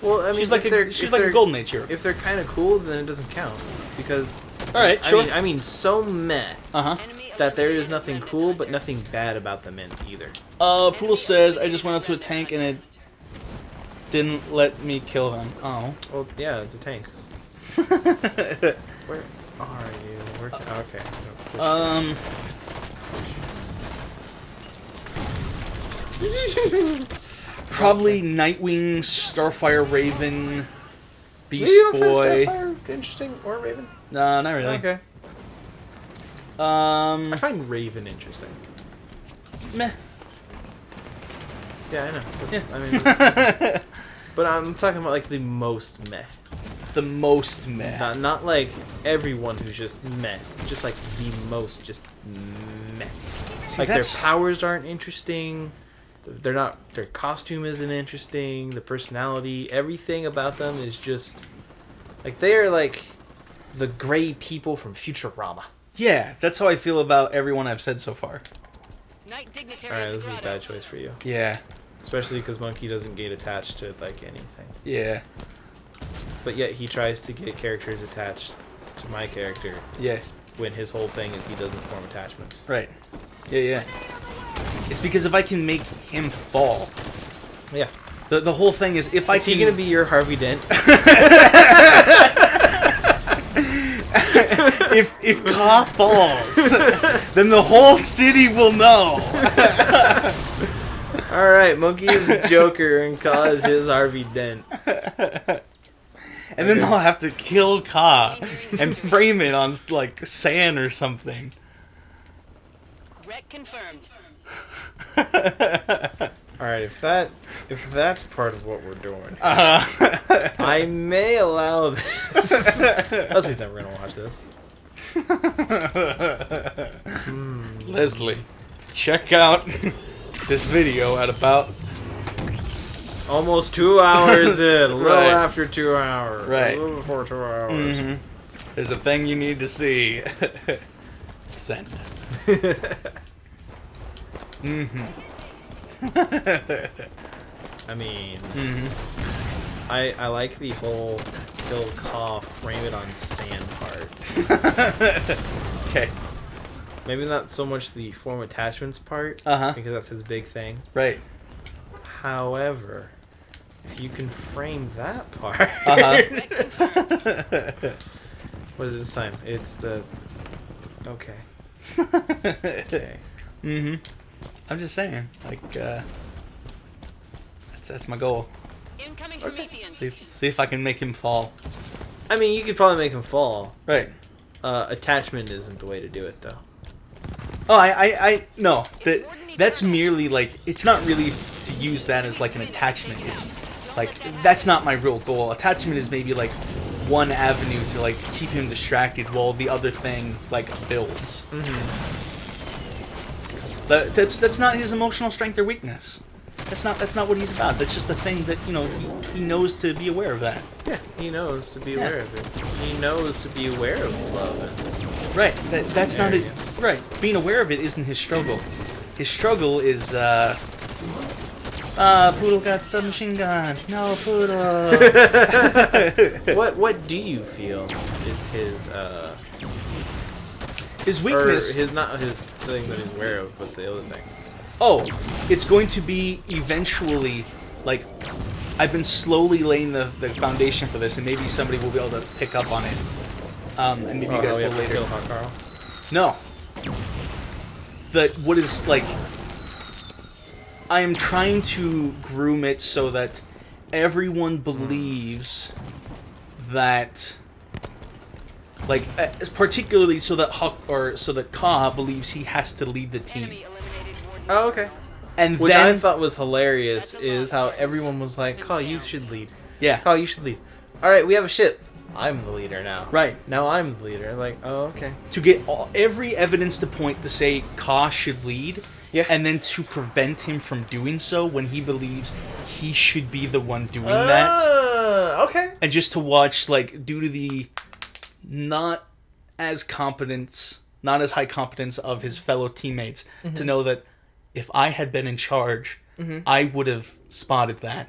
Well, I mean, She's like a Golden Age hero. If they're kind of cool, then it doesn't count because. All right, sure. I mean, so meh Uh huh. Enemy that there is eliminated nothing friendly cool, but hunter. nothing bad about them in either. Poodle says I just went up to a tank and it didn't let me kill them. Oh. Well, yeah, it's a tank. Where are you? Where can, okay. Probably Nightwing, Starfire, Raven, Beast You don't find Boy. Starfire interesting or Raven? No, not really. Okay. Um, I find Raven interesting. meh. Yeah, I know. Yeah. I mean, that's- but I'm talking about like the most meh. The most meh. Not like everyone who's just meh. Just like the most just meh. See, Like that's- their powers aren't interesting. They're not. Their costume isn't interesting. The personality, everything about them is just like they are like the gray people from Futurama. Yeah, that's how I feel about everyone I've said so far. Night dignitary All right, of the this is a grotto. bad choice for you, Yeah, especially because Monkey doesn't get attached to like anything. yeah, But yet he tries to get characters attached to my character yeah. when his whole thing is he doesn't form attachments. Right. Yeah, yeah. It's because if I can make him fall, Yeah. the whole thing is if I Is can. he gonna be your Harvey Dent? if Ka falls, then the whole city will know. All right, Monkey is Joker and Ka is his Harvey Dent. And then they'll have to kill Ka and frame it on like sand or something. Wreck confirmed. All right, if that's part of what we're doing, Uh, I may allow this. Let's see, we're gonna watch this. Leslie, check out this video at about Almost 2 hours in, a little Right. after 2 hours, Right. a little before 2 hours. Mhm. There's a thing you need to see. Send. Mm-hmm. I mean, Mm-hmm. I like the whole kill Ka, frame it on sand part. Okay. Maybe not so much the form attachments part, Uh-huh. because that's his big thing. Right. However, if you can frame that part, Uh-huh. what is it this time? It's the okay. Okay. Mm-hmm. I'm just saying, like, that's my goal. Incoming Prometheans. See if I can make him fall. I mean, you could probably make him fall. Right. Attachment isn't the way to do it, though. Oh, I no. That's merely like it's not really to use that as like an attachment. It's like that's not my real goal. Attachment is maybe like one avenue to like keep him distracted while the other thing like builds. That's not his emotional strength or weakness. That's not what he's about. That's just the thing that he knows to be aware of that. Yeah, he knows to be Yeah. aware of it. He knows to be aware of love and Right. That's not it. Arrogance. Right. Being aware of it isn't his struggle. His struggle is Poodle got submachine gun. No, Poodle. what do you feel is His or weakness. his not his thing that he's aware of, but the other thing. Oh, it's going to be eventually like I've been slowly laying the foundation for this, and maybe somebody will be able to pick up on it. And maybe you guys we will have to later. kill Hot Carl. No. That what is like I am trying to groom it so that everyone believes that like particularly so that Ka believes he has to lead the team. Enemy eliminated Warden. Oh, okay. And Which then I thought was hilarious is how everyone was like, "Ka, you should lead. yeah. Ka, you should lead." All right, we have a ship. I'm the leader now. Right. Now I'm the leader. Like, oh, okay. To get every evidence to point to say Ka should lead, Yeah. and then to prevent him from doing so when he believes he should be the one doing that, Okay. and just to watch like due to the not as high competence of his fellow teammates to know that if I had been in charge, I would have spotted that.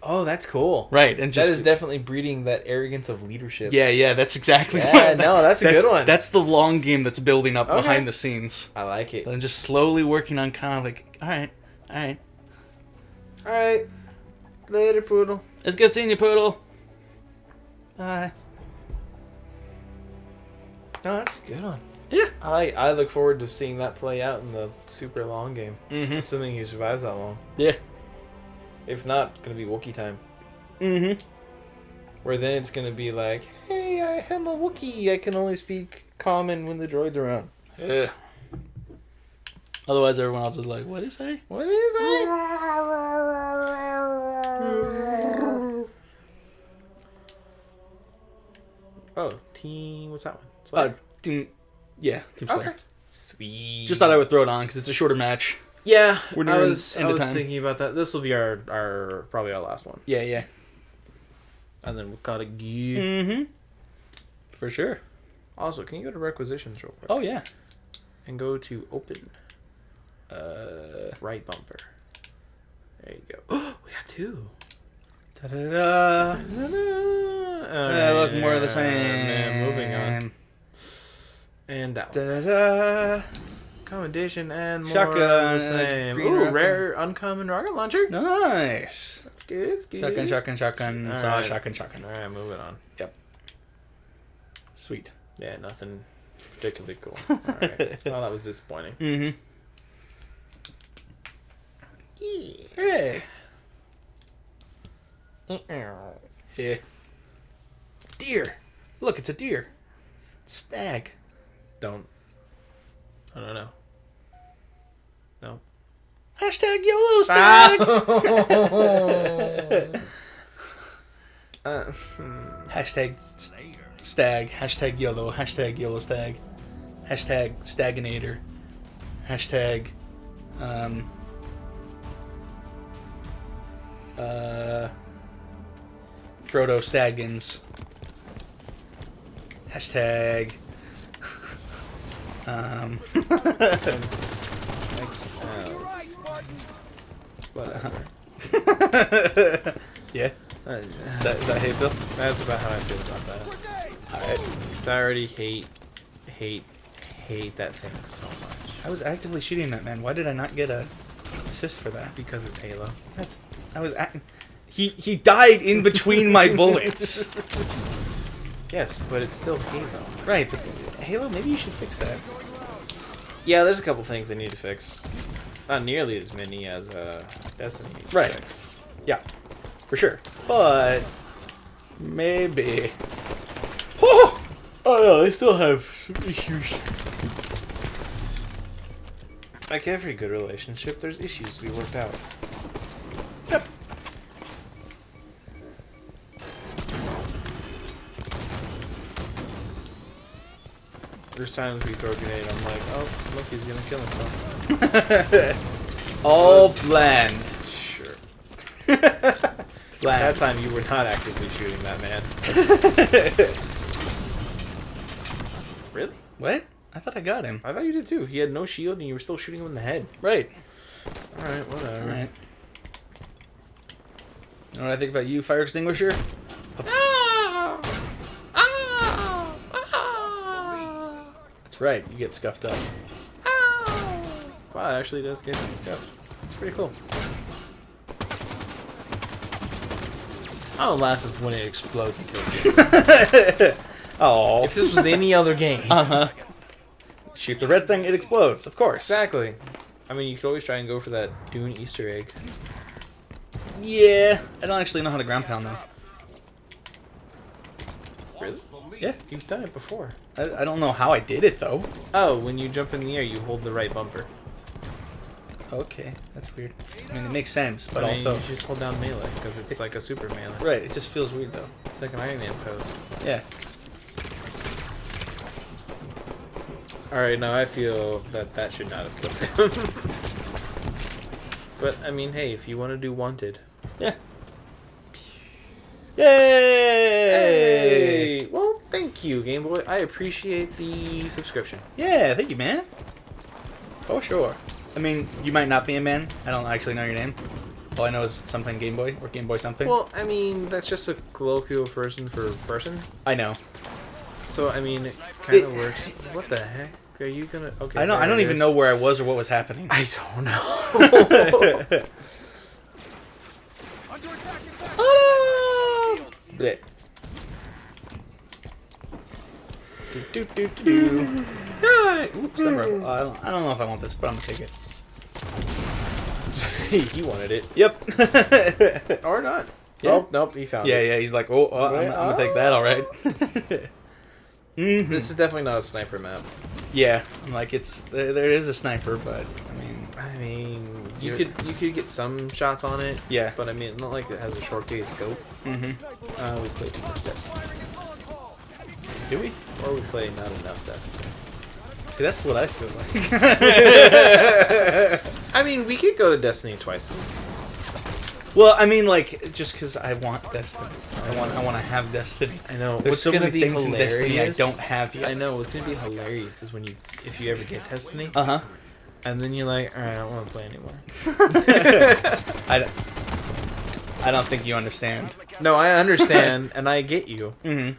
Oh, that's cool. Right, and just That is definitely breeding that arrogance of leadership. yeah, that's exactly Yeah, no, that's a good one. That's the long game that's building up Okay. behind the scenes. I like it. Then just slowly working on kind of like, all right. All right. Later, Poodle. It's good seeing you, Poodle. Bye. No, that's a good one. Yeah. I look forward to seeing that play out in the super long game. Mm-hmm. Assuming he survives that long. Yeah. If not, it's gonna be Wookiee time. Mm-hmm. Where then it's gonna be like, hey, I am a Wookiee. I can only speak common when the droid's around. Yeah. Otherwise, everyone else is like, "What is that?" What is that? Oh, team. What's that one? Slayer? Team Slayer. Okay. Sweet. Just thought I would throw it on because it's a shorter match. Yeah, We're I nearing was end of time. thinking about that. This will be our probably our last one, Yeah, yeah. and then we gotta gear. Mm-hmm. For sure. Also, can you go to requisitions real quick? Oh yeah. And go to open. Right bumper. There you go. We got 2. Da-da-da. Look, more of the same. And moving on. And that one. Da-da-da. Commendation and more Shotgun, of the same. green Ooh, rocket. rare uncommon rocket launcher. Nice. That's good. It's good. Shotgun. All Saw right. shotgun. All right, moving on. Yep. Sweet. Yeah, nothing particularly cool. All right. Well, that was disappointing. Mm-hmm. Yeah. Hey. Yeah. Deer. Look, it's a deer. It's a stag. Don't. I don't know. No. Hashtag YOLO stag. Hashtag stag. Hashtag YOLO. Hashtag YOLO stag. Hashtag staginator. Hashtag Frodo Staggins. Hashtag Whatever. yeah. Is that how you feel? That's about how I feel about that. Alright. Because I already hate that thing so much. I was actively shooting that man. Why did I not get a assist for that? Because it's Halo. He died in between my bullets. Yes, but it's still Halo. Right, but Halo, maybe you should fix that. Yeah, there's a couple things I need to fix. Not nearly as many as Destiny needs to Right. fix. Yeah, for sure. But maybe. Oh no, they still have some issues. Like every good relationship, there's issues to be worked out. Yep. There's times we throw a grenade, I'm like, oh, look, he's gonna kill himself. All planned. Sure. Planned. That time you were not actively shooting that man. Really? What? I thought I got him. I thought you did too. He had no shield and you were still shooting him in the head. Right. Alright, whatever. Alright. You know what I think about you, fire extinguisher? That's right, you get scuffed up. Wow, it actually does get scuffed. It's pretty cool. I don't laugh if when it explodes and kills you. Oh. If this was any other game. Uh-huh. Shoot the red thing, it explodes, of course. Exactly. I mean, you could always try and go for that Dune Easter egg. Yeah, I don't actually know how to ground pound though. Really? Yeah, You've done it before. I don't know how I did it though. Oh, when you jump in the air, you hold the right bumper. Okay, that's weird. I mean, it makes sense, but I mean, also... you just hold down melee, because it's like a super melee. Right, it just feels weird though. It's like an Iron Man pose. Yeah. Alright, now I feel that that should not have killed him. But, I mean, hey, if you want to do Wanted. Yeah. Yay! Hey! Well, thank you, Game Boy. I appreciate the subscription. Yeah, thank you, man. For sure. I mean, you might not be a man. I don't actually know your name. All I know is something Game Boy or Game Boy something. Well, I mean, that's just a colloquial person for person. I know. So, I mean, it kind of works. What the heck? Are you gonna... Okay, I don't there it even is. know where I was or what was happening. I don't know. Under attack and back. Blech. Oops, sniper. I don't know if I want this, but I'm gonna take it. You wanted it. Yep. Or not. Yeah. Oh, nope, he found it. Yeah. He's like, I'm gonna take that. All right. This is definitely not a sniper map. Yeah. Like it's there is a sniper, but I mean, you could get some shots on it. Yeah. But I mean, not like it has a short gauge scope. Mm-hmm. We play too much Destiny. Do we? Or we play not enough Destiny. See, that's what I feel like. I mean, we could go to Destiny twice a week. Well, I mean, like just because I want Destiny, I want to have Destiny. I know. There's What's so gonna many be things in Destiny I hilarious? don't have yet. I know. What's gonna be hilarious is if you ever get Destiny, Uh-huh. and then you're like, all right, I don't want to play anymore. I don't think you understand. No, I understand, and I get you. Mm-hmm.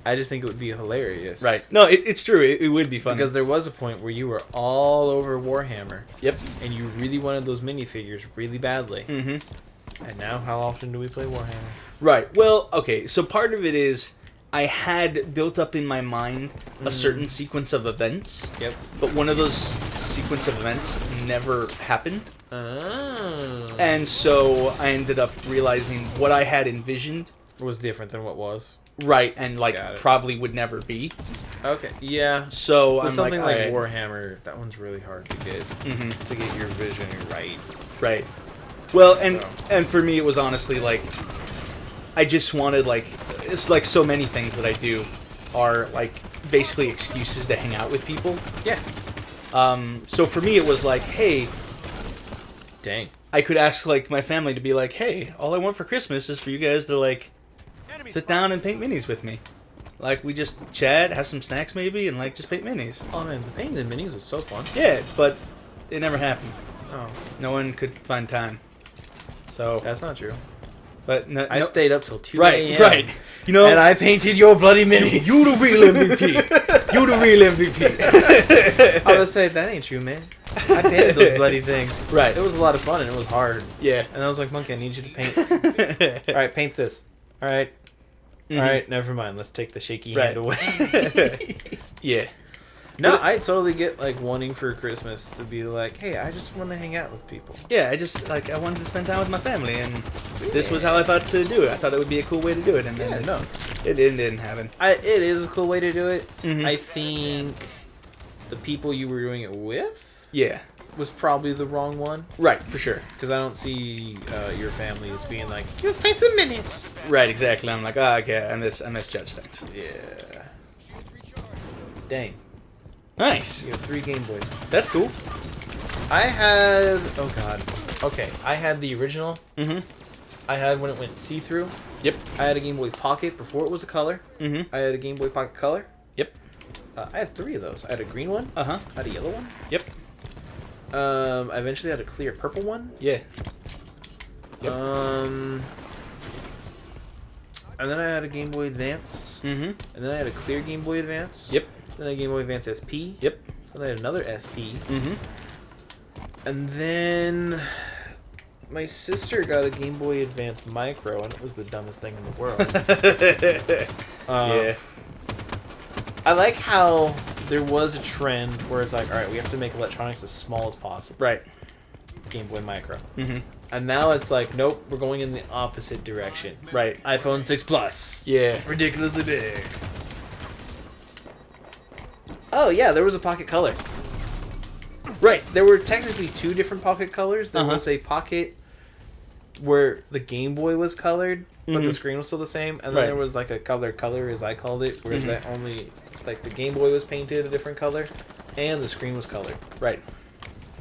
I just think it would be hilarious. Right. No, it's true. It would be fun. Because there was a point where you were all over Warhammer, Yep. and you really wanted those minifigures really badly. Mm-hmm. And now, how often do we play Warhammer? Right. Well, okay. So part of it is I had built up in my mind a certain sequence of events, Yep. but one of those sequence of events never happened. Oh. And so I ended up realizing what I had envisioned, was different than what was. right, and like Got it. probably would never be. Okay. Yeah. So With I'm something like alright. Warhammer, that one's really hard to get to get your vision right. Right. Well, and So. and for me, it was honestly like I just wanted like it's like so many things that I do are like basically excuses to hang out with people. Yeah. So for me, it was like, hey, Dang. I could ask like my family to be like, hey, all I want for Christmas is for you guys to like sit down and paint minis with me. Like we just chat, have some snacks maybe, and like just paint minis. Oh man, the painting the minis was so fun. Yeah, but it never happened. Oh, No one could find time. So, that's not true. but no, I no- stayed up till 2 right, a.m. right. You know, And I painted your bloody minis. you the real MVP. You the real MVP. I was saying that ain't true, man. I painted those bloody things. Right. It was a lot of fun and it was hard. Yeah. And I was like, Monkey, I need you to paint. All right, paint this. All right. All right, never mind. Let's take the shaky hand away. Yeah. No, I totally get like wanting for Christmas to be like, hey, I just want to hang out with people. Yeah, I wanted to spend time with my family, and this was how I thought to do it. I thought it would be a cool way to do it, and then no, it didn't happen. it is a cool way to do it. Mhm. I think the people you were doing it with Yeah. was probably the wrong one. Right, for sure. Because I don't see your family as being like, let's paint some minis. Right, exactly. I'm like, okay, I miss Judge things. Yeah. Dang. Nice. You have 3 Game Boys. That's cool. I had... Oh, God. Okay. I had the original. Mm-hmm. I had when it went see-through. Yep. I had a Game Boy Pocket before it was a color. Mm-hmm. I had a Game Boy Pocket Color. Yep. I had 3 of those. I had a green one. Uh-huh. I had a yellow one. Yep. I eventually had a clear purple one. Yeah. Yep. And then I had a Game Boy Advance. Mm-hmm. And then I had a clear Game Boy Advance. Yep. Then a Game Boy Advance SP. Yep. Then I had another SP. Mm-hmm. And then my sister got a Game Boy Advance Micro, and it was the dumbest thing in the world. Yeah. I like how there was a trend where it's like, all right, we have to make electronics as small as possible. Right. Game Boy Micro. Mm-hmm. And now it's like, nope, we're going in the opposite direction. Right. iPhone 6 Plus. Yeah. Ridiculously big. Oh, yeah, there was a Pocket Color. Right, there were technically 2 different Pocket Colors. There was a Pocket where the Game Boy was colored, but the screen was still the same. And then Right. there was like a color, as I called it, where that only, like, the Game Boy was painted a different color, and the screen was colored. Right.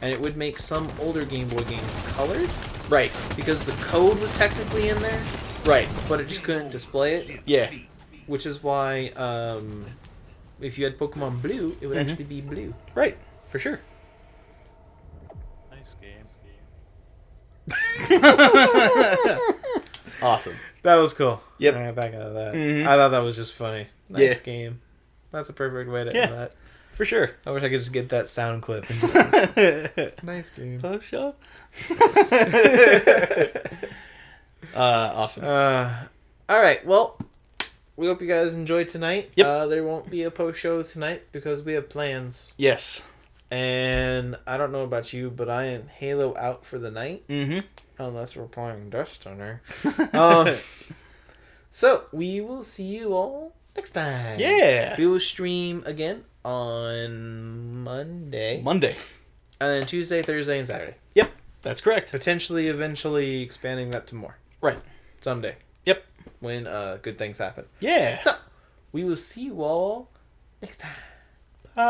And it would make some older Game Boy games colored, Right. because the code was technically in there, Right. but it just couldn't display it. Yeah. Which is why, if you had Pokemon Blue, it would actually be blue. Right. For sure. Nice game. Awesome. That was cool. Yep. Alright, back out of that. Mhm. I thought that was just funny. Nice Yeah. game. That's a perfect way to Yeah. end that. For sure. I wish I could just get that sound clip and just nice game. Post show. Awesome. All right. Well, we hope you guys enjoyed tonight. Yep. There won't be a post show tonight because we have plans. Yes. And I don't know about you, but I am Halo out for the night. Mm-hmm. Unless we're playing Destiny. So, we will see you all next time. Yeah. We will stream again on Monday. Monday. And then Tuesday, Thursday, and Saturday. Yep. That's correct. Potentially, eventually expanding that to more. Right. Someday. Yep. When good things happen. Yeah. So, we will see you all next time. Bye.